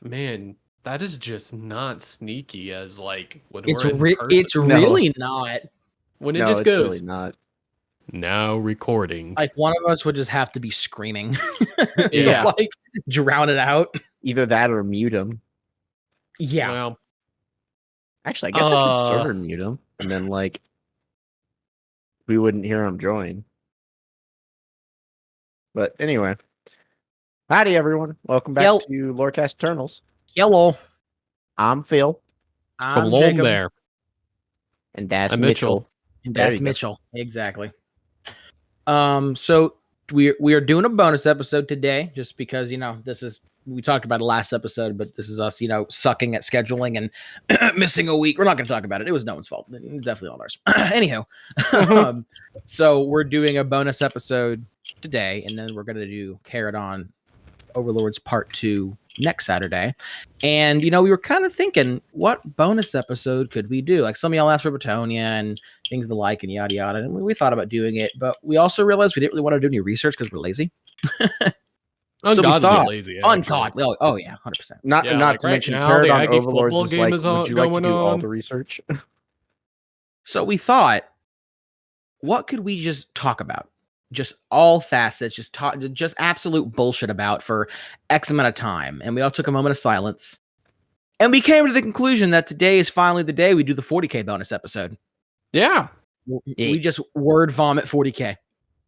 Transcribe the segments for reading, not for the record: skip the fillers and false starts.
Man, that is just not sneaky as like when It's we're in person. it's really not. When it No, just it's goes really not. now recording. Like one of us would just have to be screaming. Yeah. So like drown it out. Either that or mute him. Yeah. Well, Actually, I guess I could server mute him, and then like we wouldn't hear him join. But anyway, howdy everyone. Welcome back Yel- to Lorecast Eternals. Hello. I'm Phil, I'm alone Jacob. there. and that's I'm Mitchell. Mitchell. And There that's you go. Mitchell. Exactly. So we are doing a bonus episode today, just because we talked about it last episode, but this is us, sucking at scheduling and missing a week. We're not going to talk about it. It was no one's fault. Definitely not ours. Anyhow, so we're doing a bonus episode today, and then we're going to do Carrot on Overlords Part 2 next Saturday. And we were kind of thinking, what bonus episode could we do? Like some of y'all asked for Bretonia and things of the like and yada yada. And we thought about doing it, but we also realized we didn't really want to do any research because we're lazy. Ungodly lazy. Actually. Ungodly. Oh yeah, 100%. Not like to right mention now, Carrot the on Aggie Overlords football is game like, is would you like to going do all on. the research? So we thought, what could we just talk about? Just all facets, just absolute bullshit about for X amount of time. And we all took a moment of silence. And we came to the conclusion that today is finally the day we do the 40K bonus episode. Yeah. We just word vomit 40K.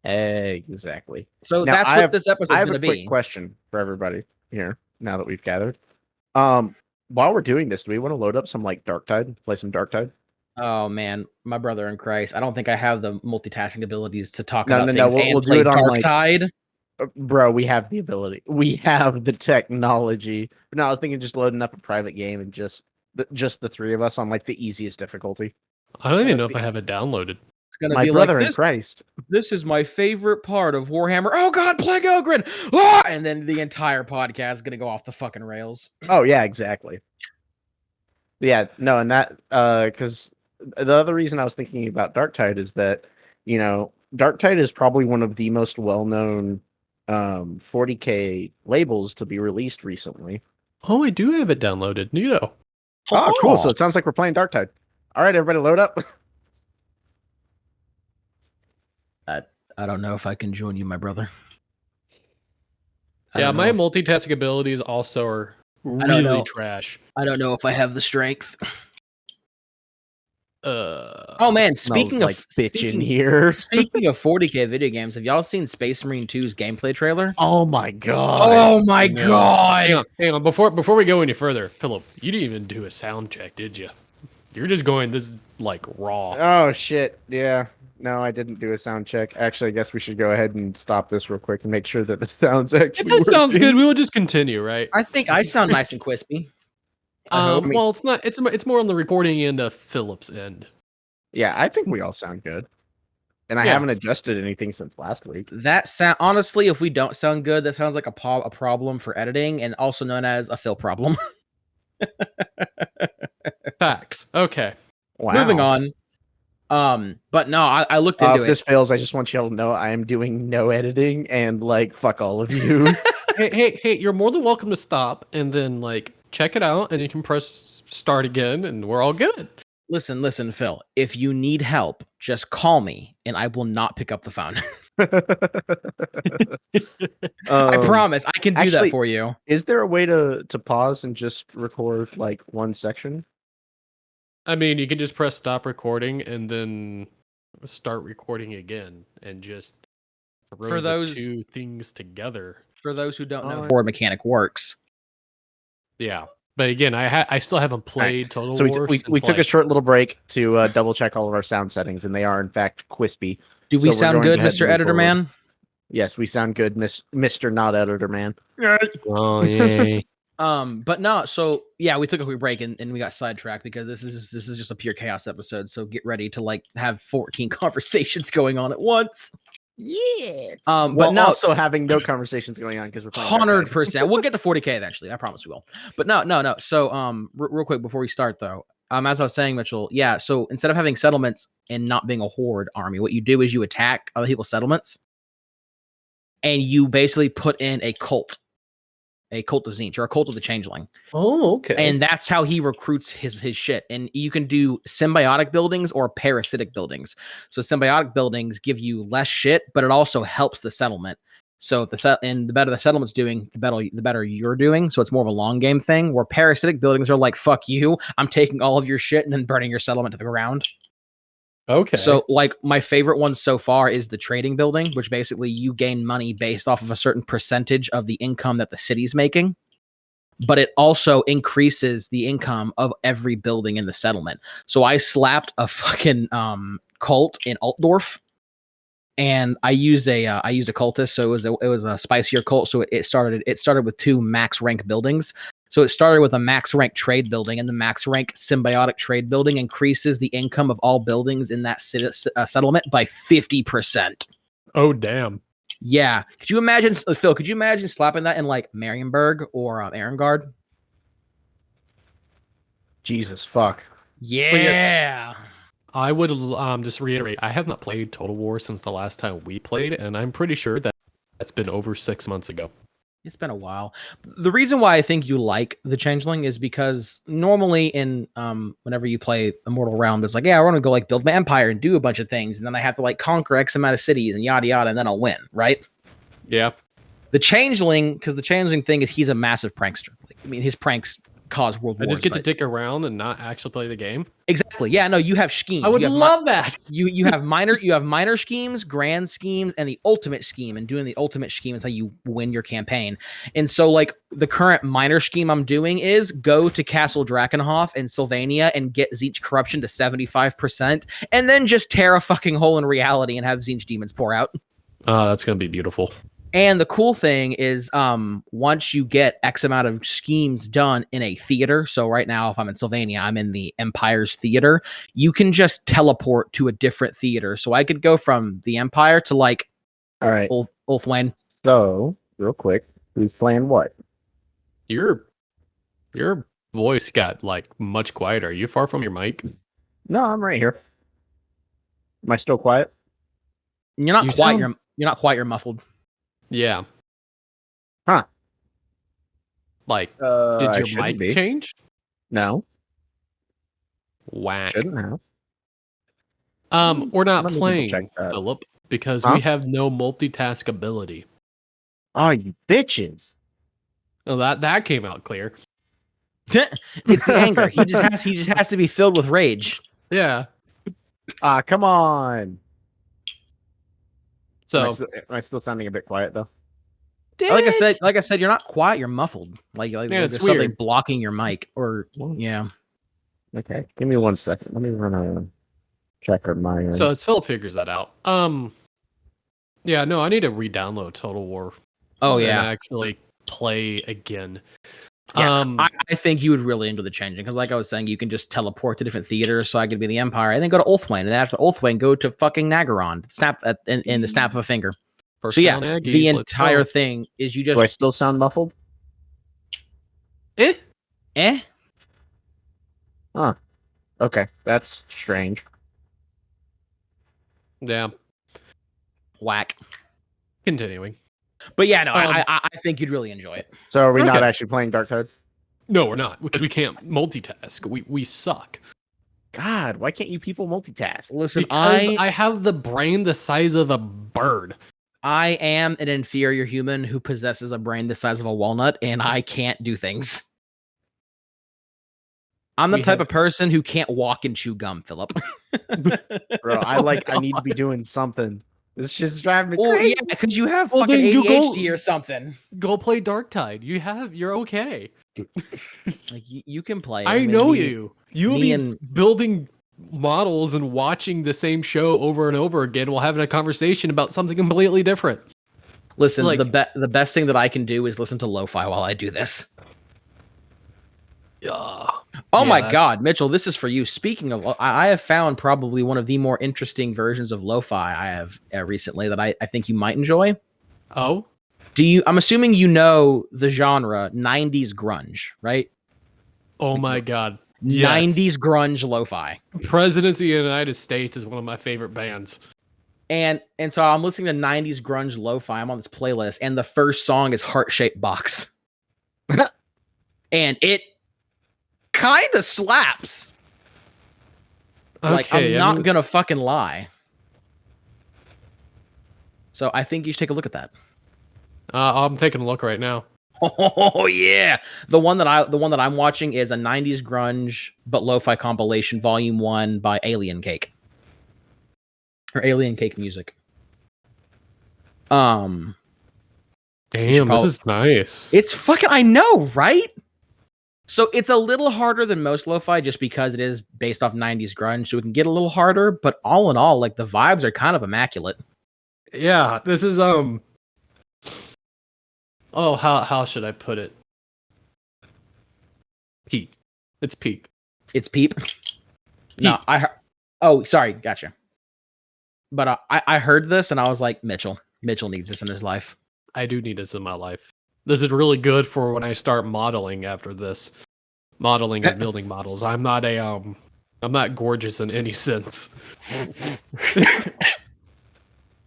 Exactly. So Now, that's what this episode is going to be. I have a quick question for everybody here, now that we've gathered. While we're doing this, do we want to load up some like Darktide? Play some Darktide? Oh man, my brother in Christ. I don't think I have the multitasking abilities to talk No, about no, things no. and We'll play do it on like Darktide. Bro, we have the ability. We have the technology. But no, I was thinking just loading up a private game and just the three of us on like the easiest difficulty. I don't even know if I have it downloaded. It's gonna My be brother like in Christ. This is my favorite part of Warhammer. Oh God, Plague Ogren! Ah! And then the entire podcast is gonna go off the fucking rails. Oh yeah, exactly. Yeah, no, and that because the other reason I was thinking about Darktide is that Darktide is probably one of the most well-known 40K labels to be released recently. Oh, I do have it downloaded. Neato. Oh, cool. So it sounds like we're playing Darktide. All right, everybody load up. I don't know if I can join you, my brother. Yeah, my multitasking abilities also are really trash. I don't know if I have the strength. Oh man, speaking of bitching here. Speaking of 40K video games, have y'all seen Space Marine 2's gameplay trailer? Oh my god. Oh my god. Hang on. Before we go any further, Philip, you didn't even do a sound check, did you? You're just going this like raw. Oh shit. Yeah. No, I didn't do a sound check. Actually, I guess we should go ahead and stop this real quick and make sure that the sound's actually If this sounds good, we will just continue, right? I think I sound nice and crispy. Well, it's not. It's more on the recording end of Philip's end. Yeah, I think we all sound good. And I haven't adjusted anything since last week. That sound, honestly, if we don't sound good, that sounds like a problem for editing, and also known as a Phil problem. Facts. Okay. Wow. Moving on. But no, I looked into it. If this fails, I just want y'all to know I am doing no editing and like fuck all of you. hey, you're more than welcome to stop and then like check it out, and you can press start again, and we're all good. Listen, Phil. If you need help, just call me, and I will not pick up the phone. I promise, I can do that for you. Is there a way to pause and just record like one section? I mean, you can just press stop recording and then start recording again, and just throw the two things together. For those who don't know how forward mechanic works. Yeah. But again, I still haven't played Total War. So we took a short little break to double check all of our sound settings, and they are in fact crispy. Do we sound good, Mr. Editor Man? Yes, we sound good, Mr. Not Editor Man. Oh yay! But no. So yeah, we took a quick break and we got sidetracked because this is just a pure chaos episode. So get ready to like have 14 conversations going on at once. Yeah. But now also having no conversations going on because we're 100%. We'll get to 40K eventually. I promise we will. But no. So real quick before we start though, as I was saying, Mitchell, yeah. So instead of having settlements and not being a horde army, what you do is you attack other people's settlements, and you basically put in a cult. a cult of Tzeentch or a cult of the Changeling. Oh, okay. And that's how he recruits his shit. And you can do symbiotic buildings or parasitic buildings. So symbiotic buildings give you less shit, but it also helps the settlement. So the better the settlement's doing, the better you're doing. So it's more of a long game thing. Where parasitic buildings are like, fuck you, I'm taking all of your shit and then burning your settlement to the ground. Okay. So, like, my favorite one so far is the trading building, which basically you gain money based off of a certain percentage of the income that the city's making. But it also increases the income of every building in the settlement. So I slapped a fucking cult in Altdorf, and I used a cultist. So it was a spicier cult. So it started with 2 max rank buildings. So it started with a max rank trade building, and the max rank symbiotic trade building increases the income of all buildings in that settlement by 50%. Oh, damn. Yeah. Could you imagine, Phil, slapping that in like Marienburg or Erengard? Jesus fuck. Yeah. Yes, I would just reiterate, I have not played Total War since the last time we played, and I'm pretty sure that's been over 6 months ago. It's been a while. The reason why I think you like the Changeling is because normally in whenever you play Immortal Realm, it's like, yeah, I want to go like build my empire and do a bunch of things, and then I have to like conquer X amount of cities and yada yada, and then I'll win, right? Yeah. The Changeling, because the Changeling thing is he's a massive prankster. Like, I mean, his pranks cause world wars. I just get to dick around and not actually play the game. Exactly. Yeah. No, you have schemes. I would love that. You have minor schemes, grand schemes, and the ultimate scheme. And doing the ultimate scheme is how you win your campaign. And so, like, the current minor scheme I'm doing is go to Castle Drakenhof in Sylvania and get Tzeentch corruption to 75%, and then just tear a fucking hole in reality and have Tzeentch demons pour out. That's gonna be beautiful. And the cool thing is, once you get X amount of schemes done in a theater, so right now, if I'm in Sylvania, I'm in the Empire's theater, you can just teleport to a different theater. So I could go from the Empire to, like, all right, Ulthwain. So, real quick, who's playing what? Your voice got, like, much quieter. Are you far from your mic? No, I'm right here. Am I still quiet? You're not quiet. You're not quiet. You're muffled. Yeah. Huh. Like, did your mic change? No. Whack. Shouldn't have. We're not playing, Philip, because we have no multitask ability. Oh, you bitches. Well, that came out clear. It's the anger. He just has to be filled with rage. Yeah. Come on. So am I still sounding a bit quiet though? Like I said, you're not quiet. You're muffled. Like yeah, there's it's something weird. blocking your mic. Or yeah. Okay, give me 1 second. Let me run a check on my end. So as Philip figures that out, yeah, no, I need to re-download Total War. Oh yeah, and actually play again. Yeah, I think you would really enjoy the changing because, like I was saying, you can just teleport to different theaters. So I could be the Empire, and then go to Ulthwain, and then after Ulthwain, go to fucking Nagaron. In the snap of a finger. So yeah, the entire thing is you just. Do I still sound muffled? Eh. Huh. Okay, that's strange. Yeah. Whack. Continuing. But yeah, no, I think you'd really enjoy it. So are we not actually playing Darktide? No, we're not, because we can't multitask. We suck. God, why can't you people multitask? Listen, because I have the brain the size of a bird. I am an inferior human who possesses a brain the size of a walnut, and I can't do things. I'm the type of person who can't walk and chew gum, Philip. Bro, I need to be doing something. It's just driving me crazy. Yeah, because you have fucking ADHD or something. Go play Darktide. You're okay. Like you can play. I know you. You'll be building models and watching the same show over and over again while having a conversation about something completely different. Listen, like, the best thing that I can do is listen to lo-fi while I do this. Oh my God, Mitchell, this is for you. Speaking of, I have found probably one of the more interesting versions of lo-fi I have recently that I think you might enjoy. Oh? I'm assuming you know the genre 90s grunge, right? Oh my God. 90s grunge lo-fi. Presidency of the United States is one of my favorite bands. And so I'm listening to 90s grunge lo-fi. I'm on this playlist, and the first song is Heart-Shaped Box. and it kind of slaps. Like, I'm not gonna fucking lie. So I think you should take a look at that. I'm taking a look right now. Oh yeah, the one that I'm watching is a '90s grunge but lo-fi compilation, Volume 1 by Alien Cake, or Alien Cake Music. Damn, this is nice. It's fucking. I know, right? So it's a little harder than most lo-fi just because it is based off '90s grunge, so it can get a little harder. But all in all, like the vibes are kind of immaculate. Yeah, this is Oh, how should I put it? Peak. It's peak. It's peep. No, oh, sorry, gotcha. But I heard this and I was like, Mitchell needs this in his life. I do need this in my life. This is really good for when I start modeling after this. Modeling and building models. I'm not gorgeous in any sense.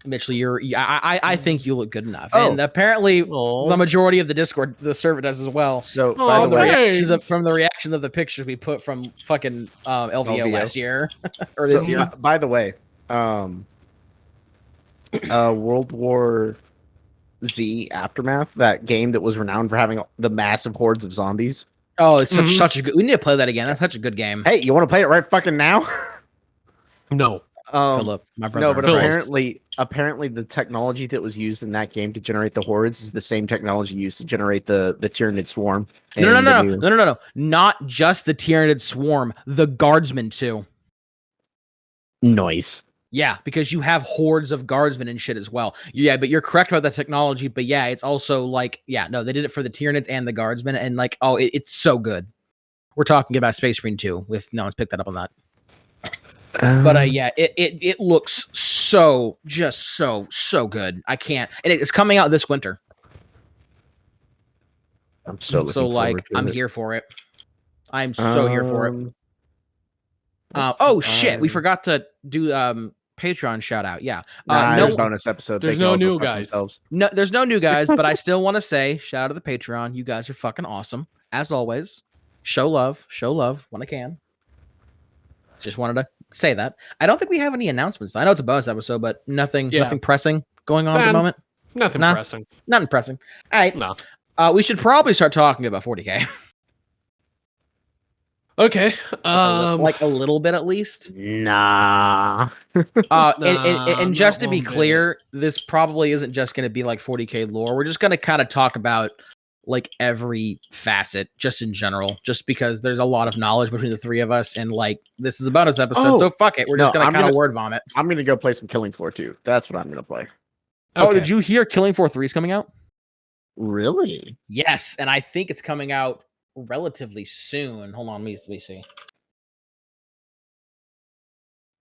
Mitchell, I think you look good enough, and apparently the majority of the Discord, the server does as well. So by the way, from the reaction of the pictures we put from fucking LVO last year or this year. By the way, World War Z Aftermath, that game that was renowned for having the massive hordes of zombies. Oh, it's such a good. We need to play that again. That's such a good game. Hey, you want to play it right fucking now? No. Philip, my brother. No, but apparently the technology that was used in that game to generate the hordes is the same technology used to generate the Tyranid swarm. No. Not just the Tyranid swarm, the guardsmen too. Nice. Yeah, because you have hordes of guardsmen and shit as well. Yeah, but you're correct about the technology. But yeah, it's also like, they did it for the Tyranids and the guardsmen, and like, it's so good. We're talking about Space Marine 2, if no one's picked that up on that. But it looks so good. I can't, and it's coming out this winter. I'm so like I'm here for it. I'm so here for it. Shit, we forgot to do Patreon shout out. Yeah, no bonus episode. There's no new guys. No, there's no new guys, but I still want to say shout out to the Patreon. You guys are fucking awesome as always. Show love when I can. Just wanted to say that. I don't think we have any announcements. I know it's a bonus episode, but nothing pressing going on at the moment. Nothing pressing. Nothing pressing. All right. No. We should probably start talking about 40K. Okay. Like a little bit at least. Nah. And just to be clear, this probably isn't just going to be like 40K lore. We're just going to kind of talk about like every facet just in general, just because there's a lot of knowledge between the three of us, and like this is a bonus episode, so fuck it, we're just gonna kind of word vomit. I'm gonna go play some Killing Floor 2. That's what I'm gonna play. Oh, did you hear Killing Floor 3 is coming out? Really? Yes, and I think it's coming out relatively soon. Hold on, let me see.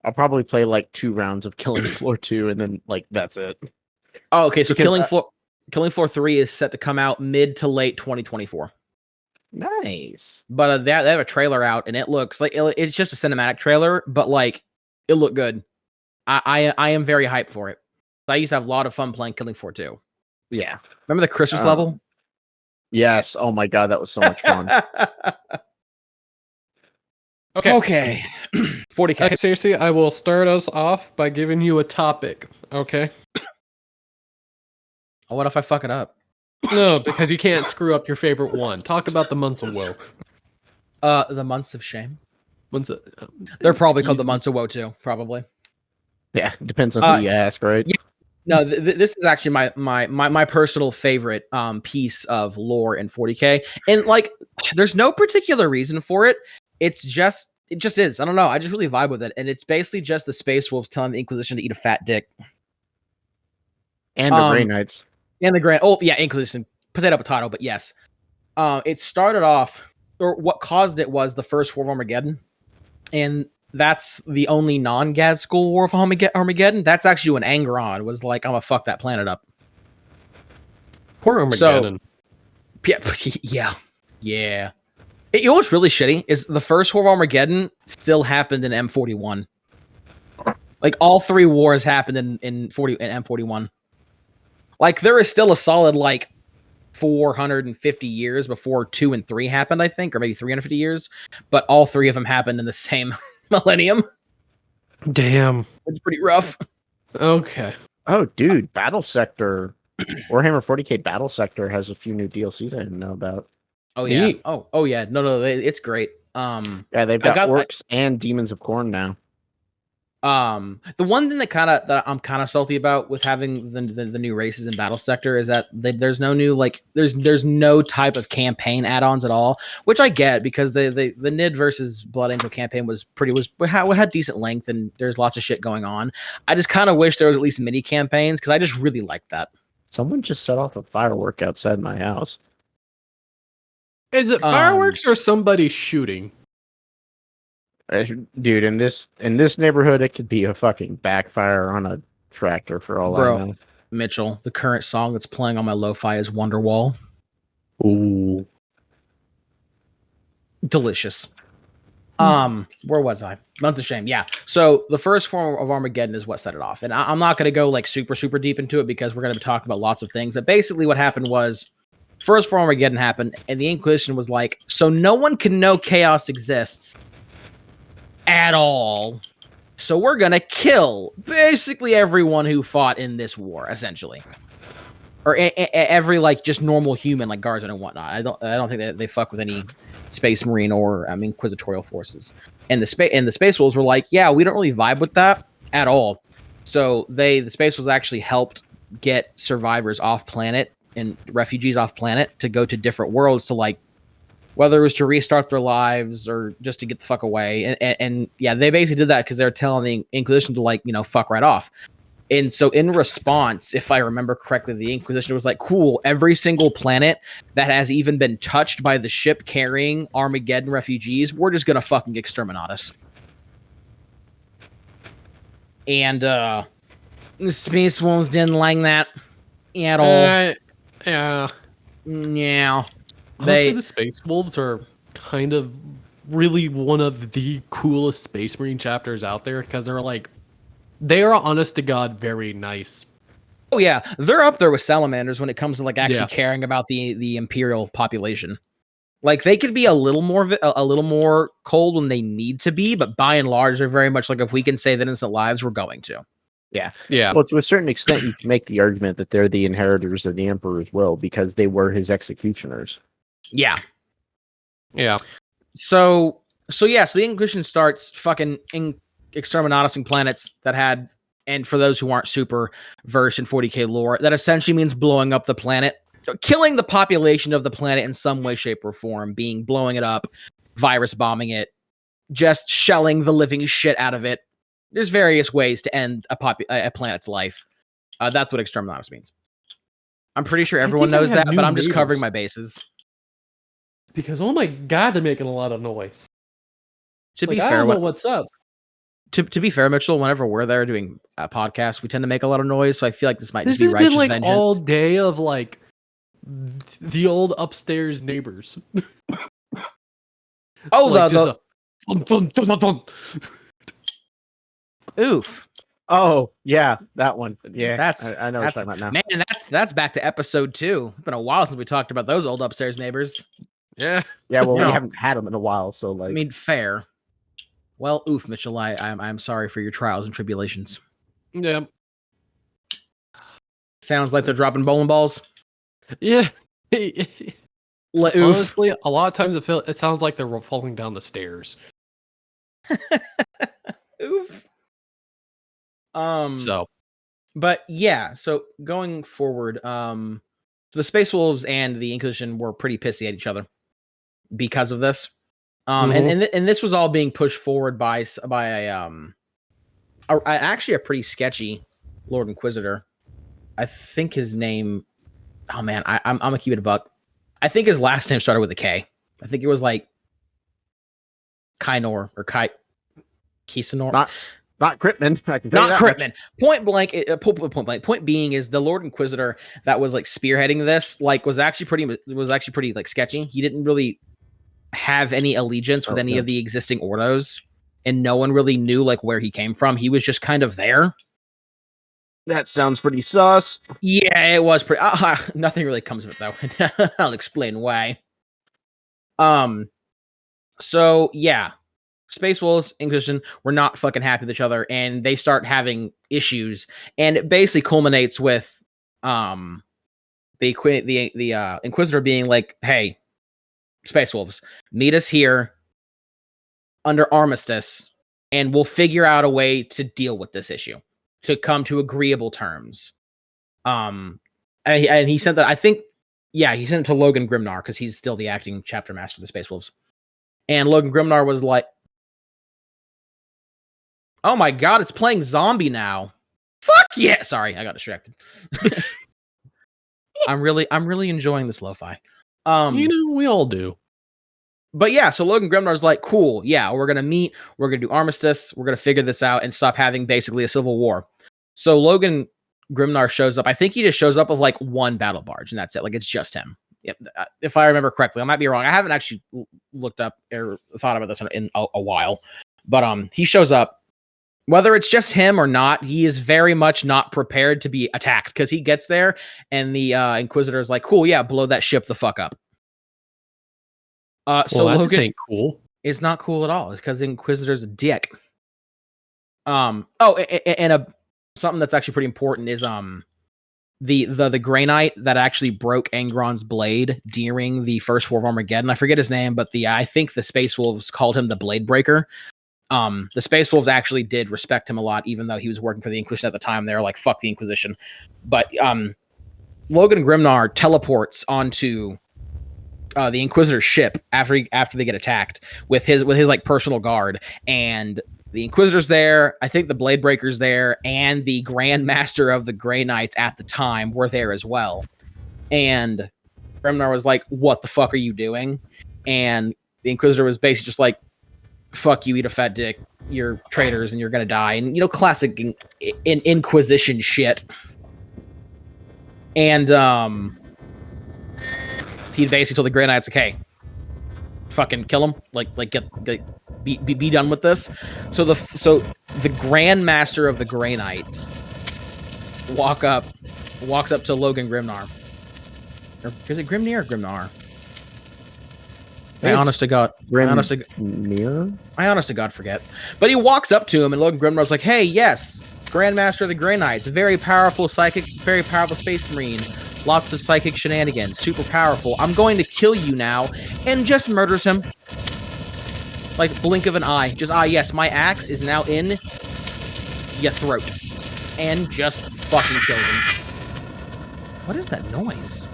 I'll probably play like 2 rounds of Killing Floor 2, and then like that's it. Oh, okay, so Killing Floor 3 is set to come out mid to late 2024. Nice. But they have a trailer out, and it looks like it's just a cinematic trailer, but like it looked good. I am very hyped for it. I used to have a lot of fun playing Killing Floor 2. Yeah. Remember the Christmas level? Yes. Oh my god, that was so much fun. Okay. 40K. Okay, seriously, I will start us off by giving you a topic. Okay. What if I fuck it up? No, because you can't screw up your favorite one. Talk about the months of woe. The months of shame. They're probably called the months of woe too. Probably. Yeah, depends on who you ask, right? Yeah. No, this is actually my personal favorite piece of lore in 40K, and like, there's no particular reason for it. It just is. I don't know. I just really vibe with it, and it's basically just the Space Wolves telling the Inquisition to eat a fat dick. And the Grey Knights. And the Grand, Inquisition, potato, but yes. It started off, or what caused it was the first War of Armageddon, and that's the only non-Gaz school War of Armageddon. That's actually when Angron was like, I'm gonna fuck that planet up. Poor Armageddon. So, yeah. You know what's really shitty is the first War of Armageddon still happened in M41. Like, all 3 wars happened in M41. Like, there is still a solid, like, 450 years before 2 and 3 happened, I think, or maybe 350 years. But all 3 of them happened in the same millennium. Damn. It's pretty rough. Okay. Oh, dude, Battle Sector, Warhammer 40k Battle Sector has a few new DLCs I didn't know about. Oh yeah. Neat. Oh yeah. No, it's great. Yeah, they've got orcs and demons of Khorne now. The one thing that I'm kind of salty about with having the new races in Battle Sector is that there's no new there's no type of campaign add-ons at all, which I get because the Nid versus Blood Angel campaign had decent length and there's lots of shit going on. I just kind of wish there was at least mini campaigns because I just really like that. Someone just set off a firework outside my house. Is it fireworks or somebody shooting? Dude, in this neighborhood, it could be a fucking backfire on a tractor for all I know. Mitchell, the current song that's playing on my lo-fi is Wonderwall. Ooh, delicious. Where was I? Months of Shame. Yeah. So the first form of Armageddon is what set it off, and I'm not going to go like super deep into it because we're going to be talking about lots of things. But basically, what happened was, first form of Armageddon happened, and the Inquisition was like, so no one can know chaos exists at all, so we're gonna kill basically everyone who fought in this war, essentially, or every like just normal human like guardsmen and whatnot. I don't think that they fuck with any Space Marine or Inquisitorial forces. And the Space Wolves were like, yeah, we don't really vibe with that at all. So the Space Wolves actually helped get survivors off planet and refugees off planet to go to different worlds to like, whether it was to restart their lives or just to get the fuck away. And yeah, they basically did that because they were telling the Inquisition to like, fuck right off. And so in response, if I remember correctly, the Inquisition was like, cool, every single planet that has even been touched by the ship carrying Armageddon refugees, we're just going to fucking exterminate us. And the Space Wolves didn't like that at all. Yeah. Yeah. Honestly, the Space Wolves are kind of really one of the coolest Space Marine chapters out there because they are honest to God very nice. Oh yeah, they're up there with salamanders when it comes to like actually caring about the Imperial population. Like they could be a little more cold when they need to be, but by and large, they're very much like if we can save innocent lives, we're going to. Yeah. Yeah. Well, to a certain extent, you can make the argument that they're the inheritors of the Emperor's will because they were his executioners. Yeah. Yeah. So the Inquisition starts fucking exterminating planets that had, and for those who aren't super versed in 40k lore, that essentially means blowing up the planet, killing the population of the planet in some way, shape, or form, blowing it up, virus bombing it, just shelling the living shit out of it. There's various ways to end a planet's life. That's what exterminatus means. I'm pretty sure everyone knows that, but I'm just covering my bases. Because, oh my God, they're making a lot of noise. To be fair, I don't know what's up. To be fair, Mitchell, whenever we're there doing a podcast, we tend to make a lot of noise, so I feel like this might just be righteous vengeance. This has been all day of like the old upstairs neighbors. Oh, like oof. Oh, yeah, that one. Yeah, I know what you're talking about now. Man, that's back to episode 2. It's been a while since we talked about those old upstairs neighbors. Yeah. Yeah, well, we haven't had them in a while, so like. I mean, fair. Well, oof, Mitchell, I'm sorry for your trials and tribulations. Yeah. Sounds like they're dropping bowling balls. Yeah. Honestly, a lot of times it sounds like they're falling down the stairs. Oof. But yeah, so going forward, the Space Wolves and the Inquisition were pretty pissy at each other because of this. And this was all being pushed forward by actually a pretty sketchy Lord Inquisitor. I think his name. Oh man, I'm gonna keep it a buck. I think his last name started with a K. I think it was like Kainor or Kisanor. Not Cryptman. Not Cryptman. Point blank. Point being is the Lord Inquisitor that was like spearheading this, like was actually pretty like sketchy. He didn't really have any allegiance with any of the existing Ordos, and no one really knew like where he came from. He was just kind of there. That sounds pretty sus. Yeah, it was pretty. Nothing really comes of it though. I'll explain why. So yeah, Space Wolves, Inquisition were not fucking happy with each other, and they start having issues, and it basically culminates with the Inquisitor being like, "Hey, Space Wolves, meet us here under armistice, and we'll figure out a way to deal with this issue, to come to agreeable terms." And he sent that. I think, yeah, he sent it to Logan Grimnar because he's still the acting chapter master of the Space Wolves. And Logan Grimnar was like, "Oh my god, it's playing zombie now. Fuck yeah!" Sorry, I got distracted. I'm really enjoying this lo-fi. We all do. But yeah, so Logan Grimnar's like, "Cool, yeah, we're gonna meet, we're gonna do armistice, we're gonna figure this out and stop having basically a civil war." So Logan Grimnar shows up. I think he just shows up with like one battle barge, and that's it. Like it's just him. Yep. If I remember correctly, I might be wrong. I haven't actually looked up or thought about this in a while. But he shows up. Whether it's just him or not, he is very much not prepared to be attacked because he gets there and the Inquisitor is like, "Cool, yeah, blow that ship the fuck up." So that Logan just ain't cool. It's not cool at all. It's because the Inquisitor's a dick. Something that's actually pretty important is the Grey Knight that actually broke Angron's blade during the first War of Armageddon. I forget his name, but I think the Space Wolves called him the Blade Breaker. The Space Wolves actually did respect him a lot, even though he was working for the Inquisition at the time. They were like, "Fuck the Inquisition." But Logan Grimnar teleports onto the Inquisitor's ship after they get attacked with his like personal guard, and the Inquisitor's there. I think the Blade Breaker's there, and the Grand Master of the Grey Knights at the time were there as well. And Grimnar was like, "What the fuck are you doing?" And the Inquisitor was basically just like, "Fuck you, eat a fat dick. You're traitors and you're gonna die." And classic in Inquisition shit. And he basically told the Grey Knights, like, "Hey, fucking kill him. Like be done with this." So the Grand Master of the Grey Knights walks up to Logan Grimnar. Or is it Grimnir or Grimnar? I honest to God forget. But he walks up to him, and Logan Grimnar's like, "Hey, yes, Grand Master of the Grey Knights, very powerful psychic, very powerful space marine, lots of psychic shenanigans, super powerful. I'm going to kill you now," and just murders him. Like blink of an eye. Just, yes, my axe is now in your throat. And just fucking kills him. What is that noise?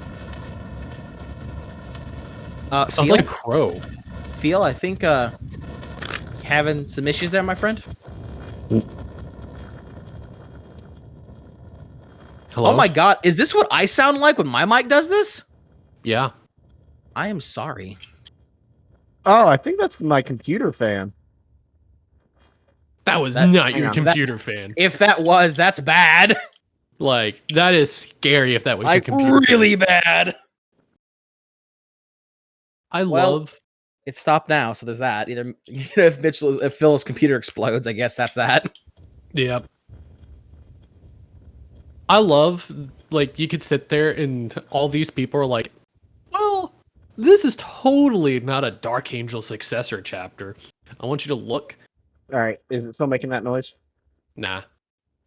Sounds like a crow. Feel, I think having some issues there, my friend. Hello? Oh my god, is this what I sound like when my mic does this? Yeah. I am sorry. Oh, I think that's my computer fan. That was not your computer fan. If that was, that's bad. Like, that is scary if that was your computer really bad. I love... It stopped now, so there's that. Either if Phil's computer explodes, I guess that's that. Yep. I love, like, you could sit there and all these people are like, "Well, this is totally not a Dark Angel successor chapter. I want you to look." All right, is it still making that noise? Nah.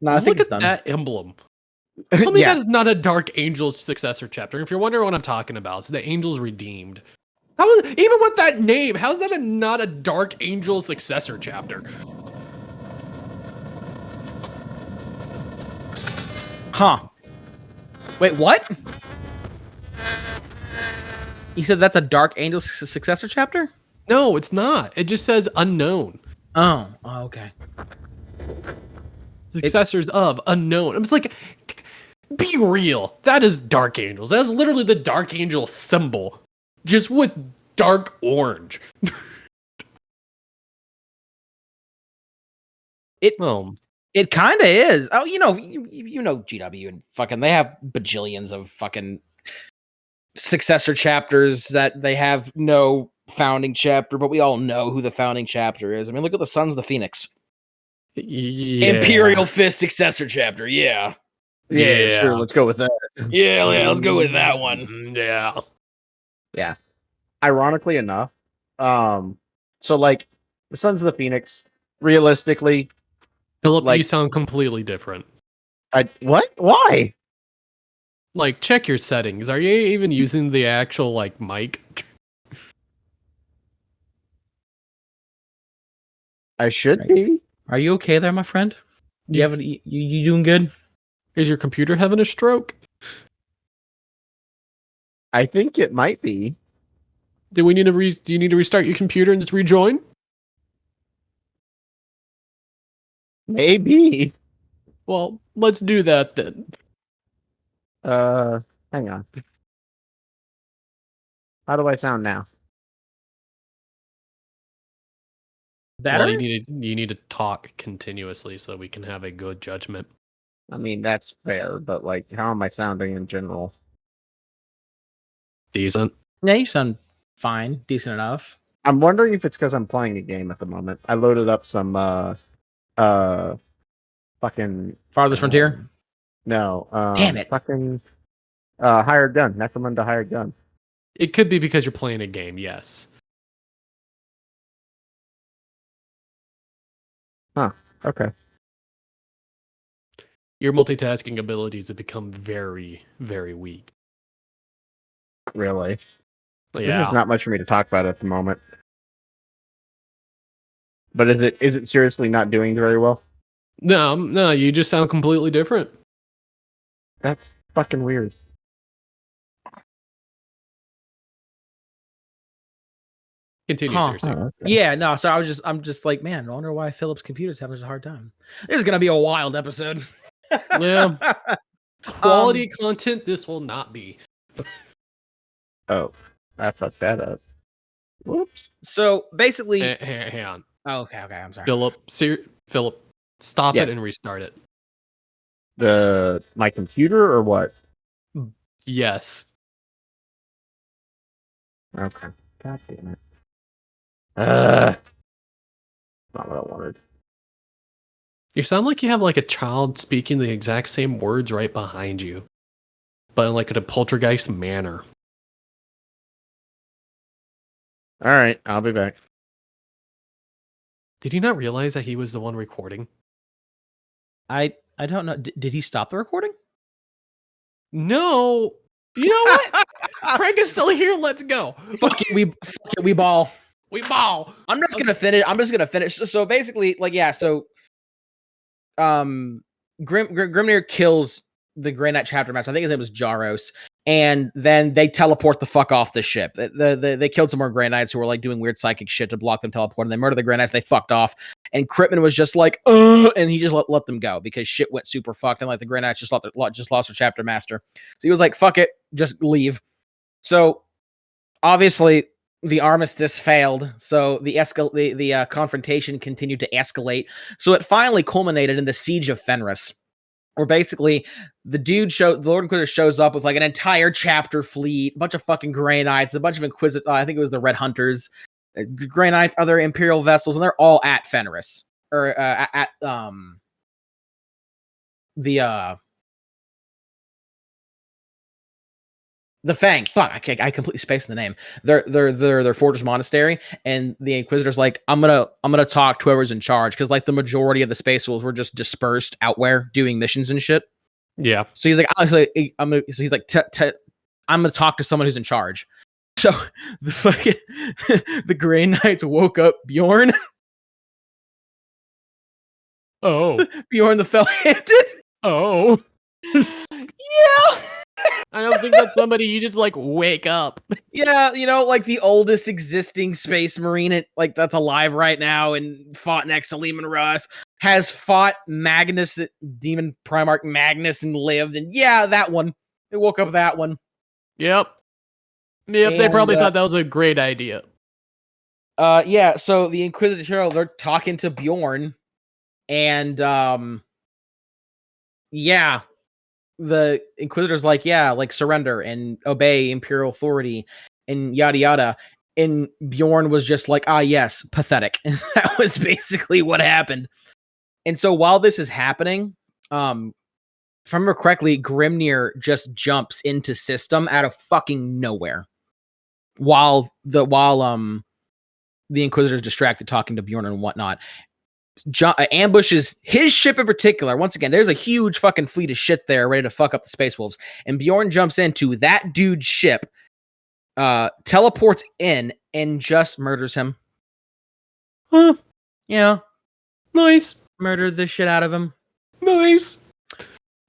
No, I think look it's at done. that emblem. Tell me that is not a Dark Angel successor chapter. If you're wondering what I'm talking about, it's the Angels Redeemed. Even with that name, how's that not a Dark Angel successor chapter? Huh. Wait, what? You said that's a Dark Angel successor chapter? No, it's not. It just says unknown. Oh, okay. Successors of unknown. I'm just like, be real. That is Dark Angels. That's literally the Dark Angel symbol, just with dark orange. It kind of is. Oh, you know GW and fucking they have bajillions of fucking successor chapters that they have no founding chapter, but we all know who the founding chapter is. I mean, look at the Sons of the Phoenix. Yeah. Imperial Fist successor chapter, yeah. Yeah, sure. Let's go with that. Yeah, let's go with that one. Yeah. Yeah. Ironically enough, so like the Sons of the Phoenix, realistically, Philip, you like sound completely different. what? Why? Like, check your settings. Are you even using the actual like mic? I should Right. be. Are you okay there, my friend? You doing good? Is your computer having a stroke? I think it might be. Do you need to restart your computer and just rejoin? Maybe. Well, let's do that then. Hang on. How do I sound now? Better? Well, you need to talk continuously so we can have a good judgment. I mean, that's fair, but like, how am I sounding in general? Decent. Yeah, you sound fine, decent enough. I'm wondering if it's because I'm playing a game at the moment. I loaded up some fucking Farthest Frontier. No, Damn it. fucking Hired Gun. Necromunda Hired Gun. It could be because you're playing a game, yes. Huh. Okay. Your multitasking abilities have become very, very weak. Really? There's Yeah. not much for me to talk about at the moment. But is it seriously not doing very well? No, you just sound completely different. That's fucking weird. Continue, seriously. Oh, okay. Yeah, no, so I'm just like, man, I wonder why Philip's computer's having such a hard time. This is gonna be a wild episode. Yeah. Quality content this will not be. Oh, I fucked that up. Whoops. So basically, Hang on. oh, okay, I'm sorry. Philip, stop Yes. it and restart it. My computer or what? Yes. Okay. God damn it. Not what I wanted. You sound like you have like a child speaking the exact same words right behind you, but in like a poltergeist manner. All right, I'll be back. Did he not realize that he was the one recording? I don't know. Did he stop the recording? No. You know what? Craig is still here. Let's go. Fuck it, we ball. We ball. I'm just gonna finish. So basically, like, yeah. So, Grimnir kills the Grey Knight chapter master. I think his name was Jaros, and then they teleport the fuck off the ship. They killed some more Grey Knights who were like doing weird psychic shit to block them teleporting. They murdered the Grey Knights. They fucked off, and Critman was just like, and he just let them go because shit went super fucked, and like the Grey Knights just lost their chapter master. So he was like, fuck it, just leave. So obviously the armistice failed, so the confrontation continued to escalate. So it finally culminated in the siege of Fenris, where basically the Lord Inquisitor shows up with like an entire chapter fleet, a bunch of fucking Grey Knights, a bunch of I think it was the Red Hunters, Grey Knights, other Imperial vessels, and they're all at Fenris or at the Fang. Fuck, I completely spaced the name. Their fortress monastery, and the Inquisitor's like, I'm gonna talk to whoever's in charge, because like the majority of the Space Wolves were just dispersed out where doing missions and shit. Yeah. So he's like, I'm gonna talk to someone who's in charge. So the fucking the Grey Knights woke up Bjorn. Oh. Bjorn the Fell-Handed. Oh. Yeah. I don't think that's somebody you just like wake up. Yeah, like the oldest existing space marine, like that's alive right now and fought next to Lehman Russ, has fought Magnus, Demon Primarch Magnus, and lived. And yeah, that one. They woke up that one. Yep. They probably thought that was a great idea. Yeah, so the Inquisitor, they're talking to Bjorn, and yeah, the Inquisitor's like, yeah, like surrender and obey Imperial authority and yada yada. And Bjorn was just like, yes, pathetic. And that was basically what happened. And so while this is happening, if I remember correctly, Grimnir just jumps into system out of fucking nowhere, while the Inquisitor's distracted talking to Bjorn and whatnot. Ambushes his ship in particular. Once again, there's a huge fucking fleet of shit there ready to fuck up the Space Wolves, and Bjorn jumps into that dude's ship, teleports in, and just murders him. Huh. Yeah, Nice. murdered the shit out of him. Nice.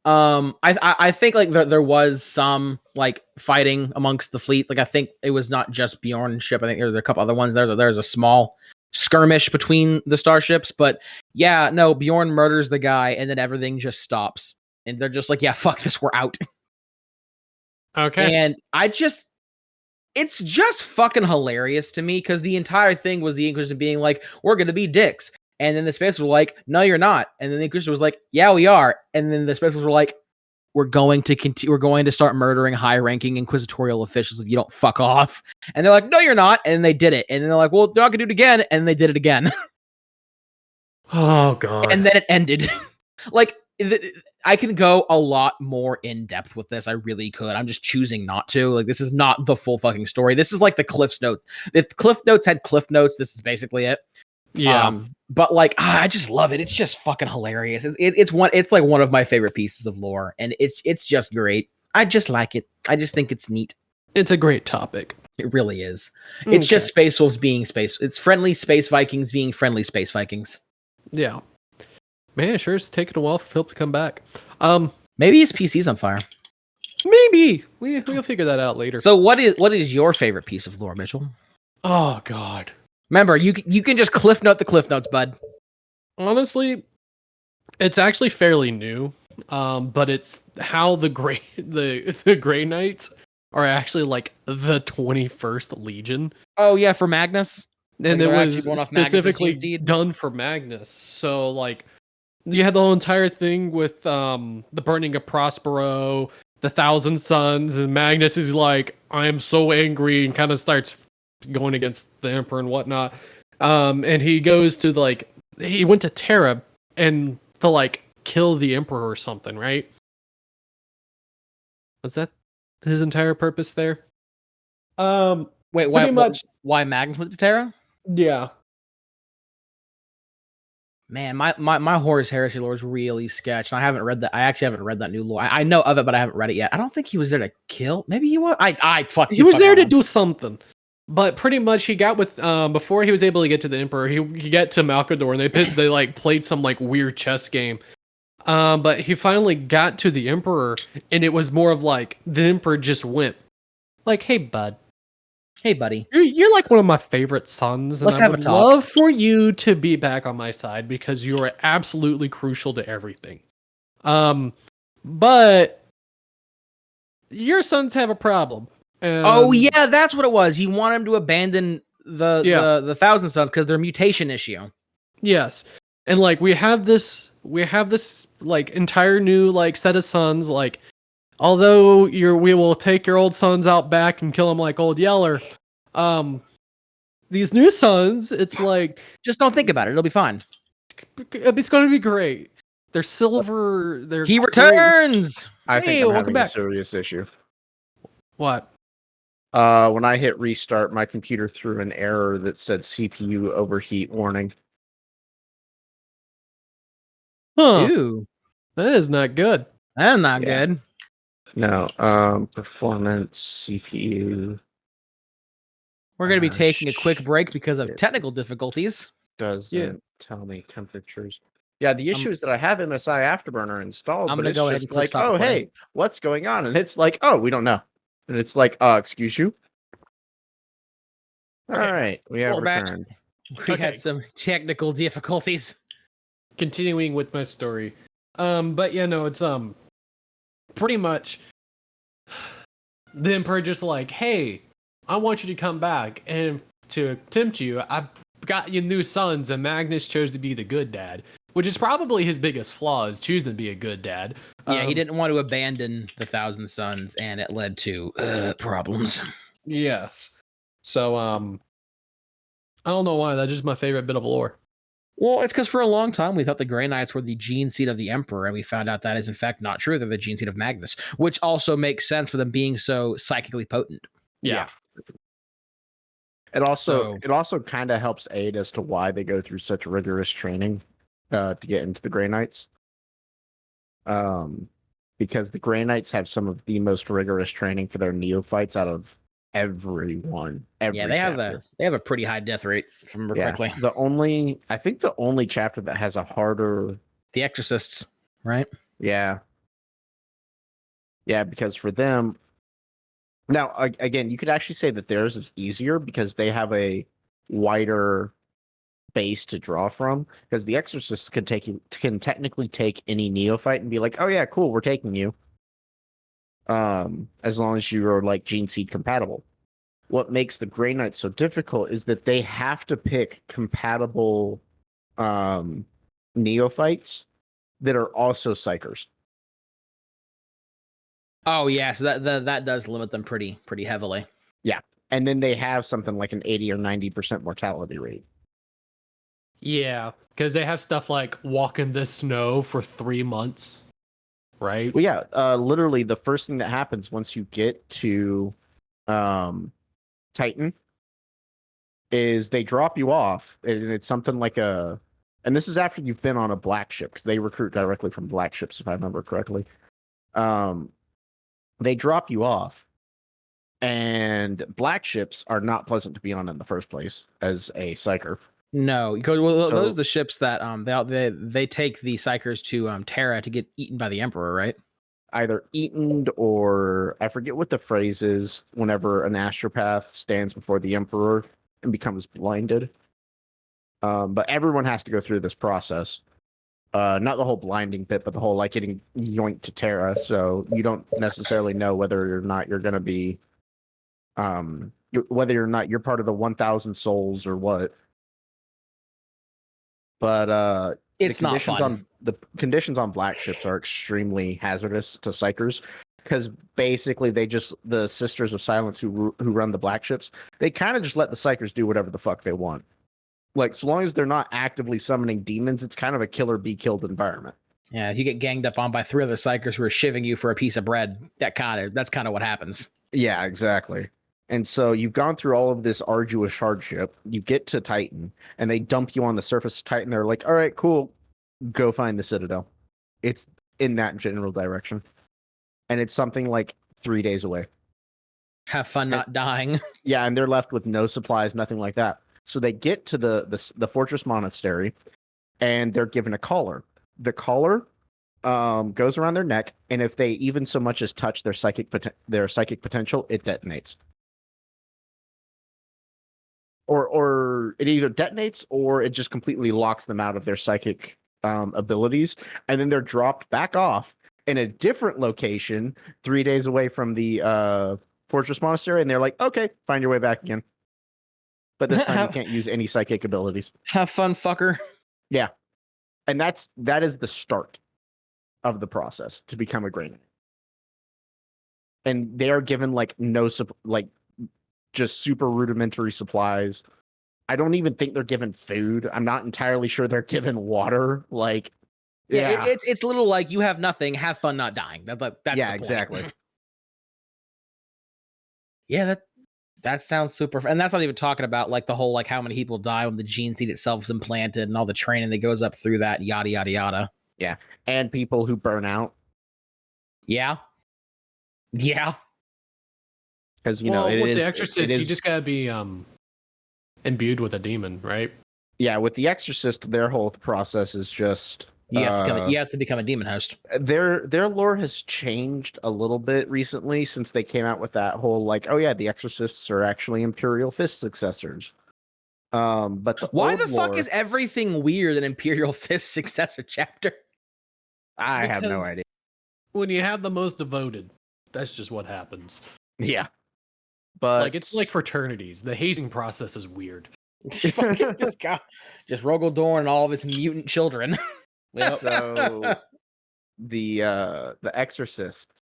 I think like there was some like fighting amongst the fleet. Like I think it was not just Bjorn's ship. I think there's a couple other ones. There's a small skirmish between the starships, but yeah, no, Bjorn murders the guy, and then everything just stops, and they're just like, yeah, fuck this, we're out. Okay. And it's just fucking hilarious to me because the entire thing was the Inquisition being like, we're gonna be dicks. And then the Space were like, no, you're not. And then the Inquisition was like, yeah, we are. And then the Space were like, we're going to start murdering high-ranking inquisitorial officials if you don't fuck off. And they're like, no, you're not. And they did it. And then they're like, well, they're not gonna do it again. And they did it again. Oh god. And then it ended. Like, I can go a lot more in depth with this. I really could. I'm just choosing not to. Like, this is not the full fucking story. This is like the Cliff Notes. If Cliff Notes had Cliff Notes, this is basically it. Yeah. But like, I just love it. It's just fucking hilarious. It's like one of my favorite pieces of lore, and it's just great. I just like it. I just think it's neat. It's a great topic. It really is. It's just Space Wolves being space. It's friendly space Vikings being friendly space Vikings. Yeah. Man, sure is taking a while for Philip to come back. Maybe his PC's on fire. Maybe we'll figure that out later. So what is your favorite piece of lore, Mitchell? Oh god. Remember, you can just cliff note the cliff notes, bud. Honestly, it's actually fairly new. But it's how the Grey Knights are actually like the 21st Legion. Oh yeah, for Magnus. And Like, it was specifically done for Magnus. So like you had the whole entire thing with the burning of Prospero, the Thousand Suns, and Magnus is like, I am so angry, and kind of starts going against the Emperor and whatnot. And he goes to he went to Terra and to kill the Emperor or something, right? Was that his entire purpose there? Wait, why Magnus went to Terra? Yeah. Man, my Horus Heresy lore is really sketch. And I actually haven't read that new lore. I know of it, but I haven't read it yet. I don't think he was there to kill. Maybe he was. He was there to do something. But pretty much he got with before he was able to get to the Emperor, he got to Malcador, and they played some weird chess game. But he finally got to the Emperor, and it was more of the Emperor just went hey bud. Hey buddy. You're one of my favorite sons, and I would love for you to be back on my side because you are absolutely crucial to everything. But your sons have a problem. Oh yeah, that's what it was. He wanted him to abandon the Thousand Sons because their mutation issue. Yes, and we have this entire new set of sons. Although we will take your old sons out back and kill them like Old Yeller. These new sons, it's just don't think about it. It'll be fine. It's going to be great. They're silver. He returns. I think I'm having a serious issue. What? When I hit restart, my computer threw an error that said CPU overheat warning. Huh. Ew. That is not good. That's not good. No. Performance, CPU. We're going to be taking a quick break because of technical difficulties. Doesn't tell me temperatures. Yeah, the issue is that I have MSI Afterburner installed, but it's go ahead just and oh, hey, what's going on? And it's oh, we don't know. And it's excuse you? Okay. All right, we have returned. We had some technical difficulties. Continuing with my story. But yeah, no, it's pretty much the Emperor just hey, I want you to come back, and to tempt you, I got you new sons, and Magnus chose to be the good dad, which is probably his biggest flaw, is choosing to be a good dad. Yeah, he didn't want to abandon the Thousand Sons, and it led to problems. Yes. So, I don't know why. That's just my favorite bit of lore. Well, it's because for a long time we thought the Grey Knights were the gene seed of the Emperor, and we found out that is in fact not true. They're the gene seed of Magnus, which also makes sense for them being so psychically potent. Yeah. It also kind of helps aid as to why they go through such rigorous training to get into the Grey Knights. Because the Grey Knights have some of the most rigorous training for their neophytes out of everyone. Every they chapter. have a pretty high death rate, if I remember correctly. I think the only chapter that has a harder, The Exorcists, right? yeah, because for them, now again, you could actually say that theirs is easier because they have a wider base to draw from. Because the Exorcists can technically take any neophyte and be like, oh yeah, cool, we're taking you. As long as you are like gene seed compatible. What makes the Grey Knights so difficult is that they have to pick compatible neophytes that are also psychers. Oh yeah, so that does limit them pretty heavily. Yeah, and then they have something like an 80 or 90% mortality rate. Yeah, because they have stuff like walk in the snow for 3 months, right? Well, yeah, literally the first thing that happens once you get to Titan is they drop you off, and it's something like and this is after you've been on a black ship, because they recruit directly from black ships, if I remember correctly. They drop you off, and black ships are not pleasant to be on in the first place as a psyker. No, because those are the ships that they take the psychers to Terra to get eaten by the Emperor, right? Either eaten, or I forget what the phrase is whenever an astropath stands before the Emperor and becomes blinded. But everyone has to go through this process. Not the whole blinding bit, but the whole like getting yoinked to Terra. So you don't necessarily know whether or not you're going to be, whether or not you're part of the 1,000 souls or what. But it's not fun. The conditions on black ships are extremely hazardous to psychers, because basically the Sisters of Silence who run the black ships, they kind of just let the psychers do whatever the fuck they want. Like, so long as they're not actively summoning demons, it's kind of a killer be killed environment. Yeah, if you get ganged up on by 3 other psychers who are shivving you for a piece of bread, that's kind of what happens. Yeah, exactly. And so you've gone through all of this arduous hardship. You get to Titan, and they dump you on the surface of Titan. They're like, all right, cool, go find the Citadel. It's in that general direction. And it's something like 3 days away. Have fun not dying. Yeah, and they're left with no supplies, nothing like that. So they get to the Fortress Monastery, and they're given a collar. The collar goes around their neck, and if they even so much as touch their psychic potential, it detonates. Or it either detonates or it just completely locks them out of their psychic abilities, and then they're dropped back off in a different location 3 days away from the Fortress Monastery, and they're like, okay, find your way back again. But this time you can't use any psychic abilities. Have fun, fucker. Yeah. And that is the start of the process to become a Grey Knight. And they are given just super rudimentary supplies. I don't even think they're given food. I'm not entirely sure they're given water. Like, yeah. It's a little like, you have nothing, have fun not dying. That's the point. Exactly. Yeah, that sounds super. And that's not even talking about like the whole like how many people die when the gene seed itself is implanted and all the training that goes up through that, yada yada yada. Yeah, and people who burn out. Yeah. Because with the Exorcist, you just gotta be imbued with a demon, right? Yeah, with the Exorcist, their whole process is just you have to become a demon host. Their lore has changed a little bit recently since they came out with that whole like, oh yeah, the Exorcists are actually Imperial Fist successors. But why the fuck is everything weird in Imperial Fist successor chapter? I have no idea. When you have the most devoted, that's just what happens. Yeah. But like it's like fraternities. The hazing process is weird. just Rogel Dorn and all of his mutant children. So the Exorcists,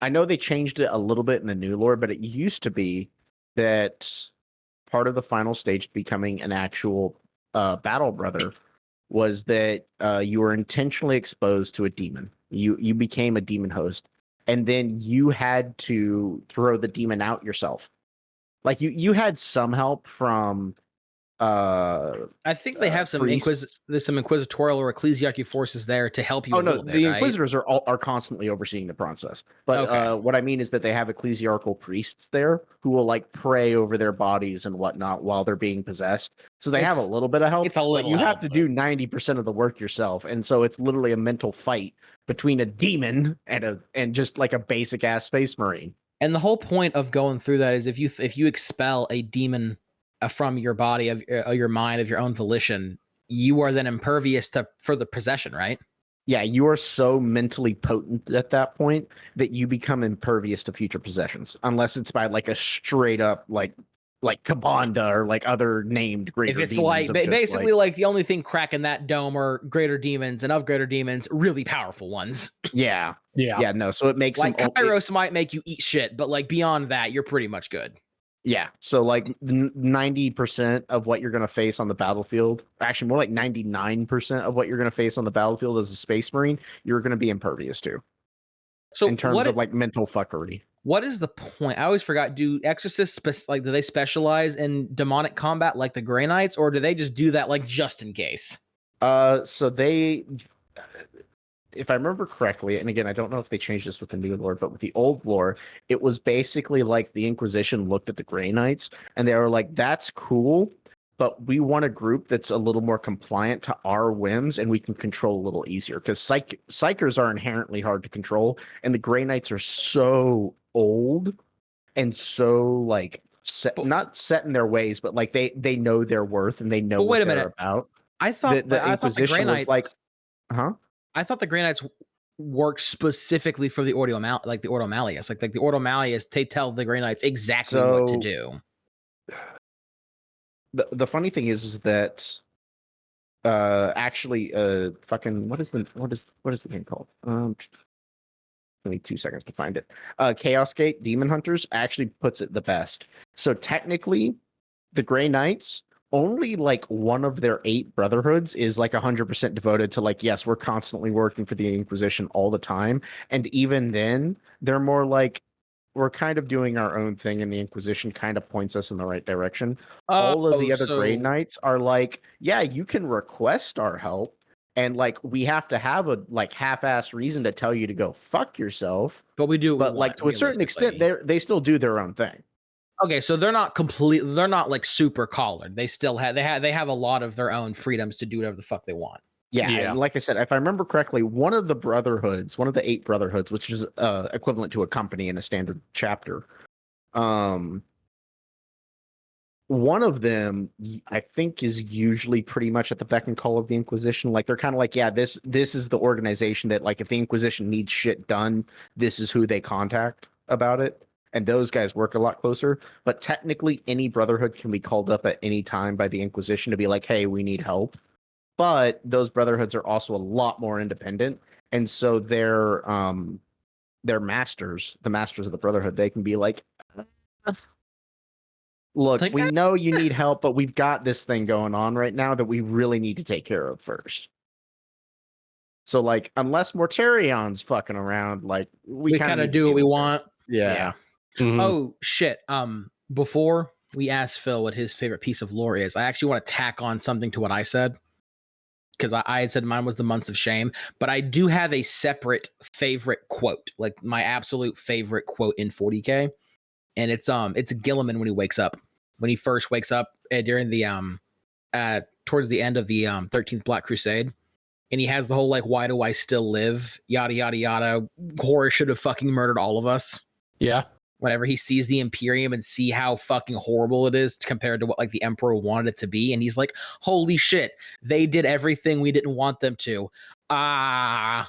I know they changed it a little bit in the new lore, but it used to be that part of the final stage becoming an actual battle brother was that you were intentionally exposed to a demon. You became a demon host, and then you had to throw the demon out yourself. Like you had some help from I think they have some there's some inquisitorial or ecclesiarchy forces there to help you. Oh a no, little bit, the right? Inquisitors are constantly overseeing the process. But Okay. what I mean is that they have ecclesiarchal priests there who will like pray over their bodies and whatnot while they're being possessed. So they have a little bit of help. It's a but little you have help, to but- do 90% of the work yourself, and so it's literally a mental fight between a demon and just like a basic ass space marine. And the whole point of going through that is if you expel a demon from your body of your mind of your own volition, you are then impervious to further possession, right? Yeah, you are so mentally potent at that point that you become impervious to future possessions, unless it's by like a straight up like Kabanda or like other named greater If it's demons. like Of just, basically like the only thing cracking that dome are greater demons, and of greater demons, really powerful ones. Yeah. Yeah. No. So it makes Like Kairos might make you eat shit, but like beyond that, you're pretty much good. Yeah. So like 90% of what you're going to face on the battlefield, actually more like 99% of what you're going to face on the battlefield as a space marine, you're going to be impervious to. So in terms of like mental fuckery. What is the point? I always forgot. Do exorcists do they specialize in demonic combat like the Grey Knights, or do they just do that like just in case? So they, if I remember correctly, and again, I don't know if they changed this with the new lore, but with the old lore, it was basically like the Inquisition looked at the Grey Knights and they were like, "That's cool, but we want a group that's a little more compliant to our whims and we can control a little easier." Because psychers are inherently hard to control, and the Grey Knights are so old and so like not set in their ways, but like they know their worth and they know what they're about. I thought the Inquisition was like, huh? I thought the Grey Knights worked specifically for the Ordo Malleus. Like the Ordo Malleus, they tell the Grey Knights exactly what to do. The funny thing is that actually fucking what is the game called? Give me 2 seconds to find it. Chaos Gate Demon Hunters actually puts it the best. So technically, the Grey Knights, only like one of their 8 brotherhoods is like 100% devoted to like, yes, we're constantly working for the Inquisition all the time. And even then, they're more like, we're kind of doing our own thing, and the Inquisition kind of points us in the right direction. All of the other Grey Knights are like, yeah, you can request our help, and like we have to have a like half-ass reason to tell you to go fuck yourself. But we do, but like to a certain extent, they still do their own thing. Okay, so they're not like super collared. They still have they have a lot of their own freedoms to do whatever the fuck they want. Yeah, and like I said, if I remember correctly, one of the brotherhoods, one of the 8 brotherhoods, which is equivalent to a company in a standard chapter, one of them I think is usually pretty much at the beck and call of the Inquisition. Like they're kind of like, yeah, this is the organization that like if the Inquisition needs shit done, this is who they contact about it. And those guys work a lot closer. But technically, any brotherhood can be called up at any time by the Inquisition to be like, hey, we need help. But those brotherhoods are also a lot more independent. And so their masters, the masters of the brotherhood, they can be like, look, we know you need help, but we've got this thing going on right now that we really need to take care of first. So like, unless Mortarion's fucking around, like we kind of do what we want. Yeah. Mm-hmm. Oh shit. Before we ask Phil what his favorite piece of lore is, I actually want to tack on something to what I said. Because I had said mine was the Months of Shame, but I do have a separate favorite quote, like my absolute favorite quote in 40K. And it's Gilliman when he wakes up. When he first wakes up during the towards the end of the 13th Black Crusade. And he has the whole like, why do I still live? Yada yada yada. Horus should have fucking murdered all of us. Yeah. Whenever he sees the Imperium and see how fucking horrible it is compared to what like the Emperor wanted it to be, and he's like, holy shit, they did everything we didn't want them to. Yeah.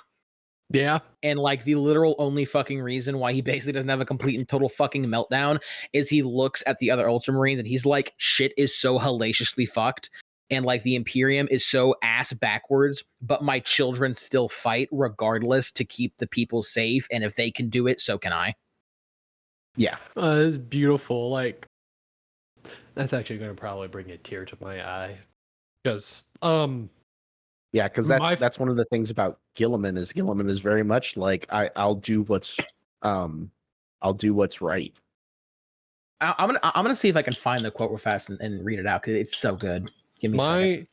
And like the literal only fucking reason why he basically doesn't have a complete and total fucking meltdown is he looks at the other Ultramarines and he's like, shit is so hellaciously fucked. And like the Imperium is so ass backwards, but my children still fight regardless to keep the people safe. And if they can do it, so can I. Yeah. It's beautiful. Like, that's actually going to probably bring a tear to my eye. Because Yeah, because My f- that's one of the things about Gilliman is very much like I'll do what's right. I'm gonna see if I can find the quote real fast and read it out because it's so good. Give me a second.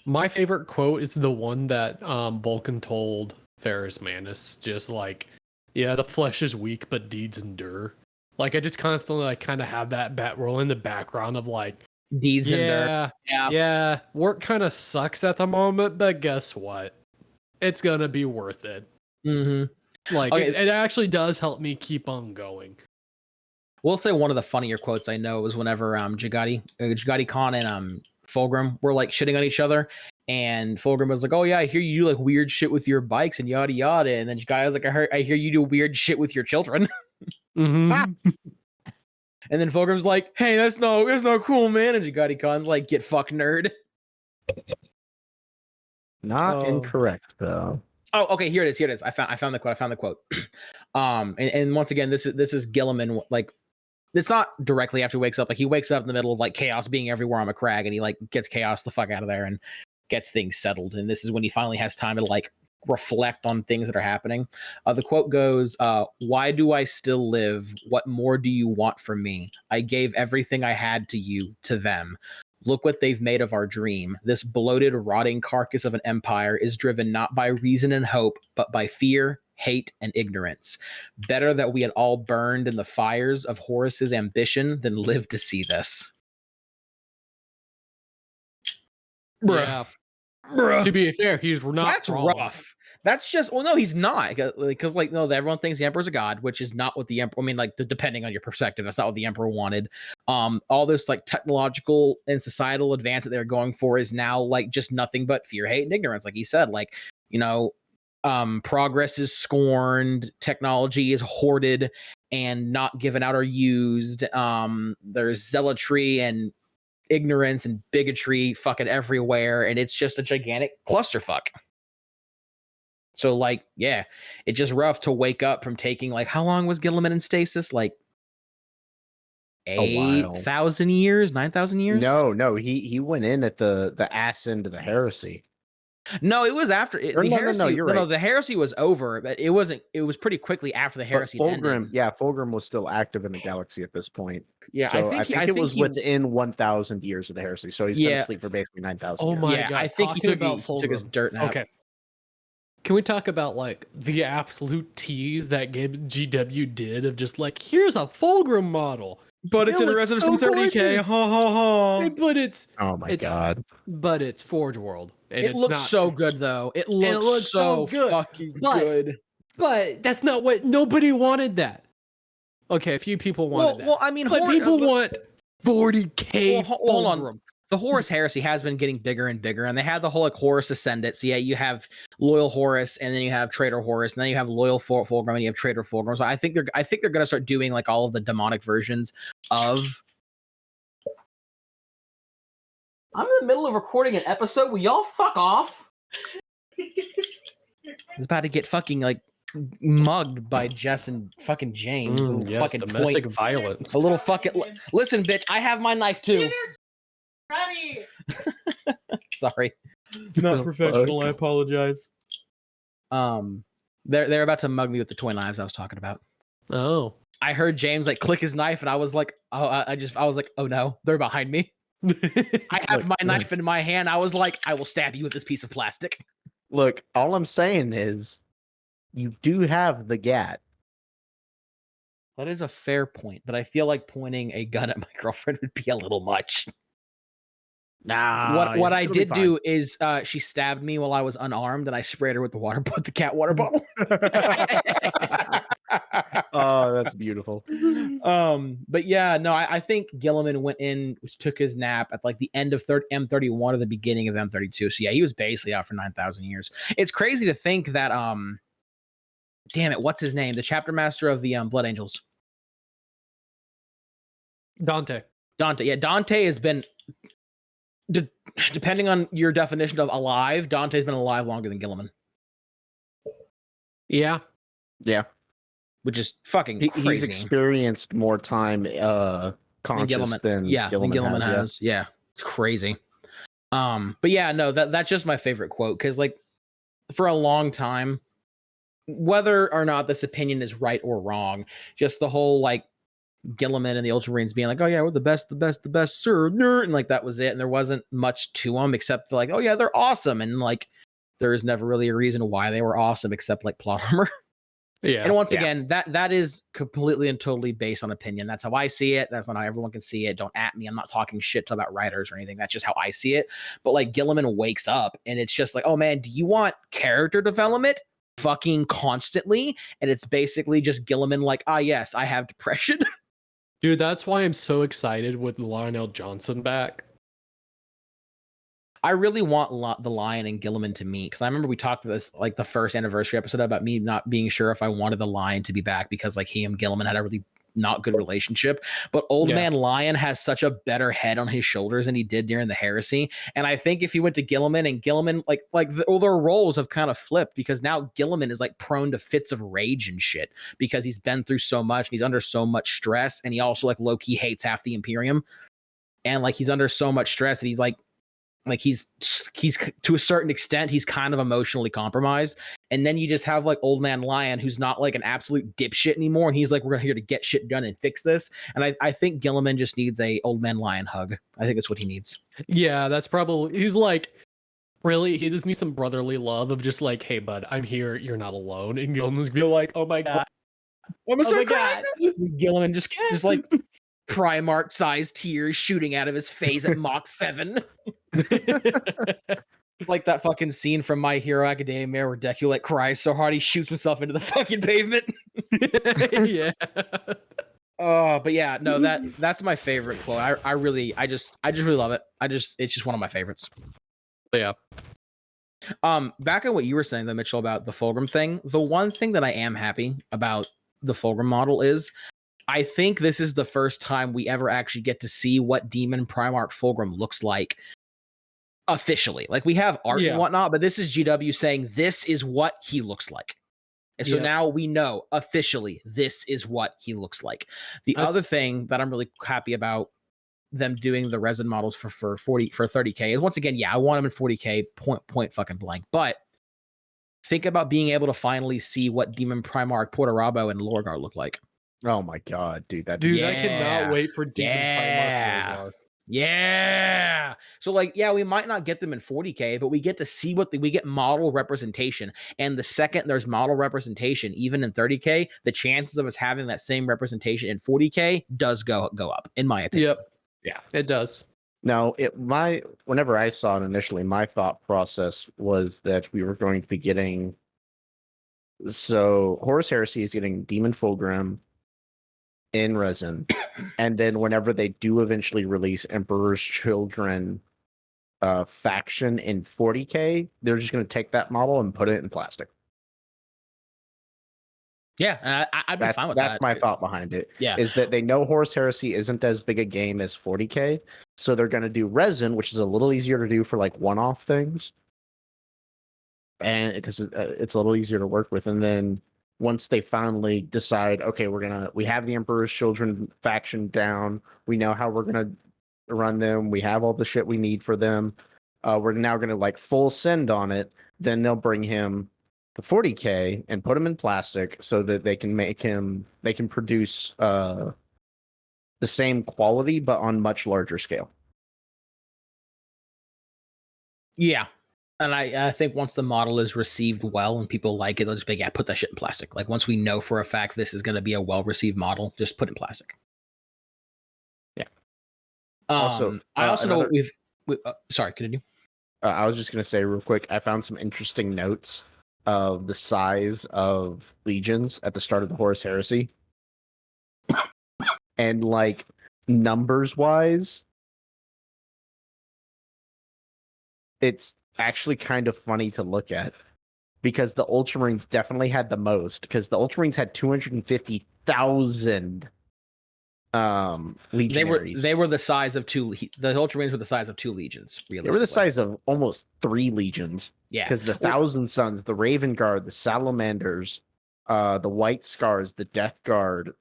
my favorite quote is the one that Vulcan told Ferrus Manus, just like, yeah, the flesh is weak, but deeds endure. Like I just constantly like kind of have that bat roll in the background of like, Deeds and dirt. yeah, Yeah. yeah, work kind of sucks at the moment, but guess what? It's gonna be worth it. Mm-hmm. Like Okay. it actually does help me keep on going. We'll say one of the funnier quotes I know was whenever Jagati Khan and Fulgrim were like shitting on each other, and Fulgrim was like, "Oh yeah, I hear you do like weird shit with your bikes and yada yada," and then Jagati was like, I hear you do weird shit with your children." Mm-hmm. And then Fulgrim's like, "Hey, that's not cool, man." And Jagati Khan's like, "Get fuck nerd." Not Oh. incorrect though. Oh, okay. Here it is. I found the quote. And once again, this is Gilliman. Like, it's not directly after he wakes up. Like, he wakes up in the middle of like chaos being everywhere on a crag, and he like gets chaos the fuck out of there and gets things settled. And this is when he finally has time to like reflect on things that are happening. The quote goes, "Why do I still live? What more do you want from me? I gave everything I had to you, to them. Look what they've made of our dream. This bloated, rotting carcass of an empire is driven not by reason and hope, but by fear, hate, and ignorance. Better that we had all burned in the fires of Horus's ambition than live to see this." Bruh. Yeah. Bruh. To be fair, he's not. That's wrong. rough. That's just, well, no, he's not, because like, no, everyone thinks the emperor's a god, which is not what the emperor. I mean, like, depending on your perspective, that's not what the emperor wanted. All this like technological and societal advance that they're going for is now like just nothing but fear, hate, and ignorance. Like he said, like, progress is scorned, technology is hoarded and not given out or used. There's zealotry and ignorance and bigotry fucking everywhere, and it's just a gigantic clusterfuck. So like, yeah, it's just rough to wake up from taking like, how long was Gilliman in stasis? Like 8,000 years, 9,000 years? No, he went in at the ass end of the heresy. No, it was after Or the no, heresy. you're No, right. the heresy was over, but it wasn't. It was pretty quickly after the But heresy ended. Fulgrim was still active in the galaxy at this point. Yeah, So I think it was within 1,000 years of the heresy. So he's been asleep for basically 9,000 Oh years. my yeah, god! I think he took his Fulgrim. dirt nap. Okay. Can we talk about like the absolute tease that GW did of just like, here's a Fulgrim model, But it's It in looks Resident so from 30K. gorgeous. Ha ha ha. but it's Oh my god. but it's Forge World. And It it's looks not, so good though. It looks so good. fucking But- good. But that's not what nobody wanted. Okay, a few people wanted that. Well, I mean, but people want 40K hold on. Fulgrim. The Horus heresy has been getting bigger and bigger, and they had the whole like Horus Ascendant. So yeah, you have loyal Horus, and then you have traitor Horus, and then you have loyal Fulgrim, and you have traitor Fulgrim. So I think they're gonna start doing like all of the demonic versions of. I'm in the middle of recording an episode. Will y'all fuck off? It's about to get fucking like mugged by Jess and fucking James. Yes, fucking domestic point. violence. A little fucking. Listen, bitch, I have my knife too. Ready. Sorry. Not professional. I apologize. They're about to mug me with the toy knives I was talking about. Oh. I heard James like click his knife, and I was like, oh, I was like, oh no, they're behind me. I have my knife in my hand. I was like, I will stab you with this piece of plastic. Look, all I'm saying is you do have the GAT. That is a fair point, but I feel like pointing a gun at my girlfriend would be a little much. Nah. What I did do is she stabbed me while I was unarmed, and I sprayed her with the cat water bottle. Oh, that's beautiful. But yeah, no, I think Gilliman went in, took his nap at like the end of M31 or the beginning of M32. So yeah, he was basically out for 9,000 years. It's crazy to think that damn it, what's his name? The chapter master of the Blood Angels. Dante. Yeah, Dante has been depending on your definition of alive, Dante's been alive longer than Gilliman. Yeah. Which is fucking crazy. He's experienced more time conscious than Gilliman has. has. Yeah, it's crazy. But yeah, no, that's just my favorite quote because like for a long time, whether or not this opinion is right or wrong, just the whole like Gilliman and the Ultramarines being like, oh yeah, we're the best, sir, and like that was it, and there wasn't much to them except like, oh yeah, they're awesome, and like there is never really a reason why they were awesome except like plot armor. Yeah. And once again, that is completely and totally based on opinion. That's how I see it. That's not how everyone can see it. Don't at me. I'm not talking shit about writers or anything. That's just how I see it. But like Gilliman wakes up and it's just like, oh man, do you want character development fucking constantly? And it's basically just Gilliman like, ah yes, I have depression. Dude, that's why I'm so excited with Lionel Johnson back. I really want the Lion and Gilliman to meet because I remember we talked about this like the first anniversary episode about me not being sure if I wanted the Lion to be back because like he and Gilliman had a really not good relationship. But Old Man Lion has such a better head on his shoulders than he did during the Heresy. And I think if you went to Gilliman and Gilliman all their roles have kind of flipped because now Gilliman is like prone to fits of rage and shit because he's been through so much and he's under so much stress and he also like low-key hates half the Imperium and like he's under so much stress and he's like he's to a certain extent he's kind of emotionally compromised, and then you just have like Old Man Lion who's not like an absolute dipshit anymore, and he's like, we're here to get shit done and fix this. And I think Gilliman just needs a Old Man Lion hug. I think that's what he needs. Yeah, that's probably he's like really he just needs some brotherly love of just like, hey bud, I'm here, you're not alone. And Gilliman's be like, oh my god, oh my god. Gilliman just like Primarch sized tears shooting out of his face at Mach 7. Like that fucking scene from My Hero Academia where Deku like cries so hard he shoots himself into the fucking pavement. Yeah. But yeah, no, that's my favorite quote. I just really love it. It's just one of my favorites. Yeah. Back on what you were saying though, Mitchell, about the Fulgrim thing, the one thing that I am happy about the Fulgrim model is I think this is the first time we ever actually get to see what Demon Primarch Fulgrim looks like officially. Like we have art and whatnot, but this is GW saying this is what he looks like. And so now we know officially this is what he looks like. The other thing that I'm really happy about them doing the resin models for 30K is once again, I want them in 40K point fucking blank. But think about being able to finally see what Demon Primarch Portarabo and Lorgar look like. Oh my god, dude! I cannot wait for Demon Primarch Lorgar. Yeah. So like, we might not get them in 40K, but we get to see we get model representation. And the second there's model representation, even in 30K, the chances of us having that same representation in 40K does go up, in my opinion. Yep. Yeah, it does. Now, whenever I saw it initially, my thought process was that we were going to be getting. So Horus Heresy is getting Demon Fulgrim in resin, and then whenever they do eventually release Emperor's Children faction in 40K, they're just going to take that model and put it in plastic. Yeah, I'd be fine with that. That's my thought behind it. Yeah, is that they know Horus Heresy isn't as big a game as 40K, so they're going to do resin, which is a little easier to do for like one-off things, and because it's a little easier to work with, and then once they finally decide, okay, we have the Emperor's Children faction down. We know how we're gonna run them. We have all the shit we need for them. We're now gonna like full send on it. Then they'll bring him to 40K and put him in plastic so that they can produce the same quality but on much larger scale. Yeah. And I think once the model is received well and people like it, they'll just be put that shit in plastic. Like once we know for a fact this is going to be a well-received model, just put it in plastic. Yeah. I also know we've sorry, continue. I was just going to say real quick, I found some interesting notes of the size of legions at the start of the Horus Heresy. And like numbers wise, it's actually kind of funny to look at because the Ultramarines definitely had the most, because the Ultramarines had 250,000 legionaries. They were the size of the Ultramarines were the size of 2 legions, realistically. They were the size of almost 3 legions. Yeah. Because the Thousand Sons, the Raven Guard, the Salamanders, the White Scars, the Death Guard,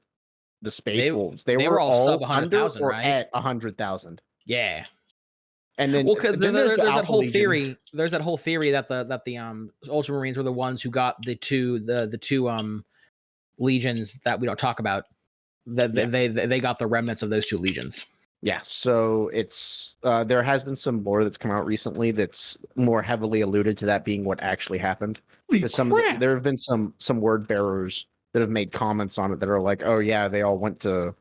the Space Wolves, they were all sub 100,000, or right? at 100,000. Yeah. And then, Well, because then there's the that Alpha whole Legion. theory. There's that whole theory that the Ultramarines were the ones who got the two legions that we don't talk about. That they got the remnants of those two legions. Yeah, so it's there has been some lore that's come out recently that's more heavily alluded to that being what actually happened. Because there have been some word bearers that have made comments on it that are like, oh yeah, they all went to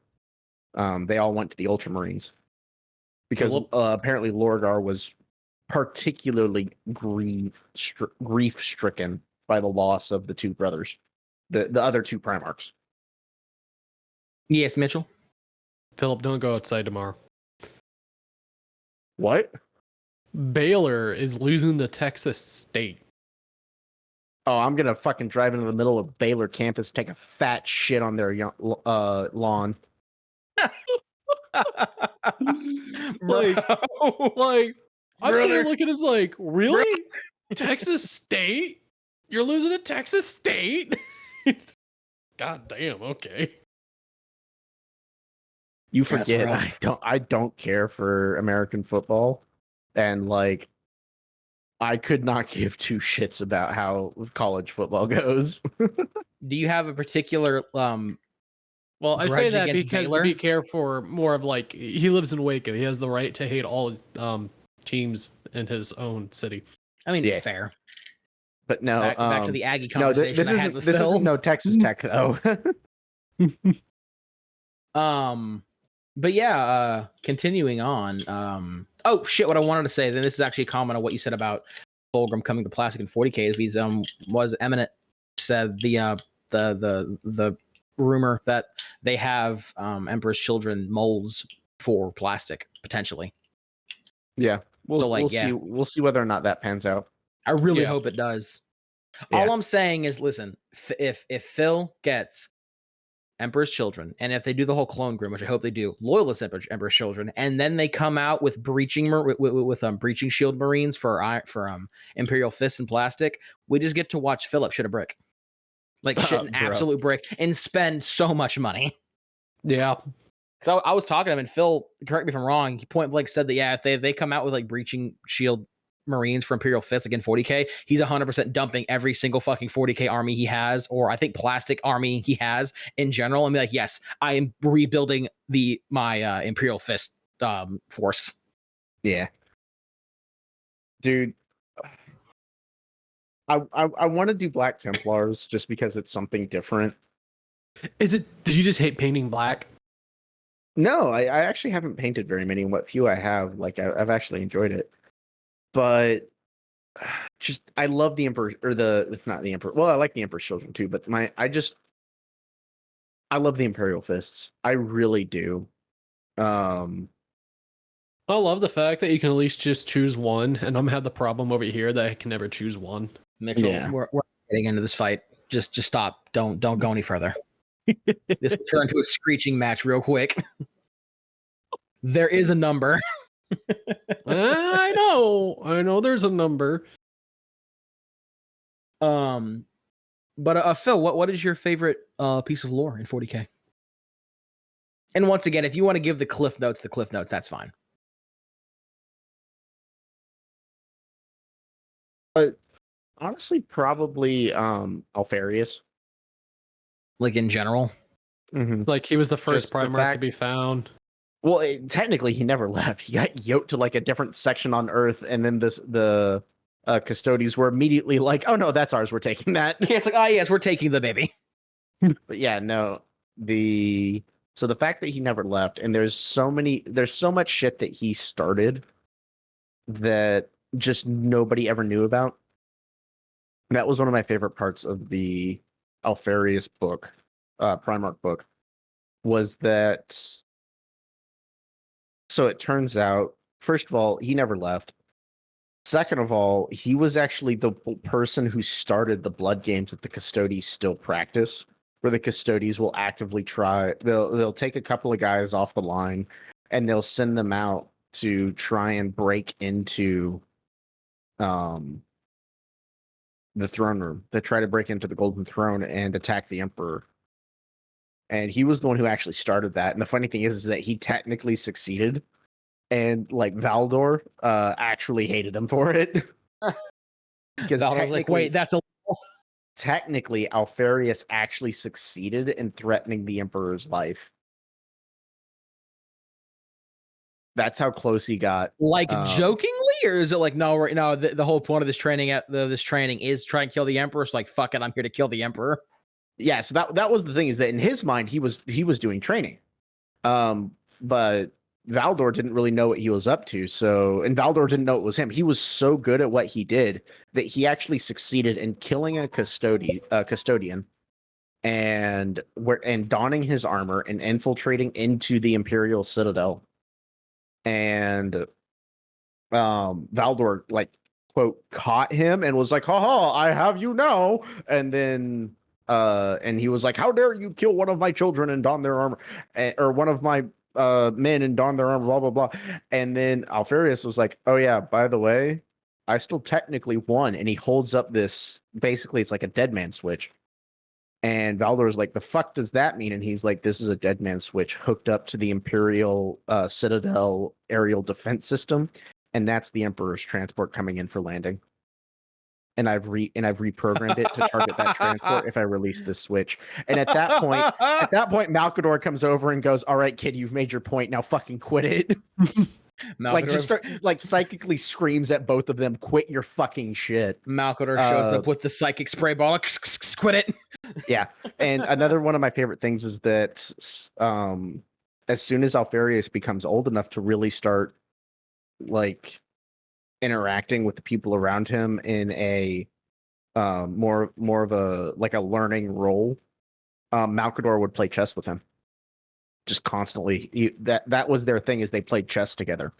the Ultramarines because apparently Lorgar was particularly grief stricken by the loss of the two brothers, the other two Primarchs. Yes, Mitchell. Philip, don't go outside tomorrow. What? Baylor is losing to Texas State. Oh, I'm gonna fucking drive into the middle of Baylor campus, take a fat shit on their lawn. like, I'm sitting there looking at him like, really? Brother. Texas State? You're losing to Texas State? God damn, okay. You forget I don't care for American football, and like I could not give two shits about how college football goes. Do you have a particular Well, I say that because Baylor? to be careful more of like he lives in Waco. He has the right to hate all teams in his own city. I mean, fair. But no, back to the Aggie conversation. No, this isn't no Texas Tech though. But yeah, continuing on. Oh shit! What I wanted to say. Then this is actually a comment on what you said about Fulgrim coming to plastic in 40K. These was Eminent said the rumor that they have Emperor's Children molds for plastic potentially. Yeah, we'll see whether or not that pans out. I really hope it does. Yeah. All I'm saying is, listen, if Phil gets Emperor's Children, and if they do the whole clone grim, which I hope they do, Loyalist Emperor's Children, and then they come out with breaching shield Marines for Imperial Fist and plastic, we just get to watch Philip shit a brick, like shit an absolute brick, and spend so much money. Yeah. So I was talking to him, and Phil, correct me if I'm wrong, he point blank said that if they come out with like breaching shield Marines for Imperial Fist again 40K, he's 100% dumping every single fucking 40K army he has, or I think plastic army he has in general, and be like, yes, I am rebuilding my Imperial Fist force. Yeah, dude, I want to do Black Templars just because it's something different. Did you just hate painting black? No, I actually haven't painted very many. What few I have, like I've actually enjoyed it. But just I love the Emperor, or it's not the Emperor. Well, I like the Emperor's Children too, but I love the Imperial Fists. I really do. I love the fact that you can at least just choose one, and I'm have the problem over here that I can never choose one. Mitchell, we're getting into this fight. Just stop. Don't go any further. This will turn into a screeching match real quick. There is a number. I know there's a number. But Phil, what is your favorite piece of lore in 40K? And once again, if you want to give the cliff notes, that's fine. But honestly, probably Alfarius. Like in general? Mm-hmm. Like he was the first Primarch to be found. Well, technically, he never left. He got yoked to like a different section on Earth, and then the custodians were immediately like, "Oh no, that's ours. We're taking that." Yeah, it's like, oh yes, we're taking the baby. But yeah, no. The fact that he never left, and there's so much shit that he started that just nobody ever knew about. That was one of my favorite parts of the Alfarius book, Primarch book, was that. So it turns out, first of all, he never left. Second of all, he was actually the person who started the blood games that the Custodies still practice, where the Custodies will actively try. They'll take a couple of guys off the line, and they'll send them out to try and break into the throne room. They try to break into the Golden Throne and attack the Emperor. And he was the one who actually started that. And the funny thing is that he technically succeeded, and like Valdor actually hated him for it. Because Valdor's like, wait, that's a technically Alfarius actually succeeded in threatening the Emperor's life. That's how close he got. like jokingly, or is it like no? The whole point of this training is try and kill the Emperor. So like, fuck it, I'm here to kill the Emperor. Yeah, so that was the thing, is that in his mind he was doing training, but Valdor didn't really know what he was up to. So, and Valdor didn't know it was him. He was so good at what he did that he actually succeeded in killing a custodian, and donning his armor and infiltrating into the Imperial Citadel. And Valdor, like, quote, caught him and was like, haha, I have you now. And then and he was like, how dare you kill one of my children and don their armor, or one of my men and don their armor, blah blah blah. And then Alfarius was like, oh yeah, by the way, I still technically won. And he holds up this, basically it's like a dead man switch. And Valdor's like, the fuck does that mean? And he's like, this is a dead man switch hooked up to the Imperial Citadel aerial defense system, and that's the Emperor's transport coming in for landing. And I've reprogrammed it to target that transport if I release this switch. And at that point, Malcador comes over and goes, all right, kid, you've made your point. Now fucking quit it. Like, just start, like, psychically screams at both of them, quit your fucking shit. Malcador shows up with the psychic spray ball. Quit it. Yeah. And another one of my favorite things is that as soon as Alfarius becomes old enough to really start, like, interacting with the people around him in a more of a, like, a learning role, Malcador would play chess with him. Just constantly. That was their thing, is they played chess together.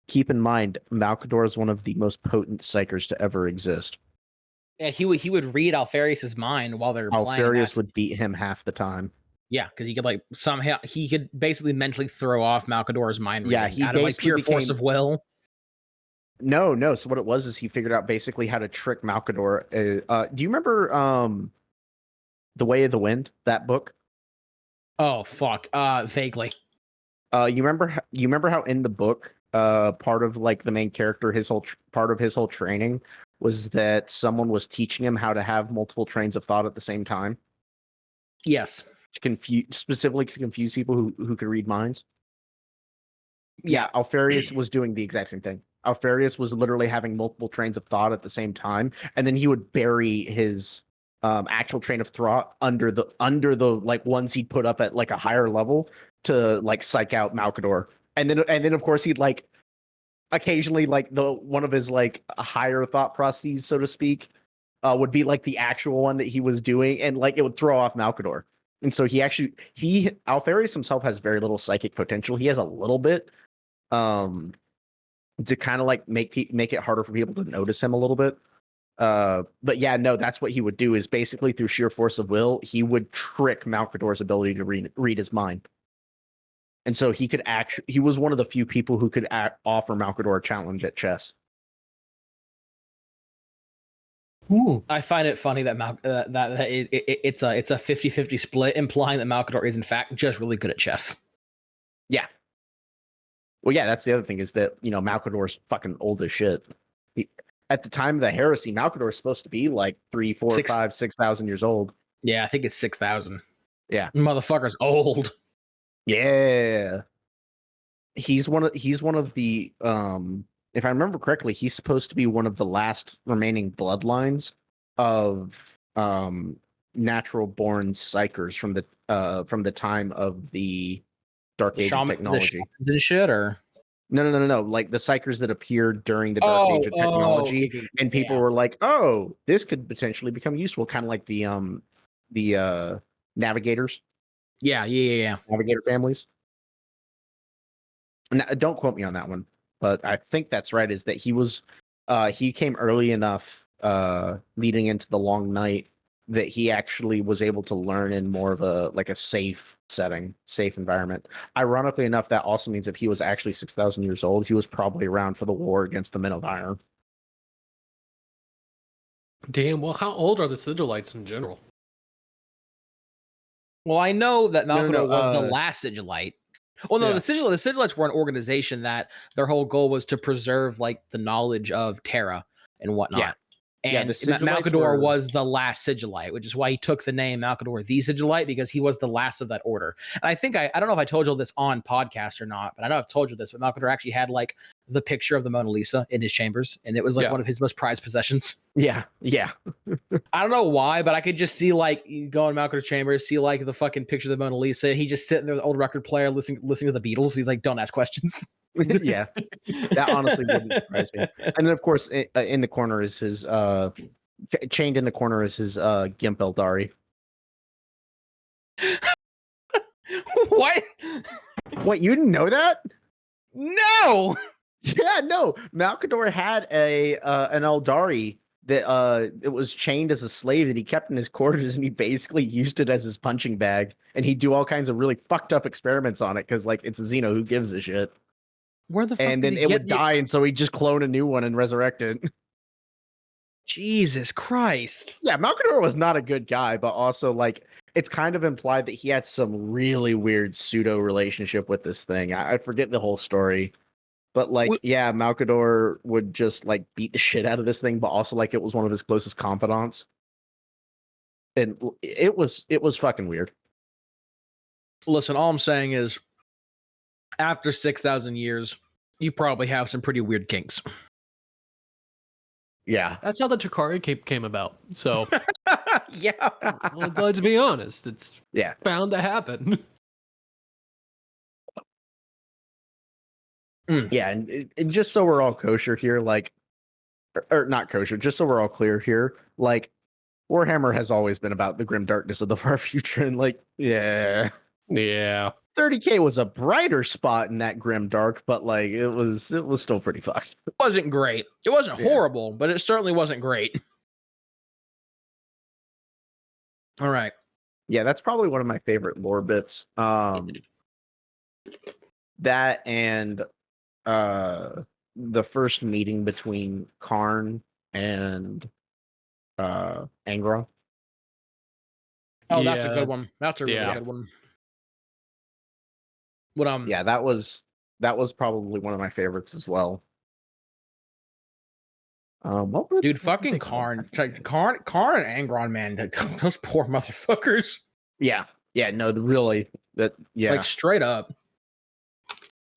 Keep in mind, Malcador is one of the most potent psychers to ever exist. Yeah, he would read Alfarius's mind while they're playing. Alfarius would beat him half the time. Yeah, because he could, like, somehow he could basically mentally throw off Malcador's mind reading, Yeah, he out of, like, pure force of will. No. So what it was is he figured out basically how to trick Malcador. Do you remember The Way of the Wind, that book? Oh fuck, vaguely. You remember how in the book, part of, like, the main character, part of his whole training was that someone was teaching him how to have multiple trains of thought at the same time. Yes. Specifically to confuse people who could read minds. Yeah, Alfarius was doing the exact same thing. Alfarius was literally having multiple trains of thought at the same time, and then he would bury his actual train of thought under the like ones he'd put up at, like, a higher level to, like, psych out Malcador. And then of course he'd, like, occasionally, like, one of his, like, higher thought processes, so to speak, would be, like, the actual one that he was doing, and, like, it would throw off Malcador. And so Alfarius himself has very little psychic potential. He has a little bit, to kind of, like, make it harder for people to notice him a little bit. But yeah, no, that's what he would do, is basically through sheer force of will, he would trick Malcador's ability to read his mind. And so he was one of the few people who could offer Malcador a challenge at chess. Ooh. I find it funny that it's a 50-50 split, implying that Malcador is in fact just really good at chess. Yeah. Well, yeah, that's the other thing, is that, you know, Malcador's fucking old as shit. At the time of the heresy, Malcador is supposed to be like 3, 4, 5, 6,000 years old. Yeah, I think it's 6,000. Yeah. Motherfucker's old. Yeah. He's one of the if I remember correctly, he's supposed to be one of the last remaining bloodlines of natural born psychers from the time of the Dark Age of technology. The shit, or no. Like the psychers that appeared during the Dark Age of technology, okay. And people were like, "Oh, this could potentially become useful," kind of like the navigators. Yeah. Navigator families. Now, don't quote me on that one, but I think that's right. Is that he came early enough, leading into the long night, that he actually was able to learn in more of a safe setting, safe environment. Ironically enough, that also means if he was actually 6,000 years old, he was probably around for the war against the Men of Iron. Damn, well, how old are the Sigillites in general? Well, I know that Malcador was the last Sigillite. Well, no, Yeah. the Sigillites were an organization that their whole goal was to preserve like the knowledge of Terra and whatnot. Yeah. And the Sigillites Malcador were- was the last Sigillite, which is why he took the name Malcador the Sigillite, because he was the last of that order. And I think I don't know if I told you this on podcast or not, but I know I've told you this, but Malcador actually had like the picture of the Mona Lisa in his chambers, and it was like one of his most prized possessions. Yeah. I don't know why, but I could just see like you go in Malcador's chamber, see like the fucking picture of the Mona Lisa, and he just sitting there with the old record player listening to the Beatles. He's like, don't ask questions. Yeah. That honestly wouldn't surprise me. And then, of course, in the corner is his chained in the corner is his Gimp Eldari. What? What, you didn't know that? No. Yeah, no. Malcador had an Eldari that it was chained as a slave that he kept in his quarters, and he basically used it as his punching bag, and he'd do all kinds of really fucked up experiments on it because, like, it's a Xeno, who gives a shit? Where the fuck And did then he it get would die, and so he'd just clone a new one and resurrect it. Jesus Christ. Yeah, Malcador was not a good guy, but also, like, it's kind of implied that he had some really weird pseudo relationship with this thing. I forget the whole story. But like, yeah, Malcador would just like beat the shit out of this thing, but also like it was one of his closest confidants. And it was fucking weird. Listen, all I'm saying is after 6,000 years, you probably have some pretty weird kinks. Yeah. That's how the Chikari cape came about. So yeah. let's be honest. It's Yeah. bound to happen. Yeah, and just so we're all kosher here, like, or not kosher, just so we're all clear here, like, Warhammer has always been about the grim darkness of the far future, and like, yeah, 30K was a brighter spot in that grim dark, but like, it was still pretty fucked. It wasn't great. It wasn't horrible, but it certainly wasn't great. All right. Yeah, that's probably one of my favorite lore bits. That and the first meeting between Karn and Angron. Oh, that's a good one. That's a really good one. What yeah, that was probably one of my favorites as well. Dude, fucking Karn and Angron, man, those poor motherfuckers. Yeah, no, really, that, yeah, like straight up.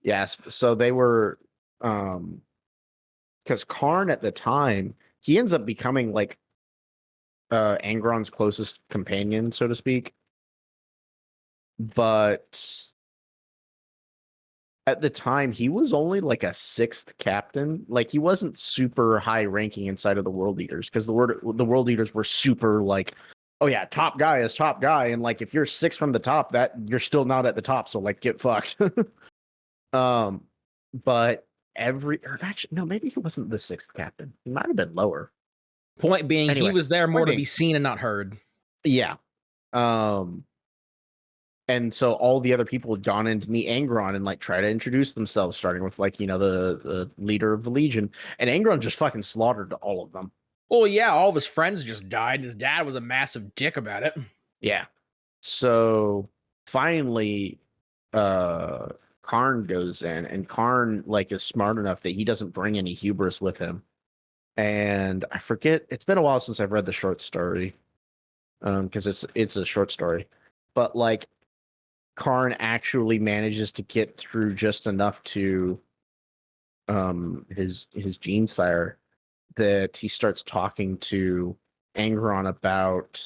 Yes, so they were, because Karn at the time, he ends up becoming like Angron's closest companion, so to speak. But at the time, he was only like a 6th captain. Like, he wasn't super high ranking inside of the World Eaters, because the World Eaters were super like, oh yeah, top guy is top guy, and like if you're 6 from the top, that you're still not at the top, so like get fucked. But actually, no, maybe he wasn't the 6th captain. He might have been lower. Point being, Anyway, he was there more to be seen and not heard. Yeah. And so all the other people had gone in to meet Angron and like try to introduce themselves, starting with like, you know, the leader of the Legion. And Angron just fucking slaughtered all of them. Well, yeah, all of his friends just died. His dad was a massive dick about it. Yeah. So finally, Karn goes in, and Karn like is smart enough that he doesn't bring any hubris with him. And I forget, it's been a while since I've read the short story, because it's a short story, but like Karn actually manages to get through just enough to his gene sire that he starts talking to Angron about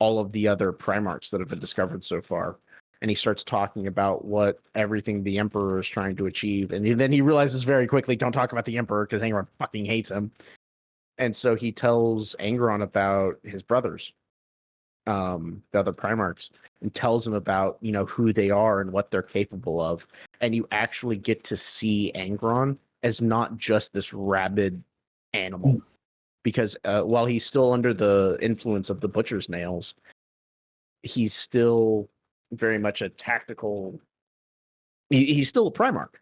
all of the other Primarchs that have been discovered so far. And he starts talking about what everything the Emperor is trying to achieve. And then he realizes very quickly, don't talk about the Emperor, because Angron fucking hates him. And so he tells Angron about his brothers, the other Primarchs, and tells him about, you know, who they are and what they're capable of. And you actually get to see Angron as not just this rabid animal. Because while he's still under the influence of the Butcher's Nails, he's still very much a tactical. He's still a Primarch.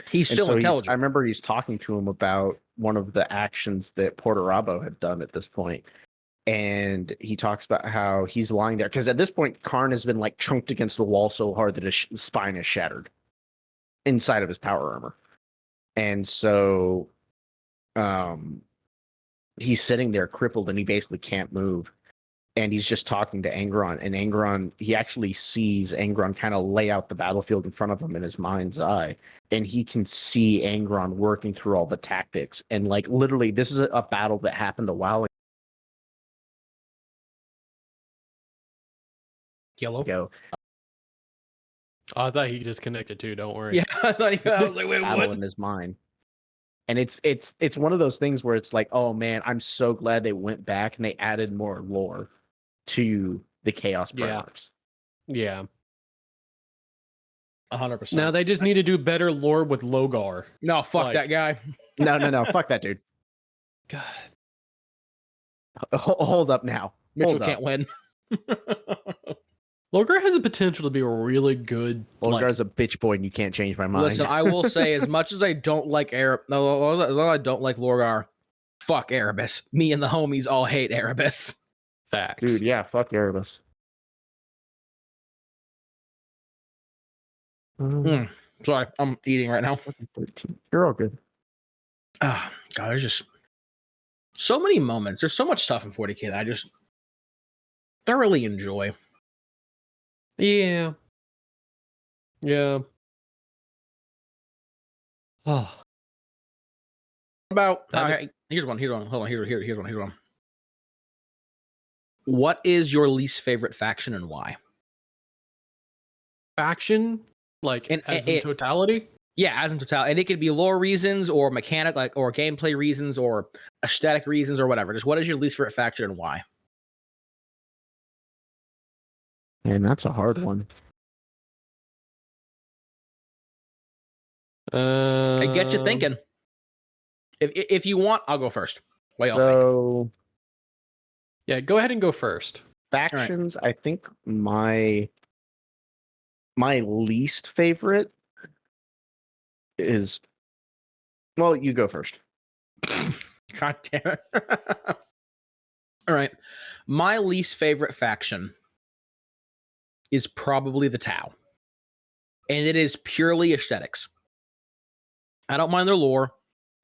He's still intelligent. I remember he's talking to him about one of the actions that Portorabo had done at this point, and he talks about how he's lying there because at this point Karn has been like chunked against the wall so hard that his spine is shattered inside of his power armor, and so he's sitting there crippled and he basically can't move, and he's just talking to Angron, and Angron, he actually sees Angron kind of lay out the battlefield in front of him in his mind's eye, and he can see Angron working through all the tactics, and like literally this is a battle that happened a while Yellow. ago. Oh, I thought he disconnected too. Don't worry. Yeah, I thought I was like, wait, Battle what? in his mind. And it's one of those things where it's like, oh man, I'm so glad they went back and they added more lore to the Chaos Yeah. Primarchs. Yeah. 100%. Now they just need to do better lore with Logar. No, fuck like- that guy. No, fuck that dude. God. Hold up now. Mitchell Hold up. can't win. Logar has the potential to be a really good. Olgar's a bitch boy, and you can't change my mind. Listen, I will say, as much as I don't like as long as I don't like Lorgar, fuck Erebus. Me and the homies all hate Erebus. Facts. Dude, yeah, fuck Erebus. Sorry, I'm eating right now. 13. You're all good. Ah, God, there's just so many moments. There's so much stuff in 40K that I just thoroughly enjoy. Yeah. Yeah. Oh. About That- here's one. Hold on. Here's one. What is your least favorite faction and why? Faction, like And as it- in totality. Yeah, as in total, and it could be lore reasons or mechanic, like or gameplay reasons or aesthetic reasons or whatever. Just what is your least favorite faction and why? Man, that's a hard one. I get you thinking. If you want, I'll go first. What y'all think? So Yeah, go ahead and go first. factions, I think my least favorite is, well, you go first. God damn it. All right. My least favorite faction is probably the Tau. And it is purely aesthetics. I don't mind their lore.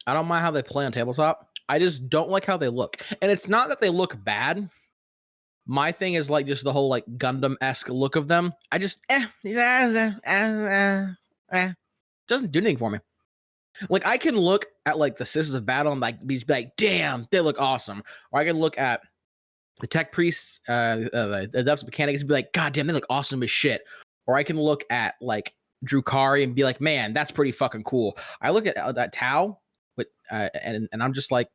I don't mind how they play on tabletop. I just don't like how they look. And it's not that they look bad. My thing is like just the whole like Gundam-esque look of them. I just doesn't do anything for me. Like I can look at like the Sisters of Battle and like be like, damn, they look awesome. Or I can look at the Tech Priests, the Devs Mechanics, and be like, god damn, they look awesome as shit. Or I can look at like Drukari and be like, man, that's pretty fucking cool. I look at that Tau, but and I'm just like,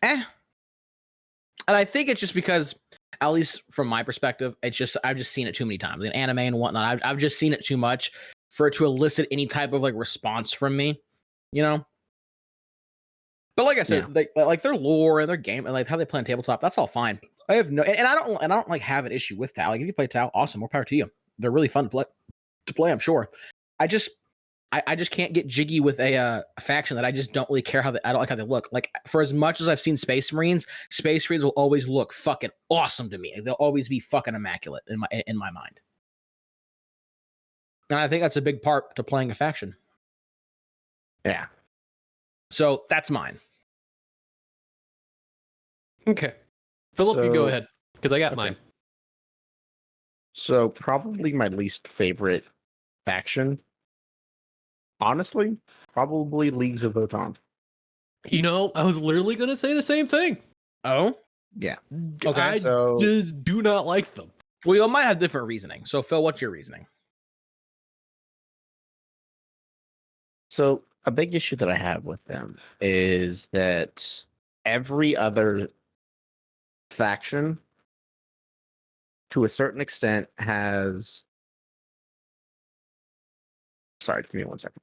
And I think it's just because, at least from my perspective, it's just I've just seen it too many times in anime and whatnot. I've just seen it too much for it to elicit any type of like response from me, you know. But like I said, like their lore and their game and like how they play on tabletop, that's all fine. I have no, and I don't like have an issue with Tau. Like if you play Tau, awesome, more power to you. They're really fun to play. I'm sure. I just can't get jiggy with a faction that I just don't really care I don't like how they look. Like for as much as I've seen Space Marines will always look fucking awesome to me. They'll always be fucking immaculate in my mind. And I think that's a big part to playing a faction. Yeah. So that's mine. Okay. Philip, you go So- ahead. Because I got Okay. mine. So probably my least favorite faction, honestly, probably Leagues of Votan. You know, I was literally gonna say the same thing. Oh? Yeah. Okay, I So just do not like them. Well, you might have different reasoning. So Phil, what's your reasoning? So a big issue that I have with them is that every other faction, to a certain extent, has. Sorry, give me 1 second.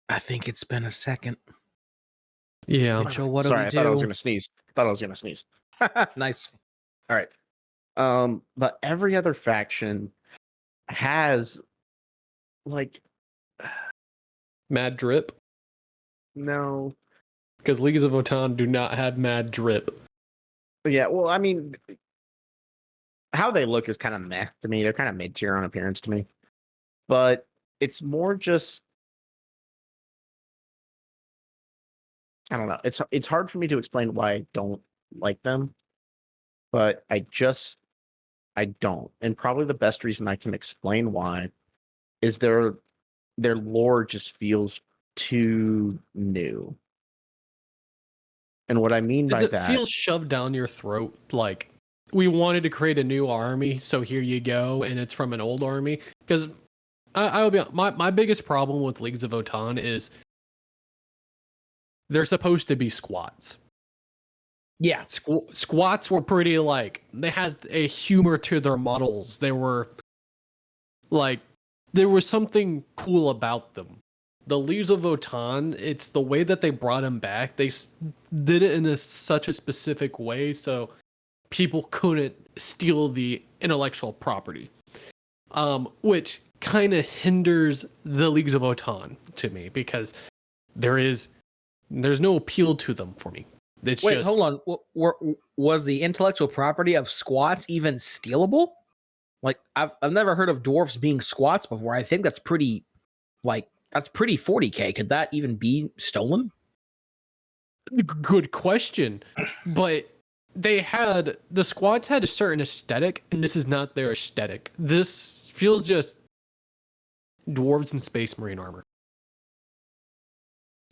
I think it's been a second. Yeah. Mitchell, what Sorry, I do thought I was we gonna sneeze. Thought I was gonna sneeze. do? Nice. All right. But every other faction has like Mad drip, No. because Leagues of Votann do not have mad drip. Yeah, well, I mean, how they look is kind of meh to me. They're kind of mid-tier on appearance to me. But it's more just, I don't know. It's hard for me to explain why I don't like them, but I don't. And probably the best reason I can explain why is their lore just feels too new. And what I mean Does by it that, feel shoved down your throat? Like, we wanted to create a new army, so here you go, and it's from an old army? Because I will be my biggest problem with Leagues of Votann is they're supposed to be squats. Yeah. Squats were pretty, like, they had a humor to their models. They were like, there was something cool about them. The Leaves of Votann, it's the way that they brought them back. They did it in such a specific way, so people couldn't steal the intellectual property, which kind of hinders the Leagues of Votann to me, because there's no appeal to them for me. It's Wait, just, hold on. Was the intellectual property of squats even stealable? Like, I've never heard of dwarves being squats before. I think that's pretty 40K. Could that even be stolen? good question. But the squads had a certain aesthetic, and this is not their aesthetic. This feels just dwarves in space marine armor.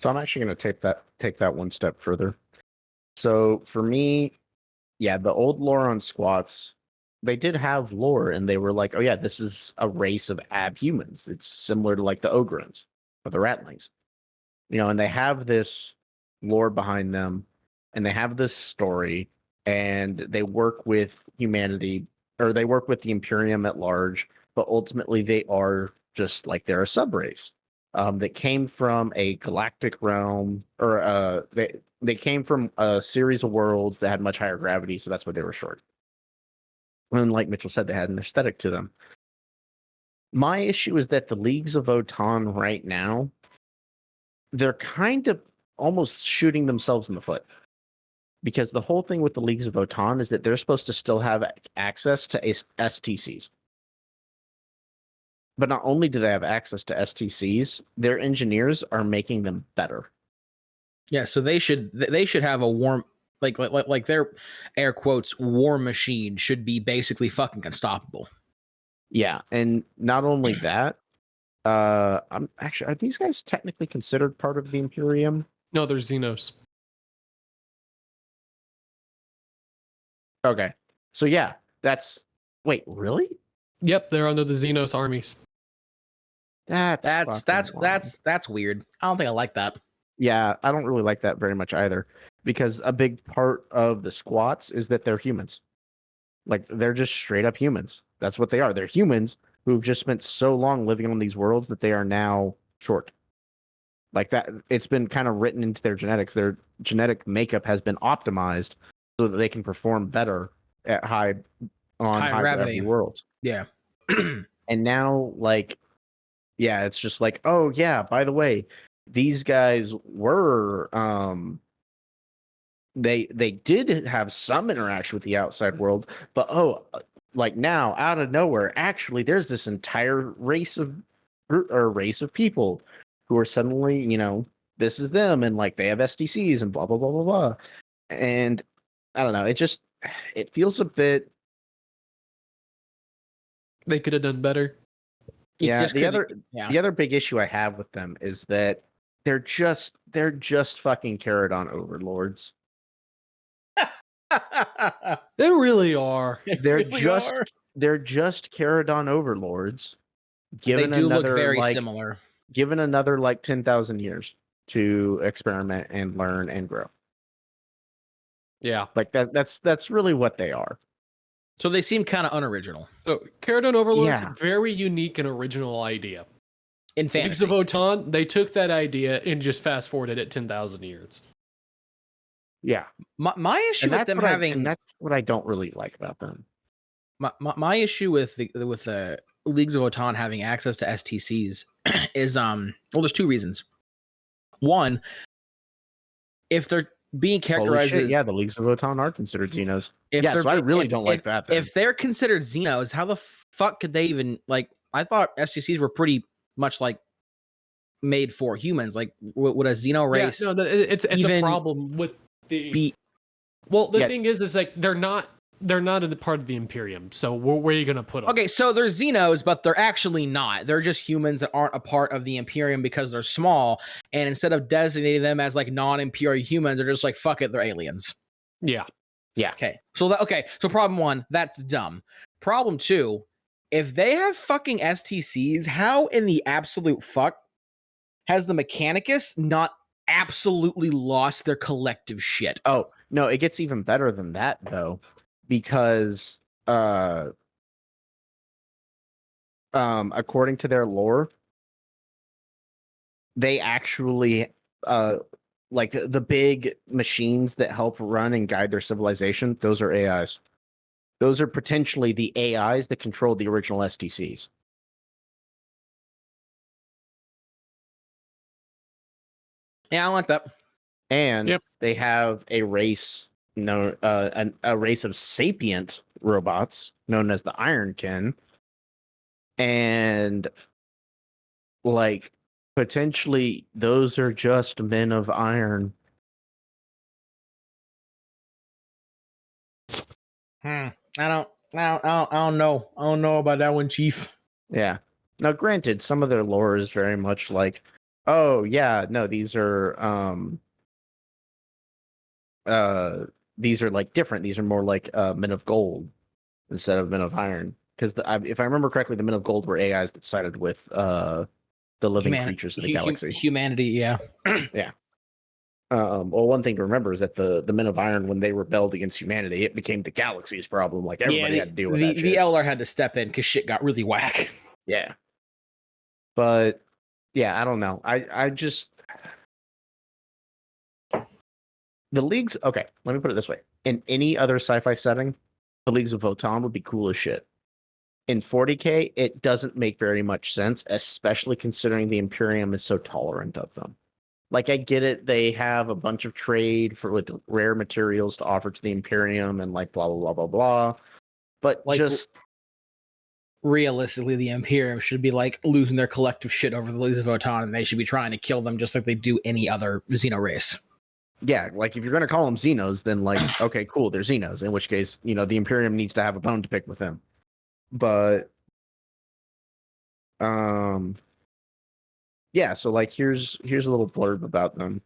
so I'm actually going to take that one step further. So for me, yeah, the old lore on squats, they did have lore, and they were like, oh yeah, this is a race of abhumans. It's similar to like the Ogrons or the Ratlings, and they have this lore behind them, and they have this story, and they work with humanity, or they work with the Imperium at large, but ultimately they are just like they're a subrace that came from a galactic realm, or they came from a series of worlds that had much higher gravity, so that's why they were short. And like Mitchell said, they had an aesthetic to them. My issue is that the Leagues of Votann right now, they're kind of almost shooting themselves in the foot. Because the whole thing with the Leagues of Votann is that they're supposed to still have access to STCs. But not only do they have access to STCs, their engineers are making them better. Yeah, so they should have a warm, like their air quotes war machine should be basically fucking unstoppable. Yeah, and not only that, I'm actually, are these guys technically considered part of the Imperium? No, there's Xenos. Okay. So yeah, wait, really? Yep, they're under the Xenos armies. That's fucking wild. that's weird. I don't think I like that. Yeah, I don't really like that very much either, because a big part of the squats is that they're humans. Like, they're just straight up humans. That's what they are. They're humans who've just spent so long living on these worlds that they are now short. Like that, it's been kind of written into their genetics. Their genetic makeup has been optimized so that they can perform better at high gravity worlds. Yeah. And now, like, yeah, it's just like, oh yeah, by the way, these guys were they did have some interaction with the outside world, but like now out of nowhere, actually there's this entire race of people who are suddenly, this is them, and like they have STCs and blah blah blah blah blah. And I don't know, it feels a bit. They could have done better. Yeah, the other big issue I have with them is that they're just fucking Caradon overlords. They really are. They're really just are. they're just Caradon overlords. They do look very similar. Given another like 10,000 years to experiment and learn and grow. Yeah. Like that's really what they are. So they seem kind of unoriginal. So Caradon Overlords, Yeah. very unique and original idea. In Leagues fantasy. of Votann, they took that idea and just fast forwarded it 10,000 years. Yeah. My issue with them that's what I don't really like about them. my issue with the Leagues of Wotan having access to STCs is well, there's two reasons. One, if they're being Holy characterized shit, as yeah, the Leagues of Wotan are considered Xenos. if Yeah, they're so I be- really if- don't like that then. If they're considered Xenos, how the fuck could they even like? I thought STCs were pretty much like made for humans. Like, would a Xeno race? Yeah, no, it's a even problem with the. be Well, the Yeah. thing is like they're not a part of the Imperium. So where are you gonna put them? okay? So they're Xenos, but they're actually not. They're just humans that aren't a part of the Imperium because they're small. And instead of designating them as like non-Imperial humans, they're just like fuck it, they're aliens. Yeah. Okay. So so problem one, that's dumb. Problem two, if they have fucking STCs, how in the absolute fuck has the Mechanicus not absolutely lost their collective shit? Oh, no, it gets even better than that though, because according to their lore, they actually like the big machines that help run and guide their civilization, those are AIs. Those are potentially the AIs that control the original STCs. Yeah, I like that. And Yep. they have a race a race of sapient robots known as the Ironkin. And like potentially those are just men of iron. I don't know. I don't know about that one, Chief. Yeah. Now granted, some of their lore is very much like, oh yeah, no, these are like different. These are more like men of gold instead of men of iron. Because if I remember correctly, the men of gold were AIs that sided with the living creatures of the galaxy. Humanity, yeah. Well, one thing to remember is that the men of iron, when they rebelled against humanity, it became the galaxy's problem. Like everybody had to deal with that shit. The Elder had to step in because shit got really whack. Yeah. But yeah, I don't know. I just the leagues. Okay, let me put it this way: in any other sci-fi setting, the Leagues of Votan would be cool as shit. In 40K, it doesn't make very much sense, especially considering the Imperium is so tolerant of them. Like, I get it; they have a bunch of trade with rare materials to offer to the Imperium, and like blah blah blah blah blah. But Like, just realistically, the Imperium should be like losing their collective shit over the Leagues of Votan, and they should be trying to kill them just like they do any other Xeno race. yeah, like if you're gonna call them Xenos, then like okay, cool, they're Xenos. In which case, the Imperium needs to have a bone to pick with them. But yeah, so like here's a little blurb about them.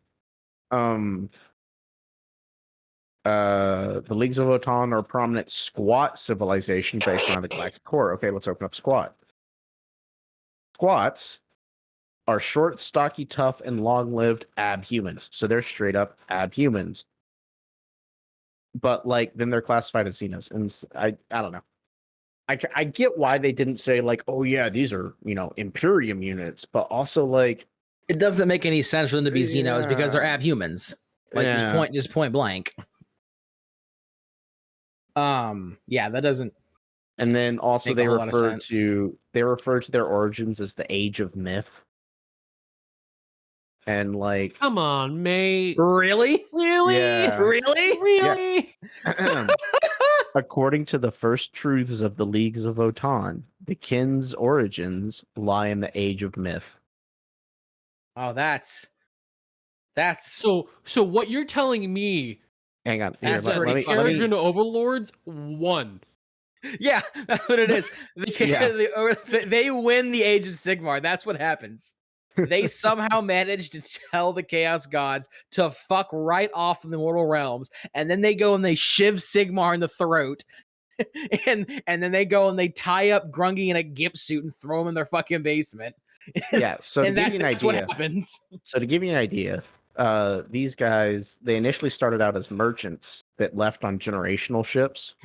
The Leagues of Wotan are a prominent squat civilization based around the galactic core. Okay, let's open up squat. Squats are short, stocky, tough, and long-lived abhumans. So they're straight up abhumans. But like then they're classified as Xenos, and I don't know. I get why they didn't say like, oh yeah, these are Imperium units, but also like it doesn't make any sense for them to be Xenos because they're abhumans. Like just point blank. Yeah, that doesn't. And then also make they a whole lot of refer sense. to their origins as the Age of Myth. And like, Come on, mate. Really? Yeah. Really? According to the first truths of the Leagues of Votan, the kin's origins lie in the Age of Myth. Oh, that's So what you're telling me Hang on, That's here, pretty let me, funny. let me- Origin Overlords won. yeah, that's what it is. They win the Age of Sigmar. That's what happens. They somehow managed to tell the Chaos Gods to fuck right off in the mortal realms, and then they go and they shiv Sigmar in the throat, and then they go and they tie up Grungy in a gimp suit and throw him in their fucking basement. Yeah, so to And give you an that's what idea, happens. these guys, they initially started out as merchants that left on generational ships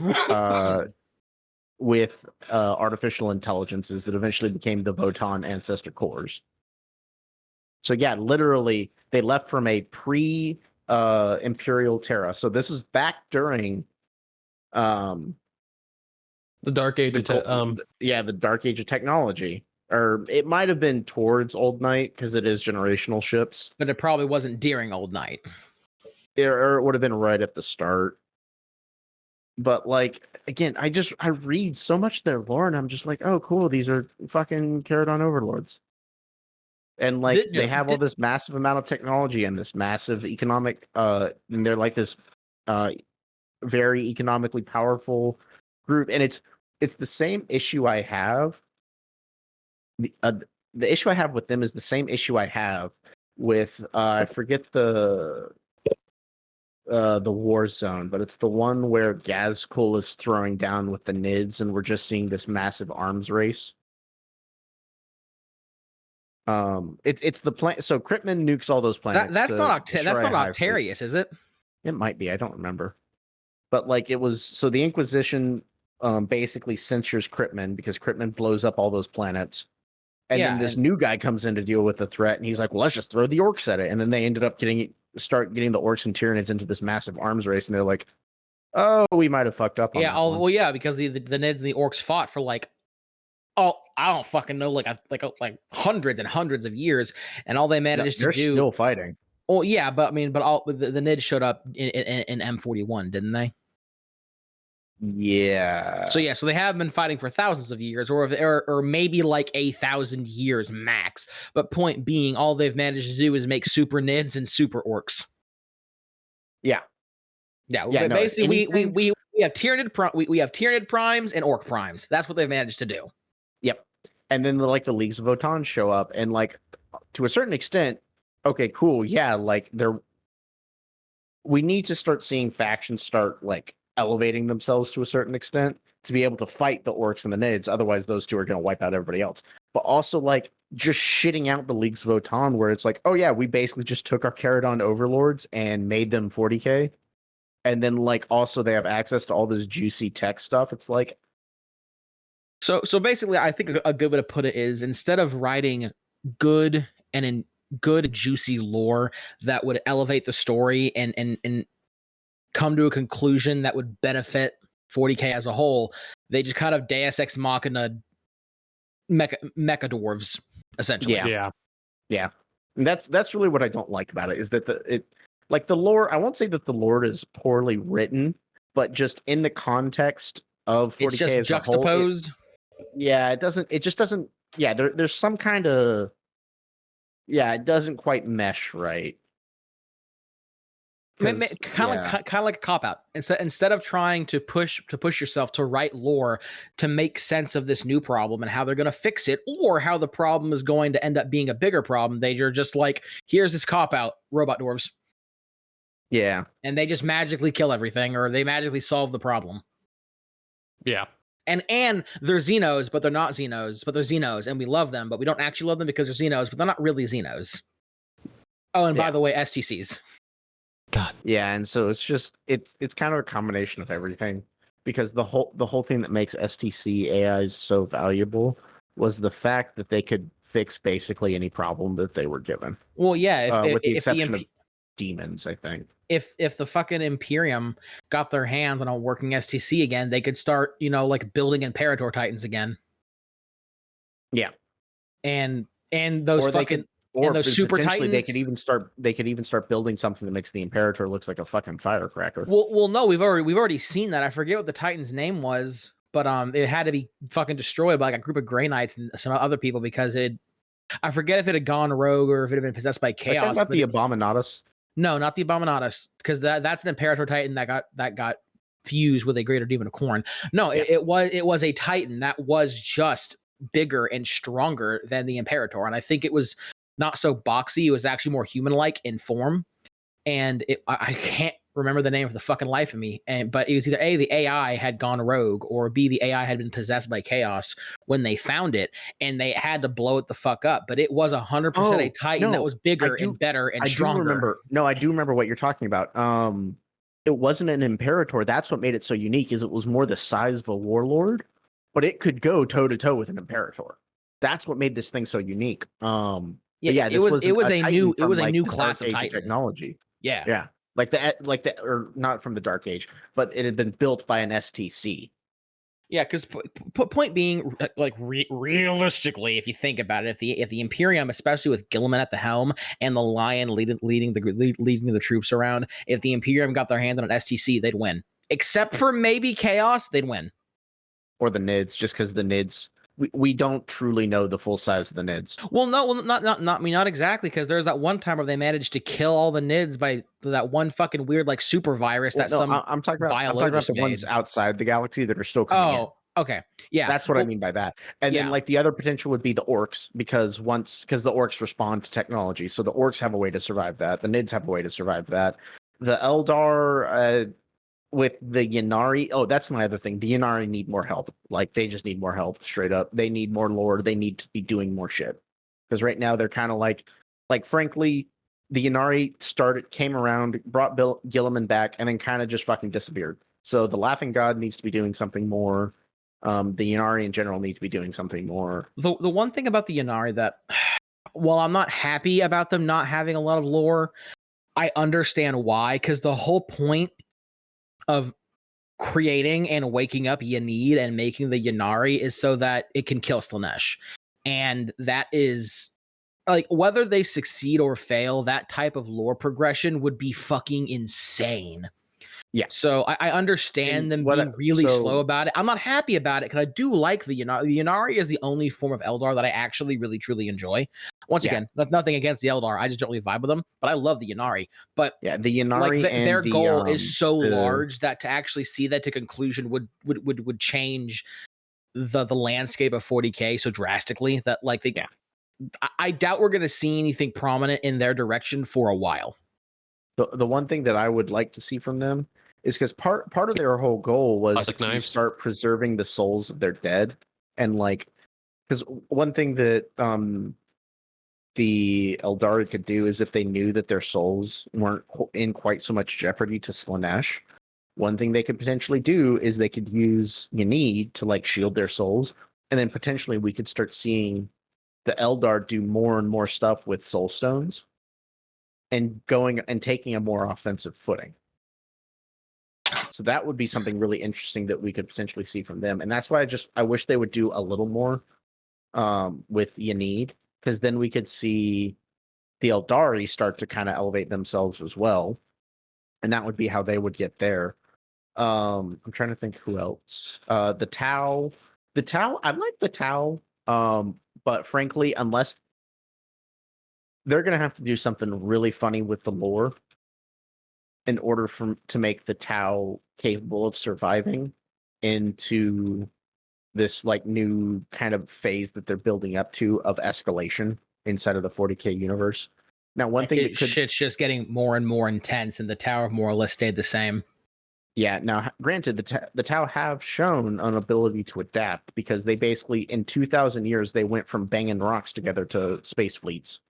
with artificial intelligences that eventually became the Votan ancestor cores. So yeah, literally, they left from a pre-Imperial Terra. So this is back during The Dark Age of the Dark Age of technology, or it might have been towards Old Night because it is generational ships, but it probably wasn't during Old Night. Or it would have been right at the start. But like again, I read so much of their lore, and I'm just like, oh, cool, these are fucking Caradon overlords, and like they have all this massive amount of technology and this massive economic, and they're like this, very economically powerful group, and it's the same issue I have. The issue I have with them is the same issue I have with I forget the war zone, but it's the one where Gazkul is throwing down with the Nids, and we're just seeing this massive arms race. It's the plan. So Cryptman nukes all those planets. That's not Octarius, is it? It might be. I don't remember. But like it was. So the Inquisition basically censures Cryptman because Cryptman blows up all those planets. And then this new guy comes in to deal with the threat, and he's like, "Well, let's just throw the orcs at it." And then they ended up start getting the orcs and Tyranids into this massive arms race, and they're like, "Oh, we might have fucked up." On because the Nids and the orcs fought for like, I don't fucking know, like hundreds and hundreds of years, and all they managed to do. They're still fighting. Oh yeah, but I mean, but all the Nids showed up in M41, didn't they? Yeah. So they have been fighting for thousands of years, or maybe like 1,000 years max. But point being, all they've managed to do is make super Nids and super orcs. Yeah. Basically, we have Tyranid we have Tyranid primes and orc primes. That's what they've managed to do. Yep. And then like the Leagues of Votann show up, and like to a certain extent, okay, cool, yeah, like we need to start seeing factions start like elevating themselves to a certain extent to be able to fight the orcs and the Nids. Otherwise, those two are going to wipe out everybody else. But also, like, just shitting out the Leagues of Votann, where it's like, oh yeah, we basically just took our Caradon overlords and made them 40k, and then like also they have access to all this juicy tech stuff. It's like, so basically, I think a good way to put it is, instead of writing good juicy lore that would elevate the story and come to a conclusion that would benefit 40k as a whole, they just kind of Deus Ex Machina mecha dwarves, essentially. Yeah. And that's really what I don't like about it, is that the lore, I won't say that the lore is poorly written, but just in the context of 40k, it's just as juxtaposed. A whole, it just doesn't. Yeah, there's some kind of, it doesn't quite mesh right. Kind of like a cop out. Instead of trying to push yourself to write lore to make sense of this new problem and how they're going to fix it, or how the problem is going to end up being a bigger problem, they're just like, here's this cop out, robot dwarves. Yeah, and they just magically kill everything, or they magically solve the problem. Yeah. And they're Xenos, but they're not Xenos, but they're Xenos, and we love them, but we don't actually love them because they're Xenos, but they're not really Xenos. Oh, and by the way, STCs. God. Yeah, and so it's just it's kind of a combination of everything, because the whole thing that makes STC AIs so valuable was the fact that they could fix basically any problem that they were given. Well, yeah, with the exception of demons, I think. If the fucking Imperium got their hands on a working STC again, they could start, like building Imperator Titans again. Yeah, and those and those super Titans, they could even start building something that makes the Imperator looks like a fucking firecracker. Well, no, we've already seen that. I forget what the Titan's name was, but it had to be fucking destroyed by like a group of Grey Knights and some other people, because I forget if it had gone rogue or if it had been possessed by chaos. Talking about the Abominatus? No, not the Abominatus, because that's an Imperator Titan that got fused with a Greater Demon of Khorne. No, yeah. it was a Titan that was just bigger and stronger than the Imperator, and I think it was not so boxy. It was actually more human-like in form, and I can't remember the name for the fucking life of me. But it was either A, the AI had gone rogue, or B, the AI had been possessed by chaos when they found it, and they had to blow it the fuck up. But it was 100% a Titan that was bigger and better and stronger. I do remember what you're talking about. It wasn't an Imperator. That's what made it so unique, is it was more the size of a warlord, but it could go toe to toe with an Imperator. That's what made this thing so unique. It was a new class of Titan technology. Yeah. Like the or not from the Dark Age, but it had been built by an STC. Yeah, because point being, like realistically, if you think about it, if the Imperium, especially with Gilliman at the helm and the Lion leading the troops around, if the Imperium got their hand on an STC, they'd win. Except for maybe Chaos, they'd win. Or the NIDS, just because the NIDS, we don't truly know the full size of the NIDS. Well, no, not exactly, because there's that one time where they managed to kill all the NIDS by that one fucking weird like super virus that some I'm talking about biologist the ones made. outside the galaxy that are still coming in. Oh, okay, yeah, That's what I mean by that. And then yeah. like the other potential would be the orcs, because the orcs respond to technology, so the orcs have a way to survive that. The NIDS have a way to survive that. The Eldar, with the Yanari, oh, that's my other thing. The Yanari need more help. Like they just need more help, straight up. They need more lore. They need to be doing more shit. Because right now they're kind of like frankly, the Yanari came around, brought Gilliman back, and then kind of just fucking disappeared. So the Laughing God needs to be doing something more. The Yanari in general needs to be doing something more. The one thing about the Yanari that, while I'm not happy about them not having a lot of lore, I understand why. Because the whole point of creating and waking up Yanid and making the Yanari is so that it can kill Slaanesh. And that is, like, whether they succeed or fail, that type of lore progression would be fucking insane. Yeah. So I understand them being really slow about it. I'm not happy about it because I do like the Yanari. The Yanari is the only form of Eldar that I actually really truly enjoy. Once again, nothing against the Eldar. I just don't really vibe with them. But I love the Yanari. But yeah, the Yanari like and their goal is so large that to actually see that to conclusion would change the landscape of 40K so drastically that like they. Yeah. I doubt we're going to see anything prominent in their direction for a while. The one thing that I would like to see from them is because part of their whole goal was to start preserving the souls of their dead, and like, because one thing that the Eldari could do is if they knew that their souls weren't in quite so much jeopardy to Slaanesh, one thing they could potentially do is they could use Yanid to like shield their souls, and then potentially we could start seeing the Eldar do more and more stuff with soul stones and going and taking a more offensive footing. So that would be something really interesting that we could potentially see from them. And that's why I wish they would do a little more with Yanid, because then we could see the Eldari start to kind of elevate themselves as well. And that would be how they would get there. I'm trying to think who else. The Tau. I like the Tau. But frankly, unless they're going to have to do something really funny with the lore in order to make the Tau capable of surviving into this like new kind of phase that they're building up to of escalation inside of the 40K universe. Now, one thing that shit's just getting more and more intense, and the Tau more or less stayed the same. Yeah. Now, granted, the Tau have shown an ability to adapt, because they basically, in 2,000 years, they went from banging rocks together to space fleets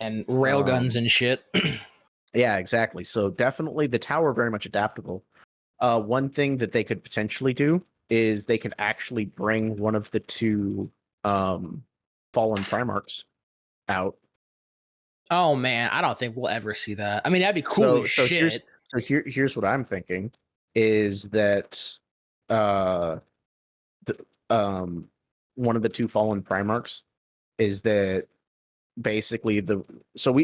and railguns and shit. Yeah, exactly. So definitely the Tau are very much adaptable. One thing that they could potentially do is they could actually bring one of the two fallen Primarchs out. Oh man, I don't think we'll ever see that. I mean, that'd be cool as shit. Here's what I'm thinking is that one of the two fallen Primarchs is that basically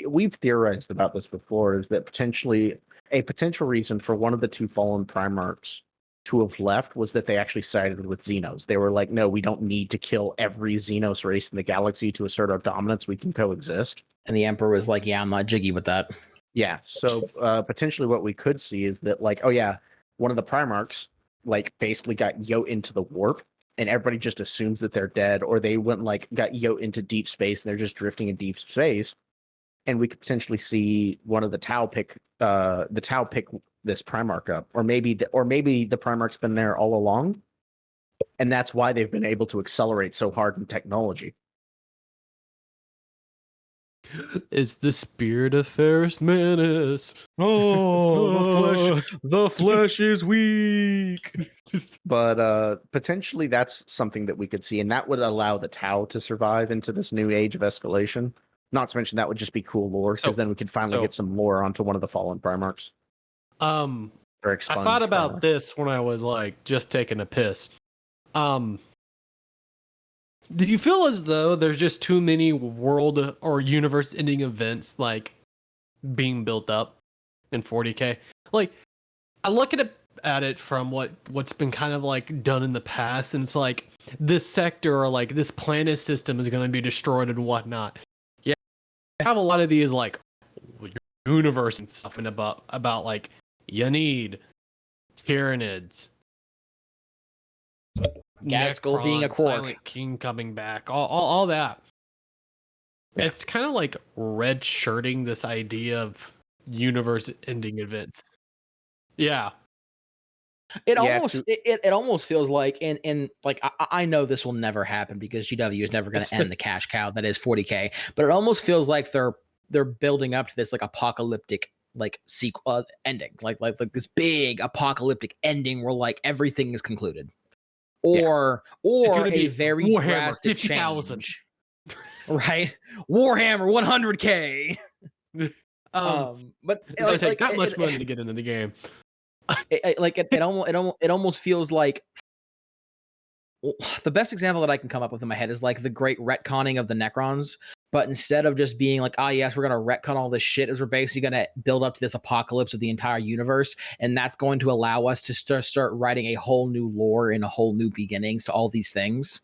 we've theorized about this before, is that potentially a potential reason for one of the two fallen Primarchs to have left was that they actually sided with Xenos. They were like, no, we don't need to kill every Xenos race in the galaxy to assert our dominance. We can coexist. And the Emperor was like, yeah, I'm not jiggy with that. Yeah, so potentially what we could see is that, like, oh yeah, one of the Primarchs like basically got yoked into the warp, and everybody just assumes that they're dead, or they went like got yoked into deep space and they're just drifting in deep space. And we could potentially see one of the Tau pick this Primarch up, or maybe the Primarch's been there all along, and that's why they've been able to accelerate so hard in technology. It's the spirit of Ferris Menace. Oh, the flesh is weak. But potentially that's something that we could see, and that would allow the Tau to survive into this new age of escalation. Not to mention that would just be cool lore, because then we could finally get some lore onto one of the fallen Primarchs. I thought about this when I was like just taking a piss. Do you feel as though there's just too many world or universe ending events like being built up in 40K? Like, I look at it from what's been kind of like done in the past, and it's like this sector or like this planet system is going to be destroyed and whatnot. Yeah, I have a lot of these like universe and stuff and about like you need Tyranids, Gaskell being a Necron, Quark. Silent King coming back, all that. Yeah. It's kind of like red shirting this idea of universe ending events. Yeah. It Yeah, almost it almost feels like and like I know this will never happen because GW is never going to end the cash cow that is 40K, but it almost feels like they're building up to this like apocalyptic like sequel ending, like this big apocalyptic ending where like everything is concluded, or gonna a be very Warhammer drastic 50,000. change, right? Warhammer 100K. But So I take that much it, money to get into the game. it almost feels like the best example that I can come up with in my head is like the great retconning of the Necrons. But instead of just being like, yes, we're going to retcon all this shit, is we're basically going to build up to this apocalypse of the entire universe. And that's going to allow us to start writing a whole new lore and a whole new beginnings to all these things.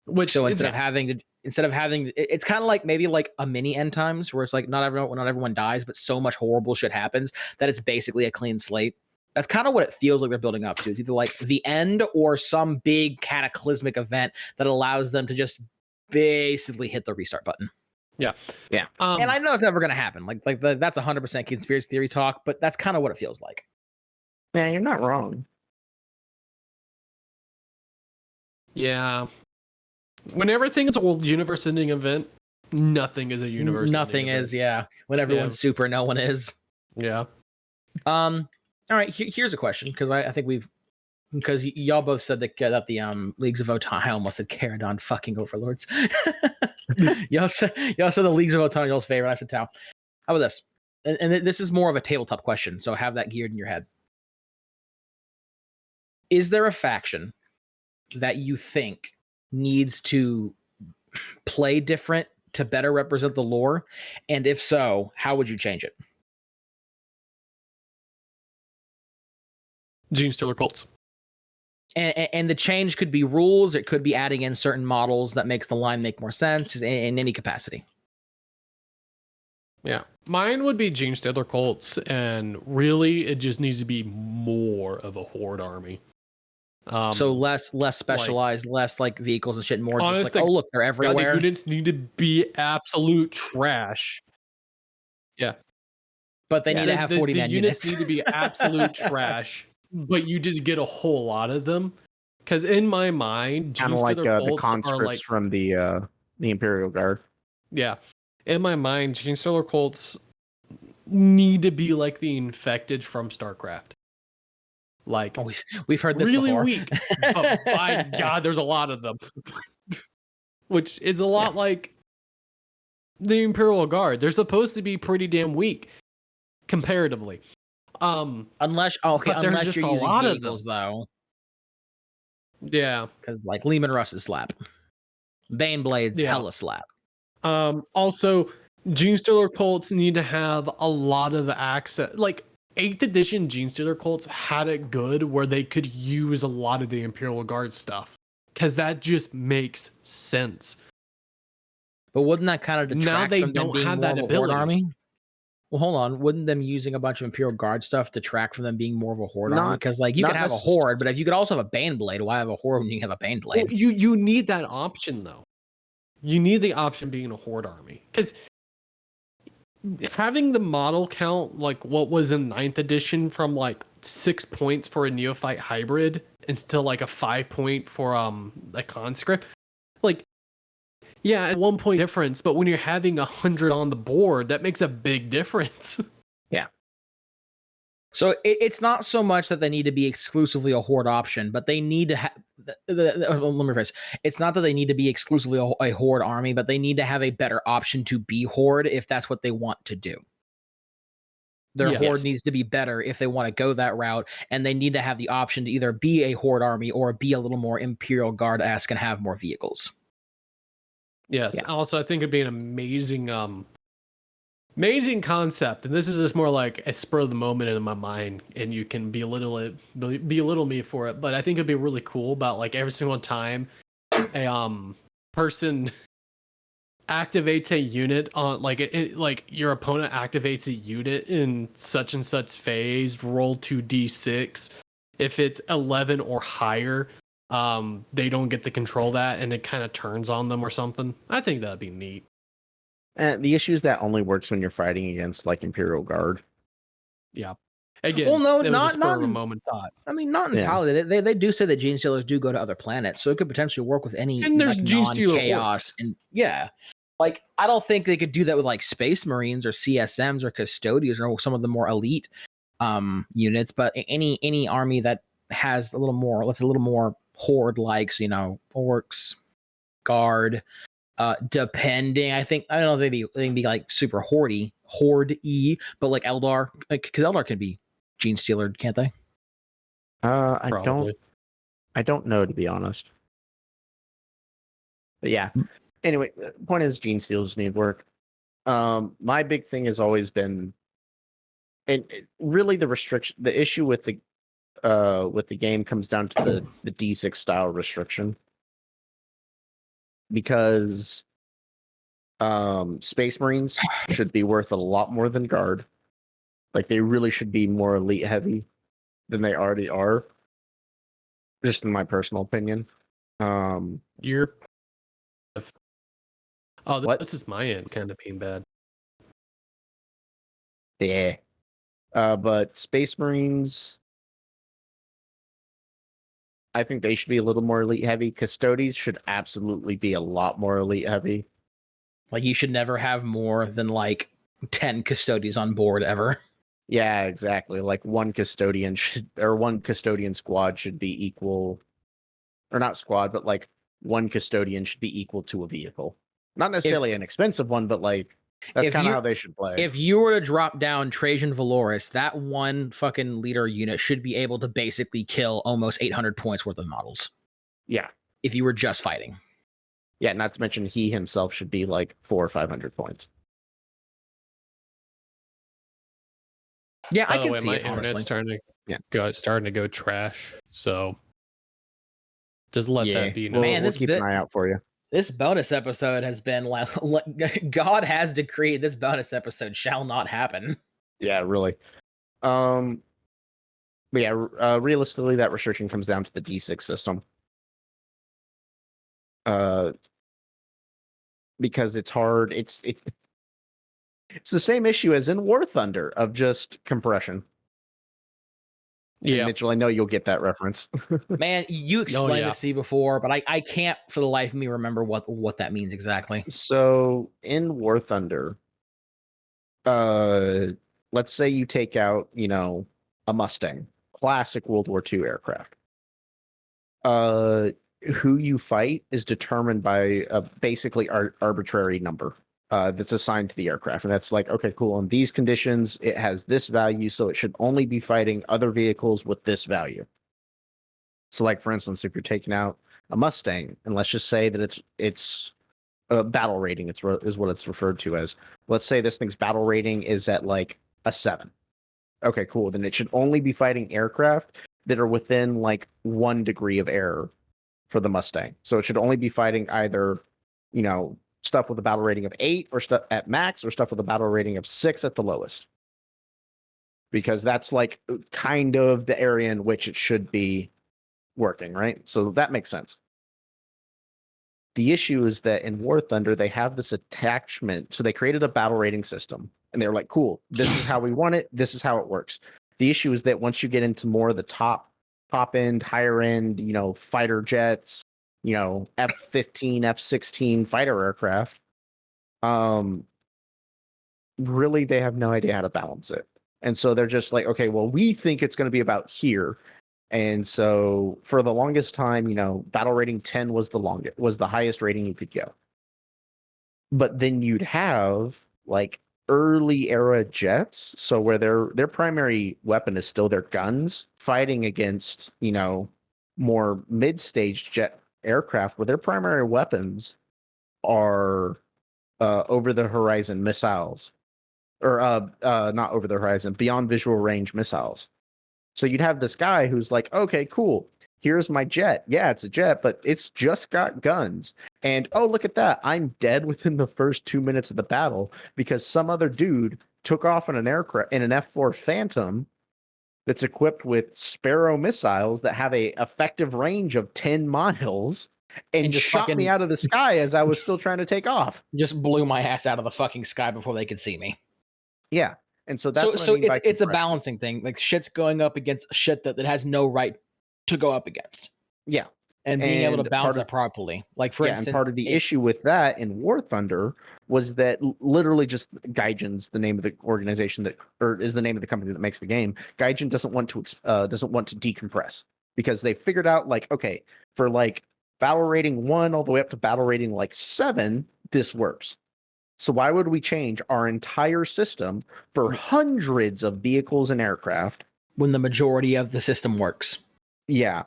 Which so instead of having, it's kind of like maybe like a mini end times where it's like not everyone dies, but so much horrible shit happens that it's basically a clean slate. That's kind of what it feels like they're building up to. It's either like the end or some big cataclysmic event that allows them to just basically hit the restart button. Yeah. And I know it's never going to happen. That's 100% conspiracy theory talk, but that's kind of what it feels like. Yeah, you're not wrong. Yeah. When everything is a universe-ending event, nothing is a universe. Nothing is, yeah. When everyone's super, no one is. Yeah. All right. Here's a question because I think because y'all both said that the Leagues of Votann. I almost said Caradon fucking overlords. y'all said the Leagues of Votann are y'all's favorite. I said Tau. How about this? And this is more of a tabletop question, so have that geared in your head. Is there a faction that you think needs to play different to better represent the lore? And if so, how would you change it? Genestealer cults. And the change could be rules. It could be adding in certain models that makes the line make more sense in any capacity. Yeah. Mine would be Genestealer cults, and really it just needs to be more of a horde army. So less specialized, less like vehicles and shit, more just like, look, they're everywhere. God, the units need to be absolute trash. Yeah. But they need to have 40-man units. The units need to be absolute trash, but you just get a whole lot of them. Because in my mind, kind of like the conscripts are like, from the Imperial Guard. Yeah. In my mind, Genestealer cults need to be like the infected from StarCraft. Like, we've heard this really before. weak, but by God, there's a lot of them. Which is a lot like the Imperial Guard. They're supposed to be pretty damn weak comparatively. Unless there's just you're a using lot vehicles, of them. though. Yeah, because like Lehman Russ is slap, Baneblades hella slap. Also, Genestealer cults need to have a lot of access. Like 8th edition Genestealer cults had it good where they could use a lot of the Imperial Guard stuff because that just makes sense. But wouldn't that kind of detract now they from them don't being have more that of a ability. horde army? Well, hold on. Wouldn't them using a bunch of Imperial Guard stuff detract from them being more of a horde army? Because like you can have a horde, but if you could also have a Baneblade, why have a horde when you can have a Baneblade? Well, you need that option though. You need the option being a horde army because having the model count like what was in 9th edition from like 6 points for a neophyte hybrid and still like a 5 point for a conscript, like yeah, 1 point difference, but when you're having 100 on the board, that makes a big difference. Yeah. So it's not so much that they need to be exclusively a horde option, but they need to have. Let me rephrase. It's not that they need to be exclusively a horde army, but they need to have a better option to be horde if that's what they want to do. Their Yes. horde needs to be better if they want to go that route, and they need to have the option to either be a horde army or be a little more Imperial Guard-esque and have more vehicles. Yes. Yeah. Also, I think it'd be an amazing concept, and this is just more like a spur of the moment in my mind, and you can belittle me for it. But I think it'd be really cool about like every single time a person activates a unit on like like your opponent activates a unit in such and such phase, roll 2d6. If it's 11 or higher, they don't get to control that, and it kind of turns on them or something. I think that'd be neat. And the issue is that only works when you're fighting against like Imperial Guard. Yeah. Again, Well, no, it was not a spur of a in- moment thought. I mean, not Yeah. entirely. They do say that Gene Stealers do go to other planets, so it could potentially work with any And there's like Gene Stealer non-chaos. And yeah, like I don't think they could do that with like Space Marines or CSMs or Custodians or some of the more elite units. But any army that has a little more horde likes, orcs, guard. Depending, I don't know if they can be like super horde-y, but like Eldar, because Eldar can be Gene Stealer, can't they? I Probably. don't know, to be honest. But yeah. Anyway, the point is gene steals need work. My big thing has always been, and really the issue with the game comes down to the D6 style restriction. Because Space Marines should be worth a lot more than Guard. Like they really should be more elite heavy than they already are. Just in my personal opinion. You're. Oh, What? this is my end kind of being bad. Yeah. But Space Marines, I think they should be a little more elite heavy. Custodians should absolutely be a lot more elite heavy. Like you should never have more than like 10 Custodians on board ever. Yeah, exactly. Like one custodian squad should be equal, or not squad, but like one custodian should be equal to a vehicle. Not necessarily an expensive one, but like that's if kind of you- how they should play. If you were to drop down Trajan Valoris, that one fucking leader unit should be able to basically kill almost 800 points worth of models. Yeah. If you were just fighting. Yeah, not to mention he himself should be like 400 or 500 points. Yeah, By I the can way, see my it, internet's honestly. starting to go trash. So just let that be known. Man, We'll this keep an eye out for you. This bonus episode has been like God has decreed this bonus episode shall not happen. Yeah, really. But yeah, realistically, that restriction comes down to the D6 system. Because it's hard. It's the same issue as in War Thunder of just compression. And Yeah. Mitchell, I know you'll get that reference. Man, you explained yeah. this to me before, but I can't for the life of me remember what that means exactly. So in War Thunder, let's say you take out, a Mustang, classic World War II aircraft. Who you fight is determined by a basically arbitrary number that's assigned to the aircraft. And that's like, okay, cool. In these conditions, it has this value, so it should only be fighting other vehicles with this value. So, like, for instance, if you're taking out a Mustang, and let's just say that it's a battle rating, is what it's referred to as. Let's say this thing's battle rating is at like a 7. Okay, cool. Then it should only be fighting aircraft that are within like 1 degree of error for the Mustang. So it should only be fighting either, stuff with a battle rating of 8 or stuff at max, or stuff with a battle rating of 6 at the lowest. Because that's like kind of the area in which it should be working, right? So that makes sense. The issue is that in War Thunder, they have this attachment. So they created a battle rating system, and they're like, cool, this is how we want it. This is how it works. The issue is that once you get into more of the top end, higher end, fighter jets, F-15, F-16 fighter aircraft, really they have no idea how to balance it. And so they're just like, okay, well, we think it's going to be about here. And so for the longest time, battle rating 10 was the highest rating you could go. But then you'd have like early era jets, so where their primary weapon is still their guns, fighting against, more mid-stage jet aircraft where their primary weapons are over the horizon missiles, or not over the horizon, beyond visual range missiles. So you'd have this guy who's like, okay, cool. Here's my jet. Yeah, it's a jet, but it's just got guns. And oh, look at that. I'm dead within the first 2 minutes of the battle because some other dude took off in an aircraft in an F4 Phantom that's equipped with Sparrow missiles that have a effective range of 10 miles and just shot me fucking- out of the sky as I was still trying to take off. Just blew my ass out of the fucking sky before they could see me. Yeah. And so that's so what I mean by it's a compression. balancing thing. Like shit's going up against shit that has no right to go up against. Yeah. And being able to And balance part of- that properly. Like for instance, and part of the issue with that in War Thunder was that literally just Gaijin's the name of the organization is the name of the company that makes the game. Gaijin doesn't want to decompress because they figured out like, okay, for like battle rating 1 all the way up to battle rating like 7, this works. So why would we change our entire system for hundreds of vehicles and aircraft when the majority of the system works? Yeah.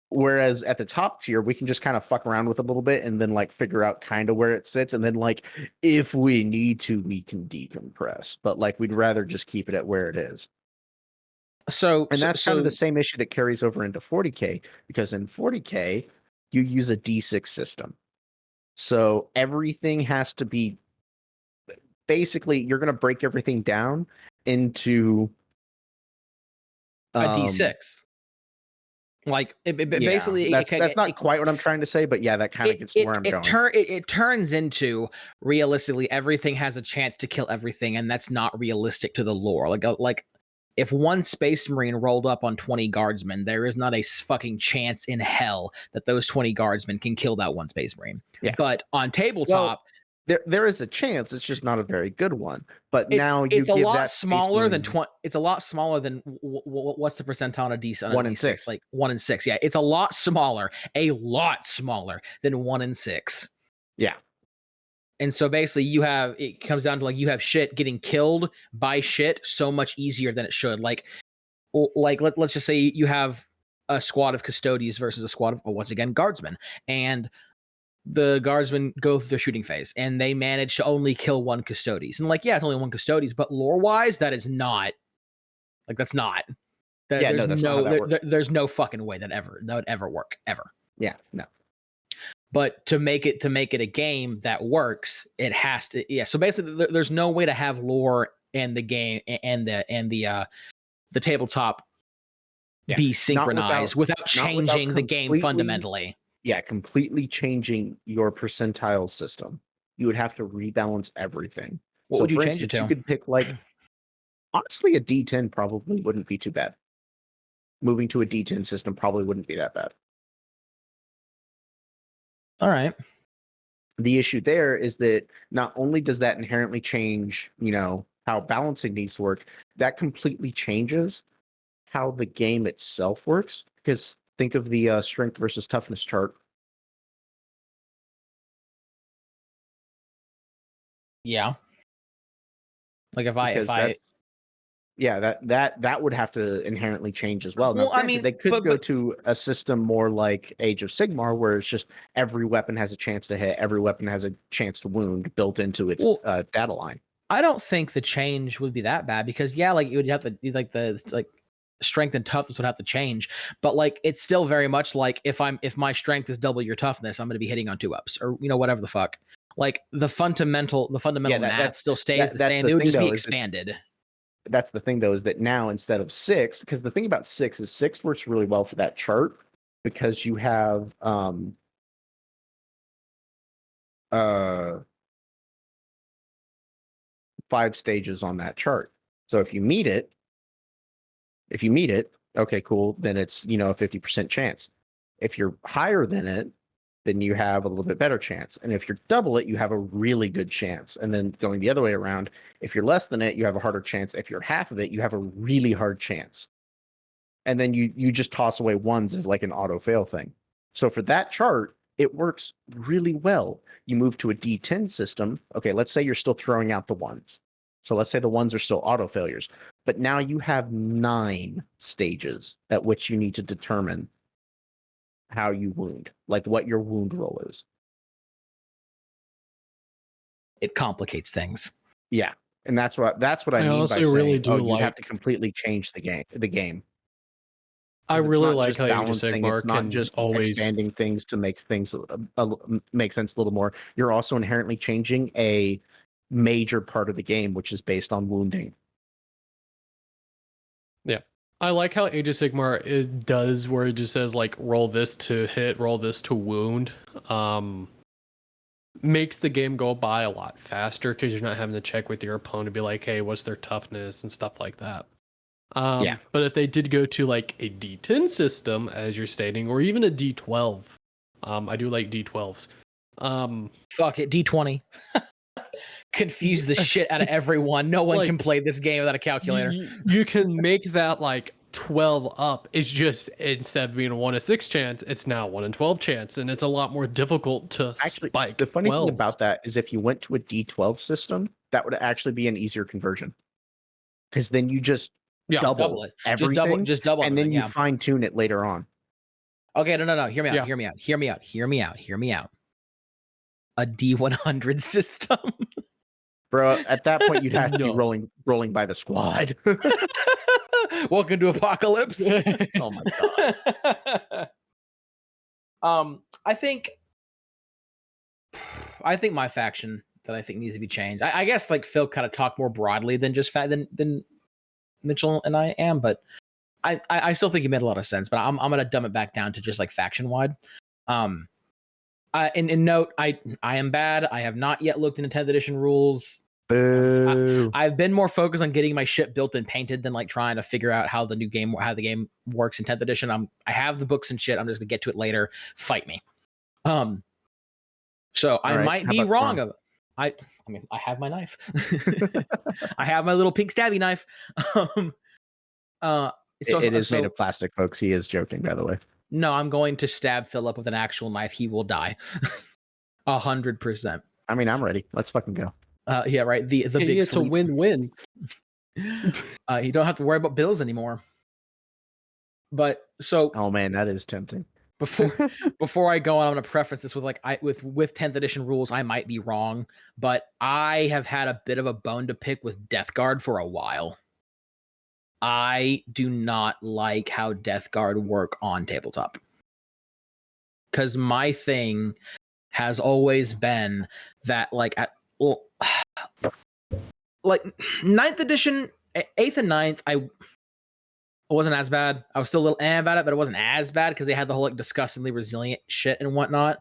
Whereas at the top tier, we can just kind of fuck around with it a little bit and then like figure out kind of where it sits. And then like, if we need to, we can decompress, but like, we'd rather just keep it at where it is. And that's kind of the same issue that carries over into 40K, because in 40K, you use a D6 system. So everything has to be basically, you're going to break everything down into a D6. Like basically, that's not quite what I'm trying to say, but yeah, that kind of gets to where I'm going. It turns into realistically everything has a chance to kill everything, and that's not realistic to the lore. Like if one Space Marine rolled up on 20 guardsmen, there is not a fucking chance in hell that those 20 guardsmen can kill that one Space Marine. Yeah. But on tabletop, there is a chance. It's just not a very good one. But now it's you a give lot that smaller than 20. It's a lot smaller than what's the percentile on a D6? 1 in 6. Like 1 in 6. Yeah, it's a lot smaller than 1 in 6. Yeah. And so basically it comes down to like you have shit getting killed by shit so much easier than it should. Like let's just say you have a squad of custodians versus a squad of, once again, guardsmen. And the guardsmen go through their shooting phase and they manage to only kill one custodies. And like, yeah, it's only one custodies, but lore-wise, that is not like, that's not. There's no fucking way that would ever work, ever. Yeah, no. But to make it a game that works, it has to. Yeah. So basically, there's no way to have lore and the game and the tabletop be synchronized without changing the game fundamentally. Yeah, completely changing your percentile system. You would have to rebalance everything. What would you change it to? You could pick like, honestly, a D10 probably wouldn't be too bad. Moving to a D10 system probably wouldn't be that bad. All right. The issue there is that not only does that inherently change, how balancing needs to work, that completely changes how the game itself works. Because think of the strength versus toughness chart. Yeah. Like if that would have to inherently change as well. Well, now, granted, they could go to a system more like Age of Sigmar, where it's just every weapon has a chance to hit, every weapon has a chance to wound built into its data line. I don't think the change would be that bad because like you would have to like the strength and toughness would have to change, but like it's still very much like if my strength is double your toughness, I'm going to be hitting on 2-ups or whatever the fuck. Like the fundamental math still stays the same. It would just be expanded. That's the thing, though, is that now instead of 6, because the thing about 6 is 6 works really well for that chart because you have 5 stages on that chart. So if you meet it, okay, cool, then it's, a 50% chance. If you're higher than it, then you have a little bit better chance. And if you're double it, you have a really good chance. And then going the other way around, if you're less than it, you have a harder chance. If you're half of it, you have a really hard chance. And then you just toss away ones as like an auto fail thing. So for that chart, it works really well. You move to a D10 system. Okay, let's say you're still throwing out the ones. So let's say the ones are still auto failures, but now you have 9 stages at which you need to determine how you wound, like what your wound roll is. It complicates things. Yeah, and that's what I I mean by honestly saying, really do you have to like- completely change the game. I 'Cause it's really not like just how Age of balancing, Sigmar it's not can just always expanding things to make things make sense a little more. You're also inherently changing a major part of the game, which is based on wounding. I like how Age of Sigmar does where it just says like roll this to hit, roll this to wound. Makes the game go by a lot faster because you're not having to check with your opponent to be like, hey, what's their toughness and stuff like that. Yeah. But if they did go to like a D10 system, as you're stating, or even a D12, I do like D12s. Fuck it, D20. Confuse the shit out of everyone. No one Like, can play this game without a calculator. You can make that like 12 up. It's just instead of being a 1 in 6 chance, it's now 1 in 12 chance, and it's a lot more difficult to Actually, spike. the funny thing 12s. about that is if you went to a D12 system, that would actually be an easier conversion. Because then you just double it. everything, Just double and then everything, you fine tune it later on. Okay, no. Hear me out. Yeah. Hear me out. A D100 system. Bro, at that point you'd have to be No. rolling by the squad. Welcome to Apocalypse. Oh my god. I think my faction that I think needs to be changed. I guess like Phil kind of talked more broadly than just than Mitchell and I am, but I still think he made a lot of sense. But I'm gonna dumb it back down to just like faction wide. In note, I am bad. I have not yet looked into 10th edition rules. Boo. I've been more focused on getting my shit built and painted than like trying to figure out how the game works in 10th edition. I have the books and shit. I'm just gonna get to it later. Fight me. So I might be wrong. I mean, I have my knife. I have my little pink stabby knife. It is made of plastic, folks. He is joking, by the way. No, I'm going to stab Philip with an actual knife. He will die. 100%. I mean, I'm ready. Let's fucking go. Yeah, right. The Hey, big it's sleep. a win-win. You don't have to worry about bills anymore. But so, oh man, that is tempting. before I go on, I'm going to preface this with like with 10th edition rules, I might be wrong, but I have had a bit of a bone to pick with Death Guard for a while. I do not like how Death Guard work on tabletop. Because my thing has always been that like 9th edition, 8th and 9th, I wasn't as bad. I was still a little about it, but it wasn't as bad because they had the whole like disgustingly resilient shit and whatnot.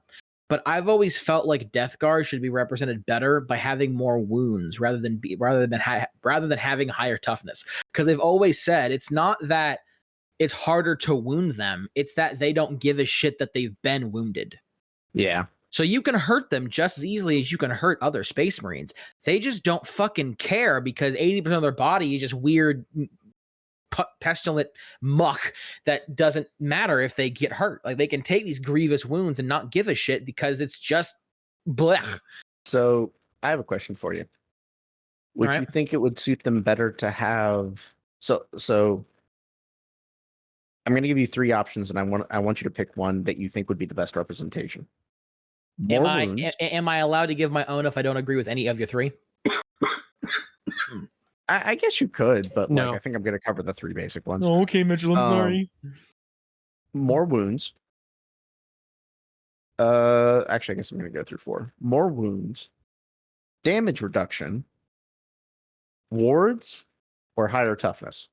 But I've always felt like Death Guard should be represented better by having more wounds rather than having higher toughness. Because they've always said it's not that it's harder to wound them; it's that they don't give a shit that they've been wounded. Yeah. So you can hurt them just as easily as you can hurt other Space Marines. They just don't fucking care because 80% of their body is just weird, pestilent muck that doesn't matter if they get hurt. Like they can take these grievous wounds and not give a shit because it's just blech. So I have a question for you. Would you think it would suit them better to have so I'm going to give you 3 options and I want you to pick one that you think would be the best representation. Am I allowed to give my own if I don't agree with any of your 3? I guess you could, but No. like I think I'm going to cover the 3 basic ones. Oh, okay, Mitchell, I'm sorry. More wounds. Actually, I guess I'm going to go through 4. More wounds, damage reduction, wards, or higher toughness.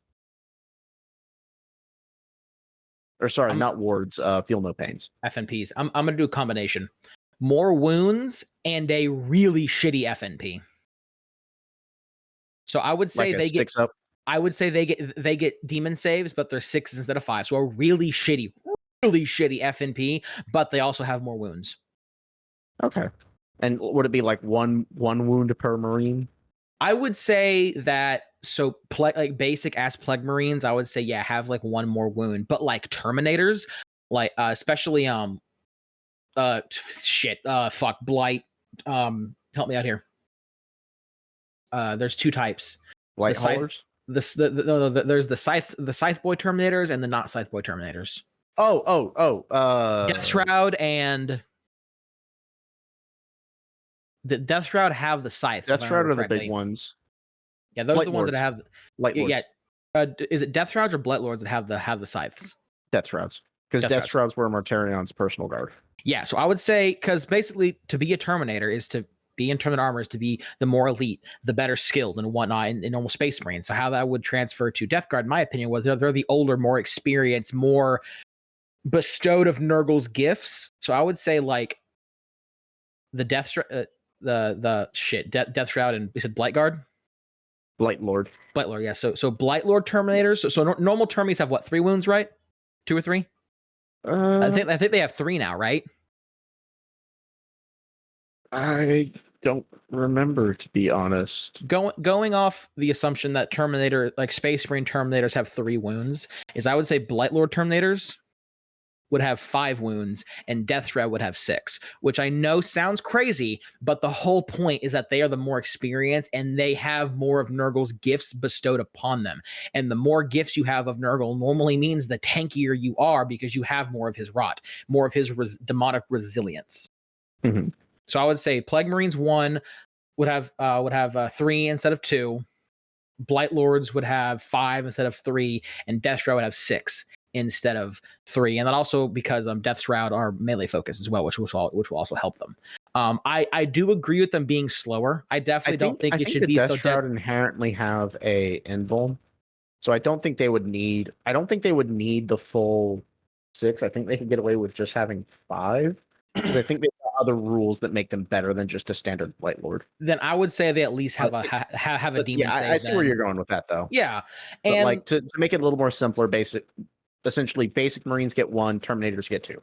Or sorry, not wards. Feel no pains. FNPs. I'm gonna do a combination. More wounds and a really shitty FNP. So I would say Like they get 6 up. I would say they get demon saves, but they're 6s instead of 5. So a really shitty FNP, but they also have more wounds. Okay. And would it be like one wound per Marine? I would say that so like basic ass plague Marines, I would say yeah, have like 1 more wound, but like Terminators, like especially fuck Blight, help me out here. there's two types. Light scythe- haulers. There's the scythe boy terminators and the not scythe boy terminators. Death Death Shroud and the Death Shroud have the scythes. Death Shroud are the big ones. Yeah, those are Light the ones that Lords. have. Light Lords. Yeah. Is it Death Shrouds or Blight Lords that have the scythes? Death Shrouds. Because Death Shrouds were Mortarion's personal guard. Yeah, so I would say, because basically to be a Terminator is to be in Terminator armor is to be the more elite, the better skilled and whatnot in normal Space Marine. So how that would transfer to Death Guard, in my opinion, was they're the older, more experienced, more bestowed of Nurgle's gifts. So I would say like the Death Shroud, Death Shroud, and we said Blight Guard? Blight Lord. Blight Lord, yeah. So Blight Lord Terminators. So normal Termies have what, 3 wounds, right? 2 or 3? I think they have 3 now, right? I don't remember, to be honest. Going off the assumption that Terminator, like Space Marine Terminators, have 3 wounds, is I would say Blight Lord Terminators would have 5 wounds and Death Shroud would have 6, which I know sounds crazy, but the whole point is that they are the more experienced and they have more of Nurgle's gifts bestowed upon them. And the more gifts you have of Nurgle normally means the tankier you are because you have more of his rot, more of his demonic resilience. Mm-hmm. So I would say Plague Marines 1 would have 3 instead of 2. Blight Lords would have 5 instead of 3, and Death Shroud would have 6 instead of 3. And then also because Death Shroud are melee focused as well, which will also help them. I do agree with them being slower. I definitely don't think it should be Death so Shroud inherently have a invuln, so I don't think they would need the full 6. I think they could get away with just having 5, because I think they have other rules that make them better than just a standard Blight Lord. Then I would say they at least have a demon yeah, save. I see where you're going with that, though. Yeah, but and like to make it a little more simpler, essentially basic Marines get 1, Terminators get 2.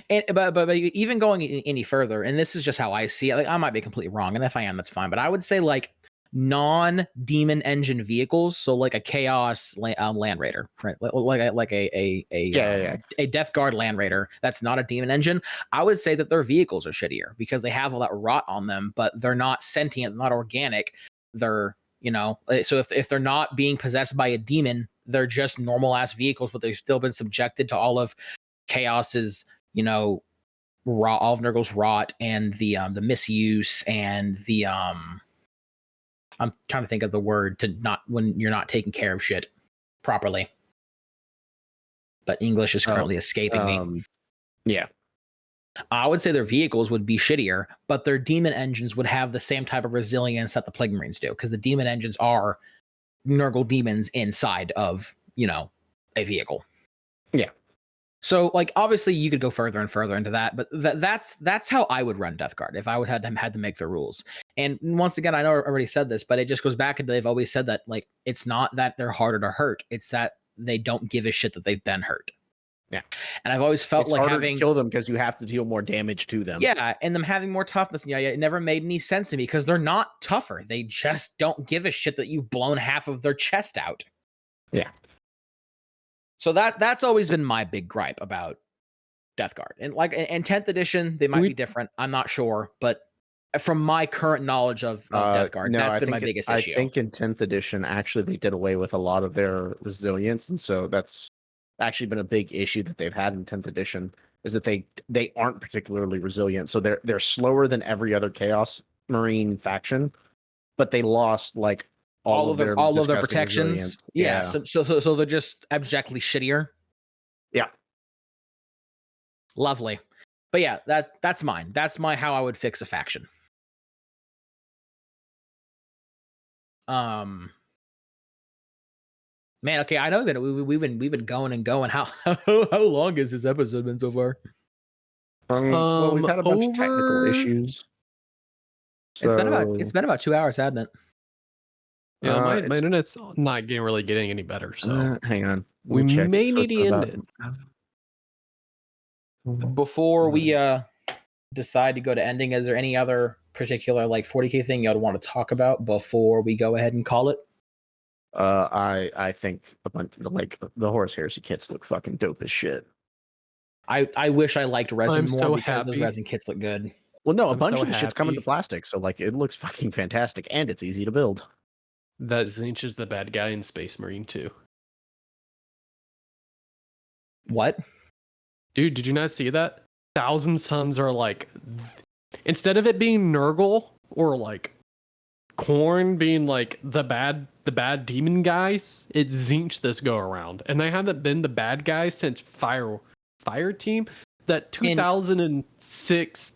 And but even going any further, and this is just how I see it. Like I might be completely wrong, and if I am, that's fine. But I would say like non-demon engine vehicles, so like a Chaos Land Raider, right? Like a Death Guard Land Raider that's not a demon engine. I would say that their vehicles are shittier because they have all that rot on them, but they're not sentient, not organic. They're so if they're not being possessed by a demon, they're just normal ass vehicles, but they've still been subjected to all of Chaos's rot, all of Nurgle's rot, and the misuse and the I'm trying to think of the word to not when you're not taking care of shit properly. But English is currently escaping me. Yeah. I would say their vehicles would be shittier, but their demon engines would have the same type of resilience that the Plague Marines do, because the demon engines are Nurgle demons inside of, a vehicle. Yeah. So, like, obviously, you could go further and further into that, but that's how I would run Death Guard if I had to make the rules. And once again, I know I already said this, but it just goes back into they've always said that like it's not that they're harder to hurt; it's that they don't give a shit that they've been hurt. Yeah, and I've always felt it's like harder to kill them because you have to deal more damage to them. Yeah, and them having more toughness. Yeah, it never made any sense to me because they're not tougher; they just don't give a shit that you've blown half of their chest out. Yeah. So that's always been my big gripe about Death Guard. And like in 10th edition, they might be different. I'm not sure, but from my current knowledge of Death Guard, that's been my biggest issue. I think in 10th edition, actually, they did away with a lot of their resilience, and so that's actually been a big issue that they've had in 10th edition, is that they aren't particularly resilient. So they're slower than every other Chaos Marine faction, but they lost like all of their protections. Resilience. Yeah. So they're just abjectly shittier. Yeah. Lovely. But yeah, that's mine. That's how I would fix a faction. Man, okay, I know that we've been going and going. How long has this episode been so far? Well, we've had a bunch of technical issues. So... It's been about 2 hours, hasn't it? Yeah, my internet's not getting any better. So hang on, we may need to end it before we decide to go to ending. Is there any other particular like 40K thing y'all want to talk about before we go ahead and call it? I think a bunch like the Horus Heresy kits look fucking dope as shit. I wish I liked resin more because happy. those resin kits look good. Well, no, a I'm bunch so of the shit's coming to happy plastic, so like it looks fucking fantastic and it's easy to build. that Zinch is the bad guy in Space Marine 2. What? Dude, did you not see that? Thousand Suns are like, instead of it being Nurgle or like Korn being like the bad demon guys, it's Zinch this go around, and they haven't been the bad guys since Fire Team, that 2006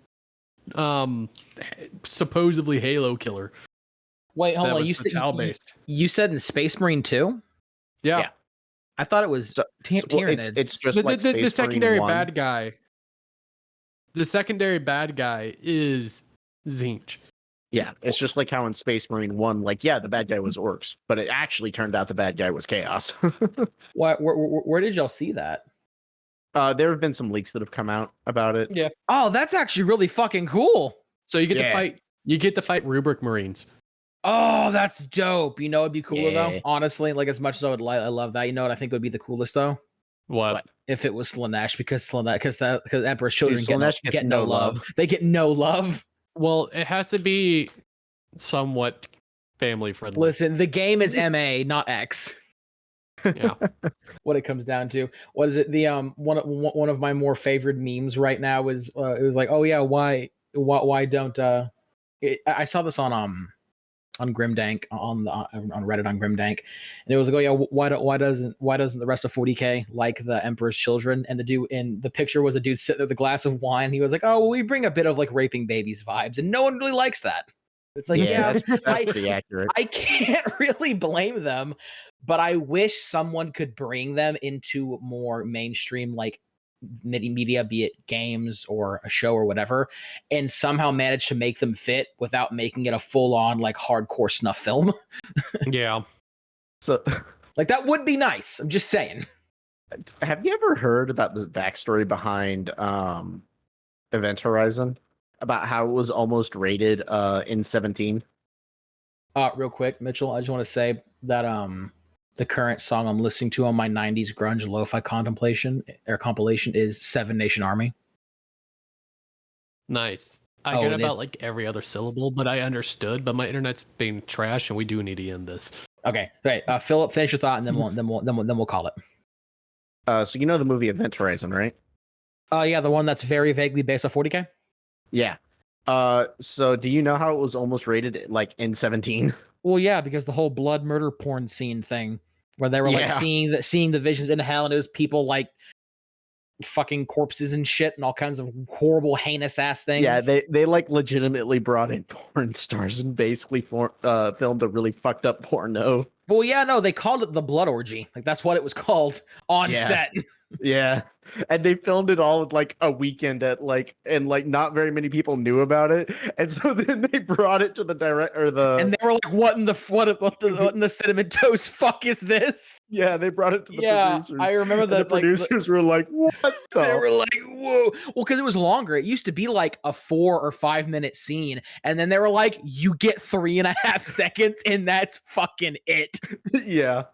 supposedly Halo killer. Wait, hold That on. was You the said Tau based. you said in Space Marine 2? Yeah. Yeah. I thought it was So, well, Tyranids. it's just like the Space secondary Marine 1. bad guy. The secondary bad guy is Zinch. Yeah, it's just like how in Space Marine 1, like, yeah, the bad guy was orcs, but it actually turned out the bad guy was chaos. Where did y'all see that? There have been some leaks that have come out about it. Yeah. Oh, that's actually really fucking cool. So you get to Yeah. fight. You get to fight Rubric Marines. Oh, that's dope. You know, it'd be cooler Yeah. though. Honestly, like as much as I would I love that. You know what I think would be the coolest though? What? If it was Slanesh, because Emperor's children Slanesh get no love. They get no love. Well, it has to be somewhat family friendly. Listen, the game is MA, not X. Yeah. What it comes down to. What is it? The one of my more favorite memes right now is it was like, oh yeah, why don't I saw this on Grimdank on Reddit on Grimdank, and it was like, oh yeah, why doesn't the rest of 40k like the Emperor's Children? And the dude in the picture was a dude sitting with a glass of wine. He was like, oh well, we bring a bit of like raping babies vibes, and no one really likes that. It's like, yeah, that's pretty accurate. I can't really blame them, but I wish someone could bring them into more mainstream like media, be it games or a show or whatever, and somehow manage to make them fit without making it a full-on like hardcore snuff film. Yeah. So, Like that would be nice. I'm just saying. have you ever heard about the backstory behind Event Horizon? About how it was almost rated in 17? Real quick, Mitchell, I just want to say that the current song I'm listening to on my 90s grunge lo-fi compilation is Seven Nation Army. Nice. I Oh, get and about it's- like every other syllable, but I understood. But my internet's being trash, and we do need to end this. Okay, great. Philip, finish your thought, and then we'll call it. So you know the movie Event Horizon, right? Yeah, the one that's very vaguely based off 40k. Yeah. So do you know how it was almost rated like in 17? Well, yeah, because the whole blood murder porn scene thing, where they were like Yeah. seeing the visions in hell, and it was people like fucking corpses and shit, and all kinds of horrible, heinous ass things. Yeah, they like legitimately brought in porn stars and basically filmed a really fucked up porno. Well, yeah, no, they called it the blood orgy. Like that's what it was called on Yeah. set. Yeah, and they filmed it all in like a weekend at like, and like not very many people knew about it, and so then they brought it to the And they were like, "What in the cinnamon toast fuck is this?" yeah, they brought it to the producers. I remember and that. the producers were like, "What the?" They were like, "Whoa!" Well, because it was longer. It used to be like a 4 or 5 minute scene, and then they were like, "You get 3.5 seconds, and that's fucking it." Yeah.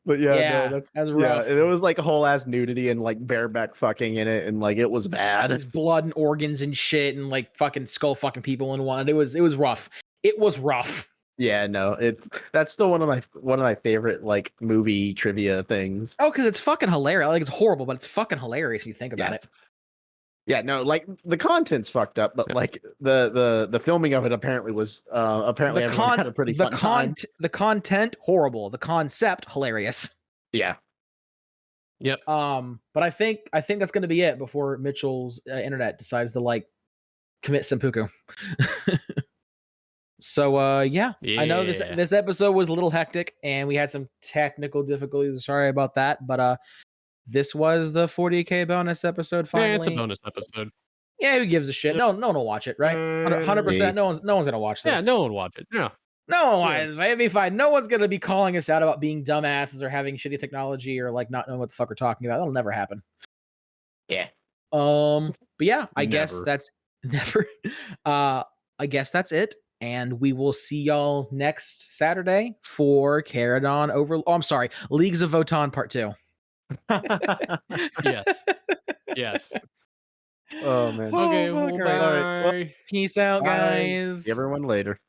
But yeah, no, that's rough. it was like a whole ass nudity and like bareback fucking in it, and like it was bad. There's blood and organs and shit, and like fucking skull fucking people in one. It was rough. It was rough. Yeah, no, that's still one of my favorite like movie trivia things. Oh, because it's fucking hilarious. Like it's horrible, but it's fucking hilarious if you think about it. Yeah, no, like the content's fucked up, but like the filming of it apparently was apparently everyone had a pretty fun time. The content horrible. The concept hilarious. Yeah. Yep. But I think that's going to be it before Mitchell's internet decides to like commit seppuku. So yeah, I know this episode was a little hectic and we had some technical difficulties. Sorry about that, but this was the 40k bonus episode. Finally, yeah, it's a bonus episode. Yeah, who gives a shit? No one will watch it, right? 100%. No one's gonna watch this. Yeah, no one will watch it. Yeah. No one watches. It'd be fine. No one's gonna be calling us out about being dumbasses or having shitty technology or like not knowing what the fuck we're talking about. That'll never happen. Yeah. But yeah, I guess Never. that's never. I guess that's it. And we will see y'all next Saturday for Caradon over. Oh, I'm sorry, Leagues of Votan Part 2. Yes. Yes. Oh man. Okay, Oh, well, fuck, all right. All right, well, bye. Peace out, bye. guys. See everyone later.